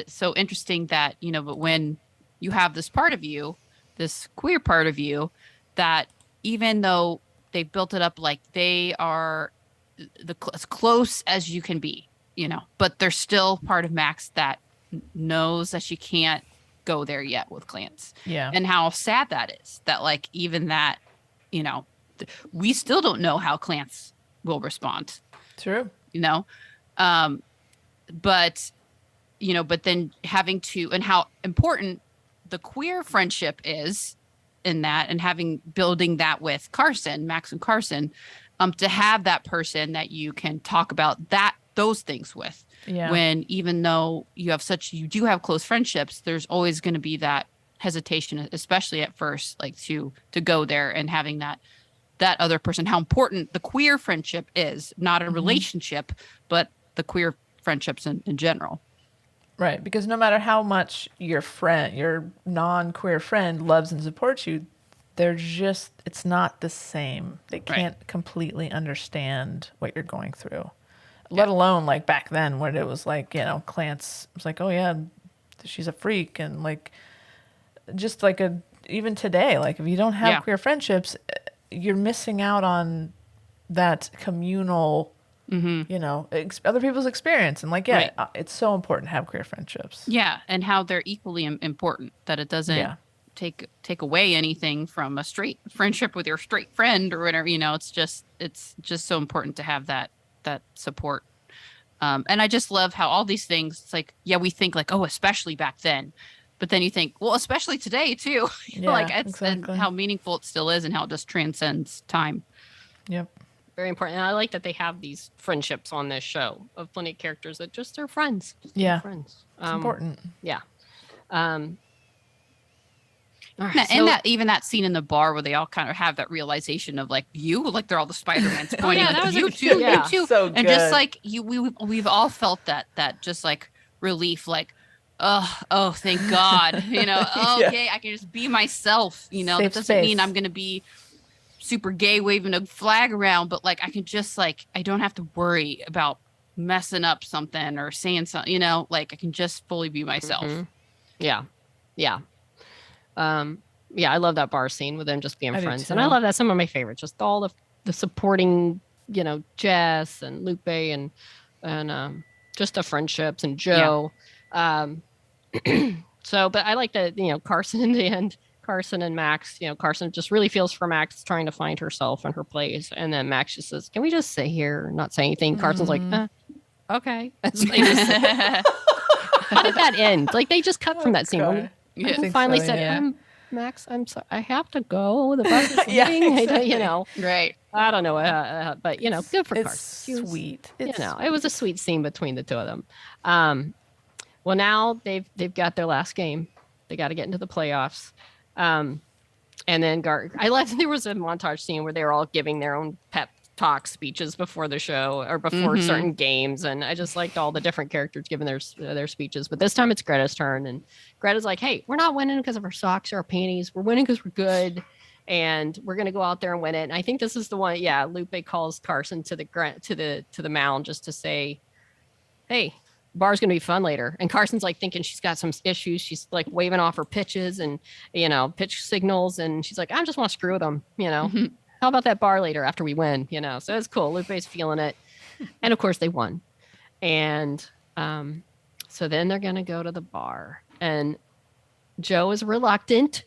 so interesting that, but when you have this part of you, this queer part of you, that even though they built it up like they are as close as you can be, but there's still part of Max that knows that she can't go there yet with Clance. Yeah. And how sad that is, that like, even that, we still don't know how Clance will respond. True. But then having to, and how important the queer friendship is in that, and building that with Max and Carson, to have that person that you can talk about those things with. Yeah. When, even though you do have close friendships, there's always going to be that hesitation, especially at first, like to go there, and having that other person, how important the queer friendship is, not a relationship, but the queer friendships in general. Right. Because no matter how much your non-queer friend loves and supports you, it's not the same. They can't completely understand what you're going through. Let alone like back then when it was like, Clance was like, oh yeah, she's a freak. And like, just like even today, like if you don't have queer friendships, you're missing out on that communal, other people's experience. And like, it's so important to have queer friendships. Yeah. And how they're equally important, that it doesn't take away anything from a straight friendship with your straight friend or whatever, it's just so important to have that support. And I just love how all these things, it's like, we think like, oh, especially back then. But then you think, well, especially today too, Yeah, and how meaningful it still is, and how it just transcends time. Yep. very important. And I like that they have these friendships on this show of plenty of characters that just are friends. Friends. It's important. Yeah. All right, And that even that scene in the bar where they all kind of have that realization of like they're all the Spider-Mans pointing that at was you a- too, yeah. you too, So and just good. like we've all felt that just like relief, like oh thank God, Yeah. okay, I can just be myself, Safe that doesn't mean space. I'm gonna be super gay waving a flag around, but like I can just like I don't have to worry about messing up something or saying something, like I can just fully be myself. Mhm. Yeah. Yeah, I love that bar scene with them just being I do friends. too. And I love that. Some of my favorites, just all the supporting, Jess and Lupe and just the friendships and Joe. So, but I like that, Carson in the end, Carson and Max, Carson just really feels for Max trying to find herself and her place. And then Max just says, can we just sit here and not say anything? Carson's like, okay. That's like, how did that end? Like they just cut from that scene. Okay. Yeah. I Who think finally so, said, yeah. Max, I'm sorry, I have to go. The bus is Yeah, leaving. exactly. Right. I don't know. But, good for It's Carson. She was- sweet. It was a sweet scene between the two of them. Well, now they've got their last game. They got to get into the playoffs. And then I liked there was a montage scene where they were all giving their own pep talk speeches before the show or before certain games, and I just liked all the different characters giving their speeches. But this time it's Greta's turn, and Greta's like, "Hey, we're not winning because of our socks or our panties. We're winning because we're good, and we're gonna go out there and win it." And I think this is the one. Yeah, Lupe calls Carson to the mound just to say, "Hey, bar's gonna be fun later." And Carson's like thinking she's got some issues. She's like waving off her pitches and pitch signals, and she's like, "I just want to screw with them." How about that bar later after we win? So it's cool. Lupe's feeling it, and of course they won. And so then they're gonna go to the bar, and Joe is reluctant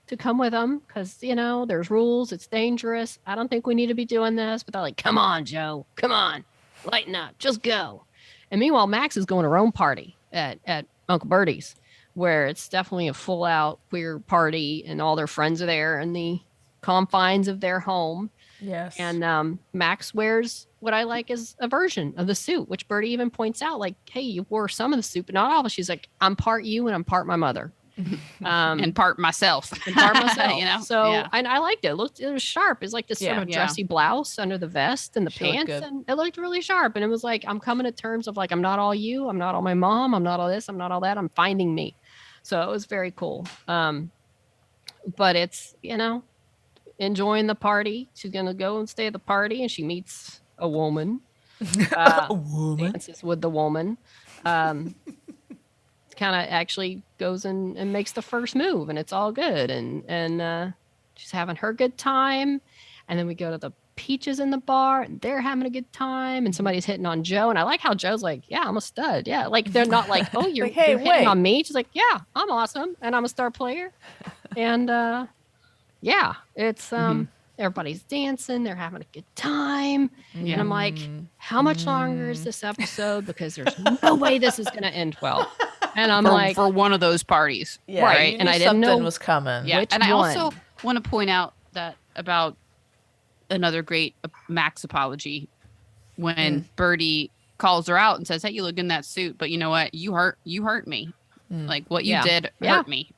to come with them because there's rules. It's dangerous. I don't think we need to be doing this. But they're like, "Come on, Joe. Come on, lighten up. Just go." And meanwhile, Max is going to her own party at Uncle Bertie's, where it's definitely a full out queer party, and all their friends are there in the confines of their home. Yes. And Max wears what I like is a version of the suit, which Bertie even points out, like, "Hey, you wore some of the suit, but not all of it." She's like, "I'm part you and I'm part my mother." And part myself. And part myself. So Yeah. and I liked it. It was sharp. It's like this sort Yeah. of dressy blouse under the vest and the She looked pants, good. and it looked really sharp. And it was like, I'm coming to terms of like, I'm not all you, I'm not all my mom, I'm not all this, I'm not all that. I'm finding me. So it was very cool. But it's enjoying the party. She's gonna go and stay at the party, and she meets a woman. A woman. Dances with the woman. Kind of actually goes and makes the first move, and it's all good, and she's having her good time. And then we go to the Peaches in the bar, and they're having a good time, and somebody's hitting on Joe, and I like how Joe's like, "Yeah, I'm a stud." Yeah, like they're not like, "Oh, you're, Like, hey, you're hitting wait. on me." She's like, "Yeah, I'm awesome, and I'm a star player." And yeah, it's everybody's dancing, they're having a good time. And I'm like, how much longer is this episode? Because there's no way this is going to end well. And I'm like, for one of those parties. Yeah, right. you And knew I didn't something know was coming. Yeah. Which And I one? also want to point out that about another great Max apology when Bertie calls her out and says, "Hey, you look good in that suit, but you know what? You hurt me. Like what you Yeah. did Yeah. hurt me."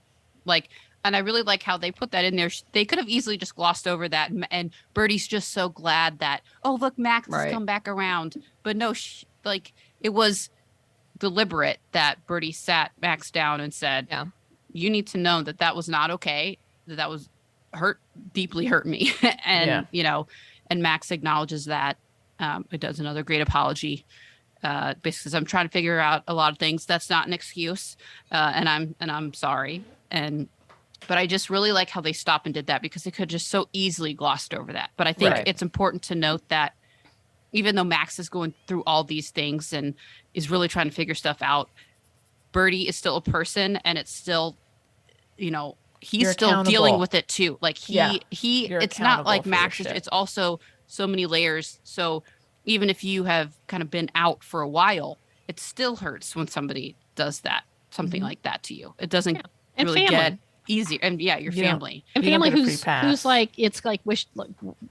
Like, and I really like how they put that in there. They could have easily just glossed over that, and Bertie's just so glad that, "Oh, look, Max Right. has come back around." But no, like it was deliberate that Bertie sat Max down and said, Yeah. "You need to know that was not okay. That was deeply hurt me." And and Max acknowledges that. It does another great apology. Basically says, "I'm trying to figure out a lot of things. That's not an excuse, and I'm sorry." But I just really like how they stopped and did that, because they could just so easily glossed over that. But I think Right. it's important to note that even though Max is going through all these things and is really trying to figure stuff out, Bertie is still a person, and it's still, he's You're still accountable. dealing with it too. Like Yeah. he You're it's not like accountable for your Max, shit. it's also so many layers. So even if you have kind of been out for a while, it still hurts when somebody does that, something like that to you. It doesn't And really family. get easier. And your You don't- family. And You don't family get a free who's pass. like, it's like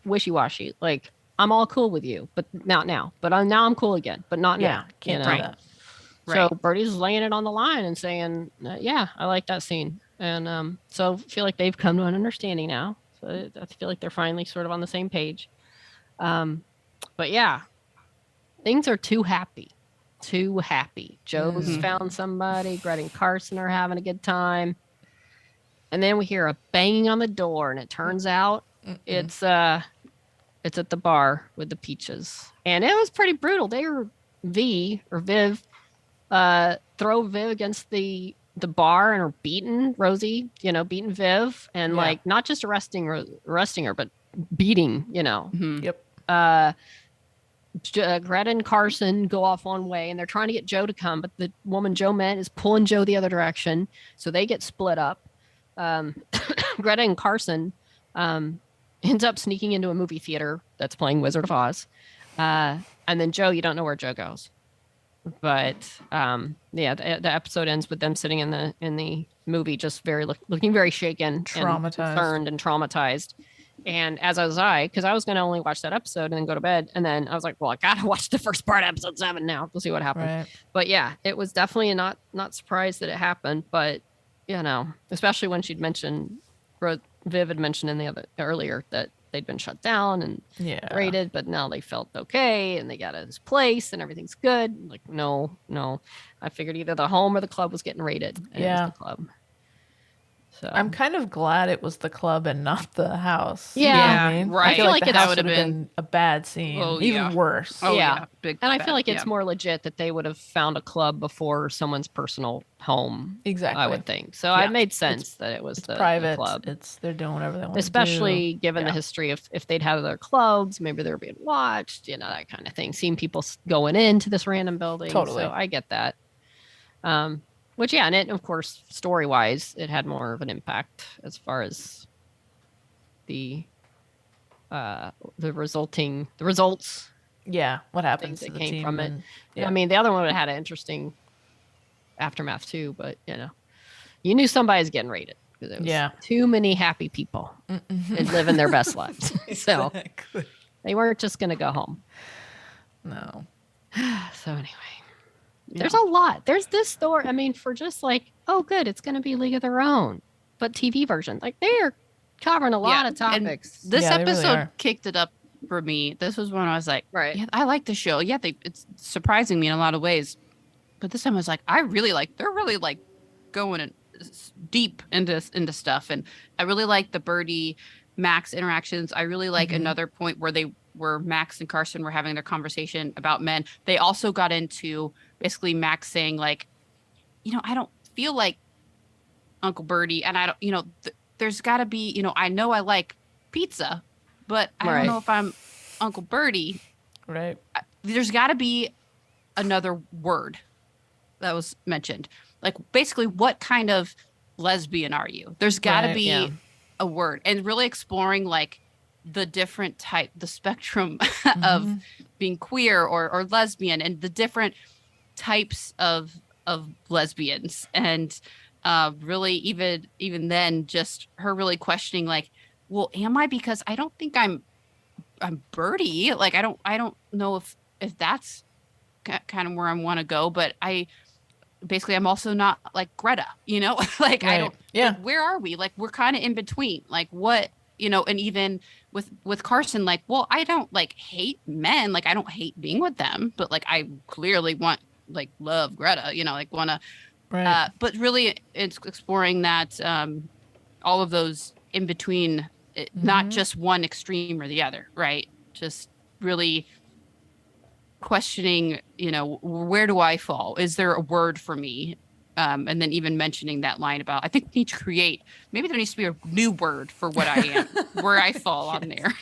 wishy-washy. Like, I'm all cool with you, but not now. But now I'm cool again, but not now. Can't you do know? that. So Birdie's laying it on the line and saying, yeah, I like that scene. And so I feel like they've come to an understanding now. So I feel like they're finally sort of on the same page. But yeah, things are too happy. Too happy. Joe's found somebody. Greta and Carson are having a good time. And then we hear a banging on the door, and it turns out it's at the bar with the Peaches. And it was pretty brutal. They were Viv throw Viv against the bar and are beating Rosie, beating Viv, and like not just arresting her, but beating, Yep. Greta and Carson go off one way, and they're trying to get Joe to come, but the woman Joe met is pulling Joe the other direction, so they get split up. Greta and Carson ends up sneaking into a movie theater that's playing Wizard of Oz, and then Joe, you don't know where Joe goes. But the episode ends with them sitting in the movie, just looking very shaken, traumatized, and concerned, and traumatized. And as because I was going to only watch that episode and then go to bed, and then I was like, well, I gotta watch the first part of episode 7 now. We'll see what happens. Right. But yeah, it was definitely not surprised that it happened. But especially when Viv had mentioned earlier that they'd been shut down and raided, but now they felt okay and they got this place and everything's good. Like, no. I figured either the home or the club was getting raided. And it was the club. So I'm kind of glad it was the club and not the house. Yeah, you know what I mean? right. I feel like it the house would would have have been a bad scene. Oh, even yeah. worse. Oh, yeah. Big and I feel bad, like it's more legit that they would have found a club before someone's personal home. Exactly. I would think. So it made sense that it was the private club. They're doing whatever they want Especially to do. given the history of if they'd had other clubs, maybe they were being watched, that kind of thing. Seeing people going into this random building. Totally. So I get that. Which, and it, of course, story-wise, it had more of an impact as far as the results. Yeah, what happens Things to that the came team from and, it. I mean, the other one would have had an interesting aftermath too, but you knew somebody's getting raided because it was too many happy people and living their best lives. So they weren't just going to go home. No. So anyway. There's a lot. There's this story. I mean, for just like, oh, good, it's going to be League of Their Own, but TV version. Like they're covering a lot of topics. And this episode really kicked it up for me. This was when I was like, right, yeah, I like the show. Yeah, it's surprising me in a lot of ways. But this time I was like, they're really like going in deep into stuff, and I really like the Birdie Max interactions. I really like another point where Max and Carson were having their conversation about men. They also got into basically Max saying like, I don't feel like Uncle Birdie, and I don't, there's got to be, I know I like pizza, but I don't know if I'm Uncle Birdie. Right. There's got to be another word that was mentioned. Like basically, what kind of lesbian are you? There's got to be a word, and really exploring like the different type, the spectrum of being queer or lesbian, and the different types of lesbians, and really even then just her really questioning like, well, am I, because I don't think I'm Birdie, like I don't know if that's kind of where I want to go, but I'm also not like Greta, like I don't, like, where are we? Like we're kind of in between, like what, and even with Carson, like, well, I don't like hate men, like I don't hate being with them, but like I clearly love Greta, like want to, but really it's exploring that all of those in between, not just one extreme or the other, right? Just really questioning, where do I fall? Is there a word for me? And then even mentioning that line about, I think we need to maybe there needs to be a new word for what I am, where I fall on there.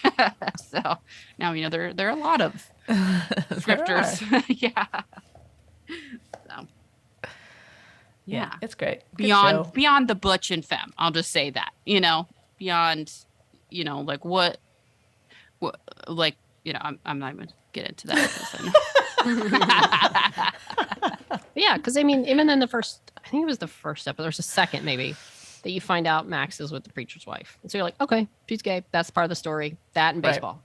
So now, there are a lot of scripters. So, yeah, it's great. Beyond the butch and femme. I'll just say that, beyond, like what, like, I'm not even get into that. Yeah, because I mean, even in I think it was the first episode, there's a second maybe, that you find out Max is with the preacher's wife. And so you're like, okay, she's gay. That's part of the story. That and baseball.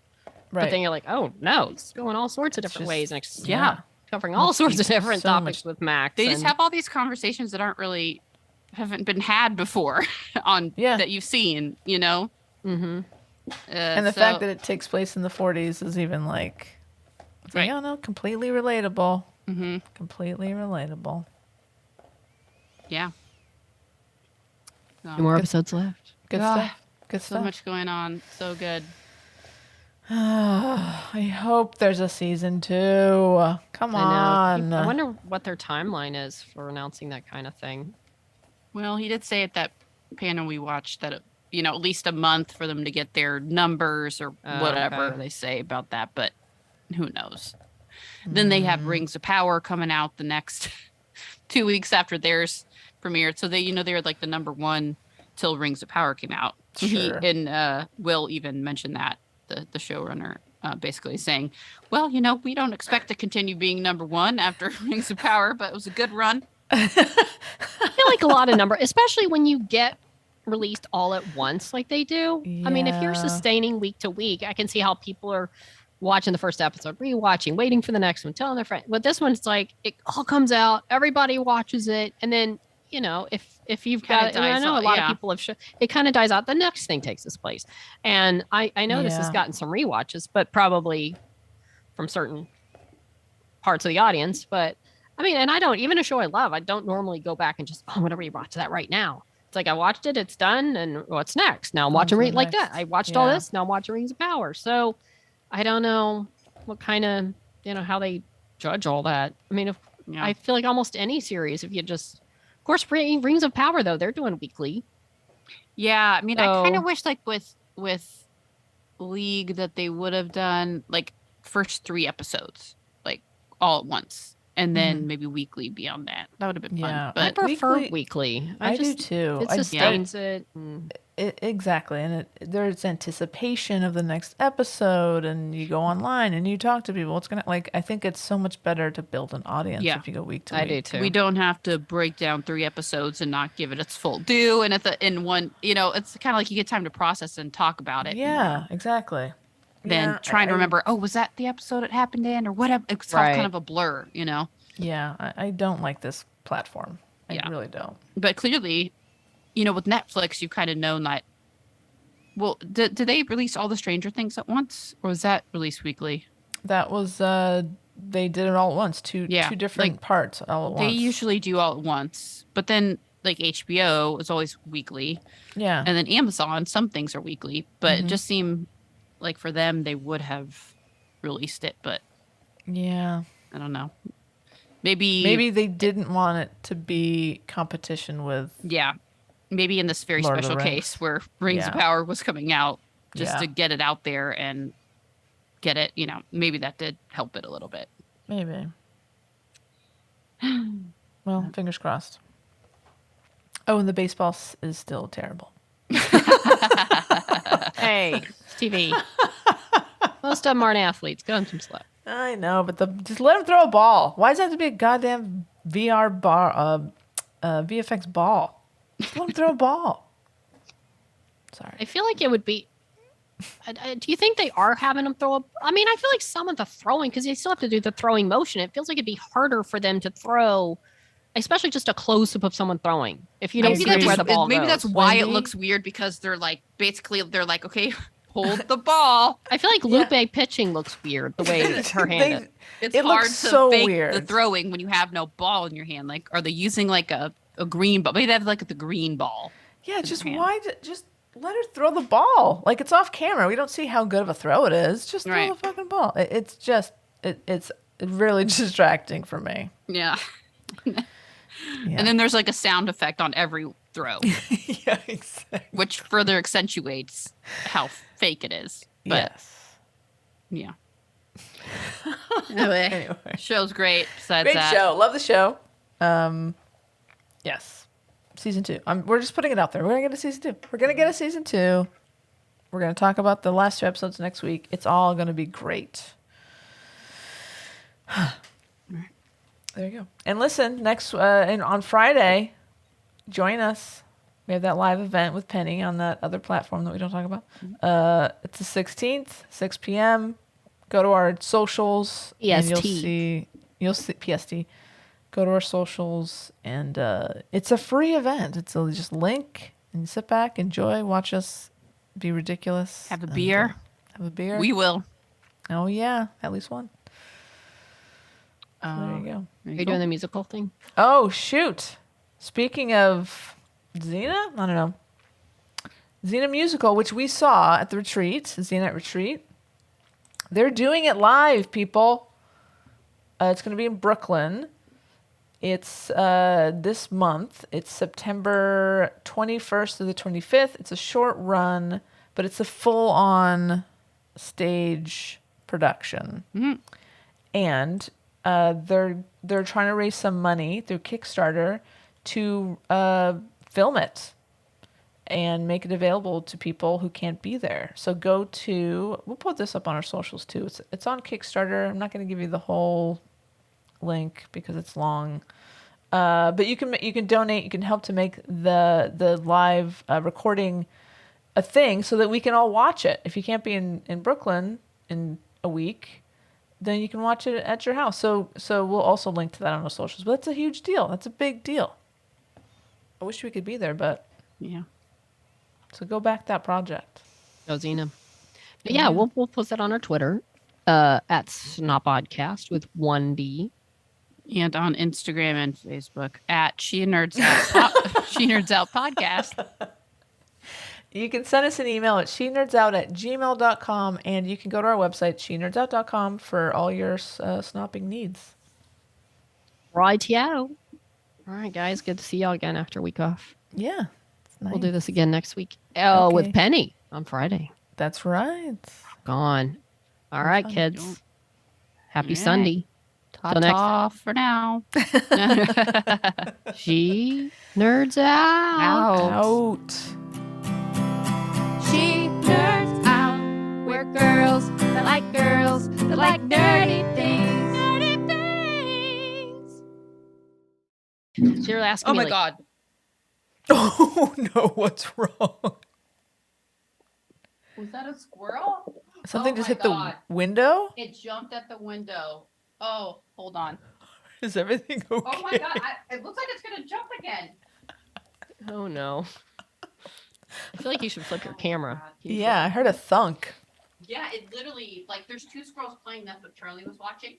Right. But then you're like, oh no, it's going all sorts of different just- ways and yeah. covering all sorts of different so topics much- with Max. They just and- have all these conversations that haven't been had before that you've seen, you know? Mhm. And the fact that it takes place in the 40s is even like, it's like, Right. oh no, completely relatable. Mm-hmm. Completely relatable. Yeah. 2 more episodes left. Good Ah, stuff. Good So stuff. much going on. So good. I hope there's a season 2. Come on. I wonder what their timeline is for announcing that kind of thing. Well, he did say at that panel we watched that, at least a month for them to get their numbers or whatever okay. they say about that, but who knows? Then they have Rings of Power coming out the next 2 weeks after theirs premiered. So they're like the number 1 till Rings of Power came out. Sure. Will even mentioned that, the showrunner, basically saying, well, we don't expect to continue being number 1 after Rings of Power, but it was a good run. I feel like a lot of number, especially when you get released all at once like they do. I mean, if you're Yeah. sustaining week to week, I can see how people are watching the first episode, rewatching, waiting for the next one, telling their friend. But this one's like it all comes out, everybody watches it, and then if you've Kinda got, I dies know a out, lot yeah. of people have, it kind of dies out. The next thing takes its place, and I know this has Yeah. gotten some rewatches, but probably from certain parts of the audience. But I mean, and I don't even a show I love. I don't normally go back and just want to rewatch that right now. It's like I watched it, it's done, and what's next? Now I'm watching On to the like that. next. I watched all Yeah. this. Now I'm watching Rings of Power. So I don't know what kind of how they judge all that. I mean, Yeah. I feel like almost any series, if you just, of course, Rings of Power though they're doing weekly. Yeah, I mean, I kind So- of wish like with League that they would have done like first 3 episodes like all at once, and then maybe weekly beyond that. That would have been Yeah, fun. I But prefer weekly- weekly. I just, do too. It I- sustains it. and- Exactly. And there's anticipation of the next episode, and you go online and you talk to people. It's going to, I think it's so much better to build an audience Yeah. if you go week to I week. do too. we don't have to break down 3 episodes and not give it its full due. And in one, it's kind of like you get time to process and talk about it. Yeah, exactly. Than Yeah, trying to I- remember, oh, was that the episode it happened in, or whatever? It's all Right. kind of a blur, Yeah, I don't like this platform. I Yeah. really don't. But clearly, with Netflix, you've kind of known that. Well, did they release all the Stranger Things at once, or was that released weekly? That was, they did it all at once. Two different parts all at They once. usually do all at once, but then like HBO is always weekly, Yeah. and then Amazon, some things are weekly, but Mm-hmm. it just seemed like for them they would have released it, but Yeah. I don't know. Maybe Maybe they didn't want it to be competition with. yeah. Maybe in this very Lord of the special Rings. case where Rings of Yeah. Power was coming out, just Yeah. to get it out there and get it, maybe that did help it a little bit. Maybe. Well, fingers crossed. Oh, and the baseball is still terrible. Hey, it's TV. Most of them aren't athletes. Cut them some slack. I know, but just let him throw a ball. Why does it have to be a goddamn VFX ball? Just let him throw a ball. Sorry. I feel like it would be. Do you think they are having them throw? I mean, I feel like some of the throwing, because they still have to do the throwing motion. It feels like it'd be harder for them to throw, especially just a close up of someone throwing. If you don't Maybe see that's where the ball maybe goes. that's why it Wendy? looks weird, because they're like okay, hold the ball. I feel like Lupe pitching looks weird the way her hand. It's It hard looks to so fake the weird. throwing when you have no ball in your hand. Like, are they using like a green ball? Maybe they have like the green ball. Yeah, just hand. just let her throw the ball. Like, it's off camera. We don't see how good of a throw it is. Just throw Right. the fucking ball. It's just it's really distracting for me. Yeah. Yeah. And then there's like a sound effect on every throw, Yeah, exactly. which further accentuates how fake it is. But Yes. yeah. Anyway, Anyway. show's great. Besides Great that, show. Love the show. Yes. Season 2. We're just putting it out there. We're going to get a season 2. We're going to get a season 2. We're going to talk about the last 2 episodes next week. It's all going to be great. There you go. And listen, on Friday, join us. We have that live event with Penny on that other platform that we don't talk about. It's the 16th, 6 p.m. Go to our socials and PST. you'll see PST. Go to our socials and it's a free event. It's just link and sit back, enjoy, watch us be ridiculous. Have a and, beer. have a beer. We will. Oh yeah, at least one. So there you go. Are you doing the musical thing? Oh shoot! Speaking of Xena, I don't know. Xena musical, which we saw at the retreat, Xena at retreat. They're doing it live, people. It's going to be in Brooklyn. It's this month. It's September 21st to the 25th. It's a short run, but it's a full-on stage production. Mhm. And they're trying to raise some money through Kickstarter to film it and make it available to people who can't be there. So we'll put this up on our socials too. It's on Kickstarter. I'm not going to give you the whole link because it's long. But you can donate. You can help to make the live recording a thing so that we can all watch it. If you can't be in Brooklyn in a week, then you can watch it at your house. So we'll also link to that on our socials. But that's a huge deal. That's a big deal. I wish we could be there, but Yeah. so go back that project. Oh, Xena. But yeah, we'll post that on our Twitter at Snopodcast with 1D. And on Instagram and Facebook at She Nerds Out, She Nerds Out Podcast. You can send us an email at shenerdsout@gmail.com, and you can go to our website, shenerdsout.com, for all your snopping needs. Rightio. All right, guys. Good to see y'all again after a week off. Yeah. It's nice. We'll do this again next week. Oh, Okay. with Penny on Friday. That's right. Gone. All right, fun. kids. Happy All right. Sunday. Till next Ta-ta for now. She nerds out. Out. She nerds out. We're girls that like nerdy things. Nerdy things. She was asking me, like, God. Oh, no. What's wrong? Was that a squirrel? Something Oh just my hit God. the window? It jumped at the window. Oh, hold on. Is everything okay? Oh my God. It looks like it's going to jump again. Oh no. I feel like you should flip your camera. Can you Yeah, I heard a thunk. Yeah, it literally, like, there's two squirrels playing. That's what Charlie was watching.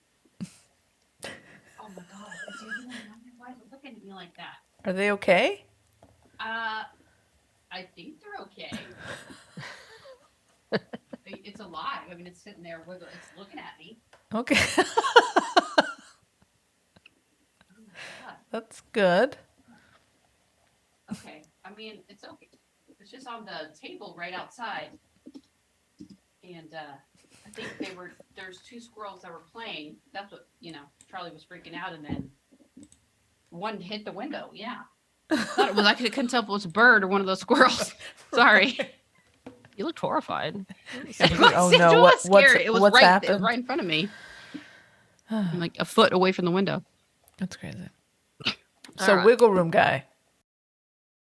Oh my God. Is he doing that? Why is it looking at me like that? Are they okay? I think they're okay. It's alive. I mean, it's sitting there with it's looking at me. Okay. Oh my God. That's good. Okay. I mean, it's okay. It's just on the table right outside. And I think there's two squirrels that were playing. That's what, Charlie was freaking out, and then one hit the window. Yeah. Thought it was, I couldn't tell if it was a bird or one of those squirrels. Sorry. You looked horrified. Oh, It no. was scary. It was what's right, happened? right in front of me. I'm like a foot away from the window. That's crazy. All So right. wiggle room guy.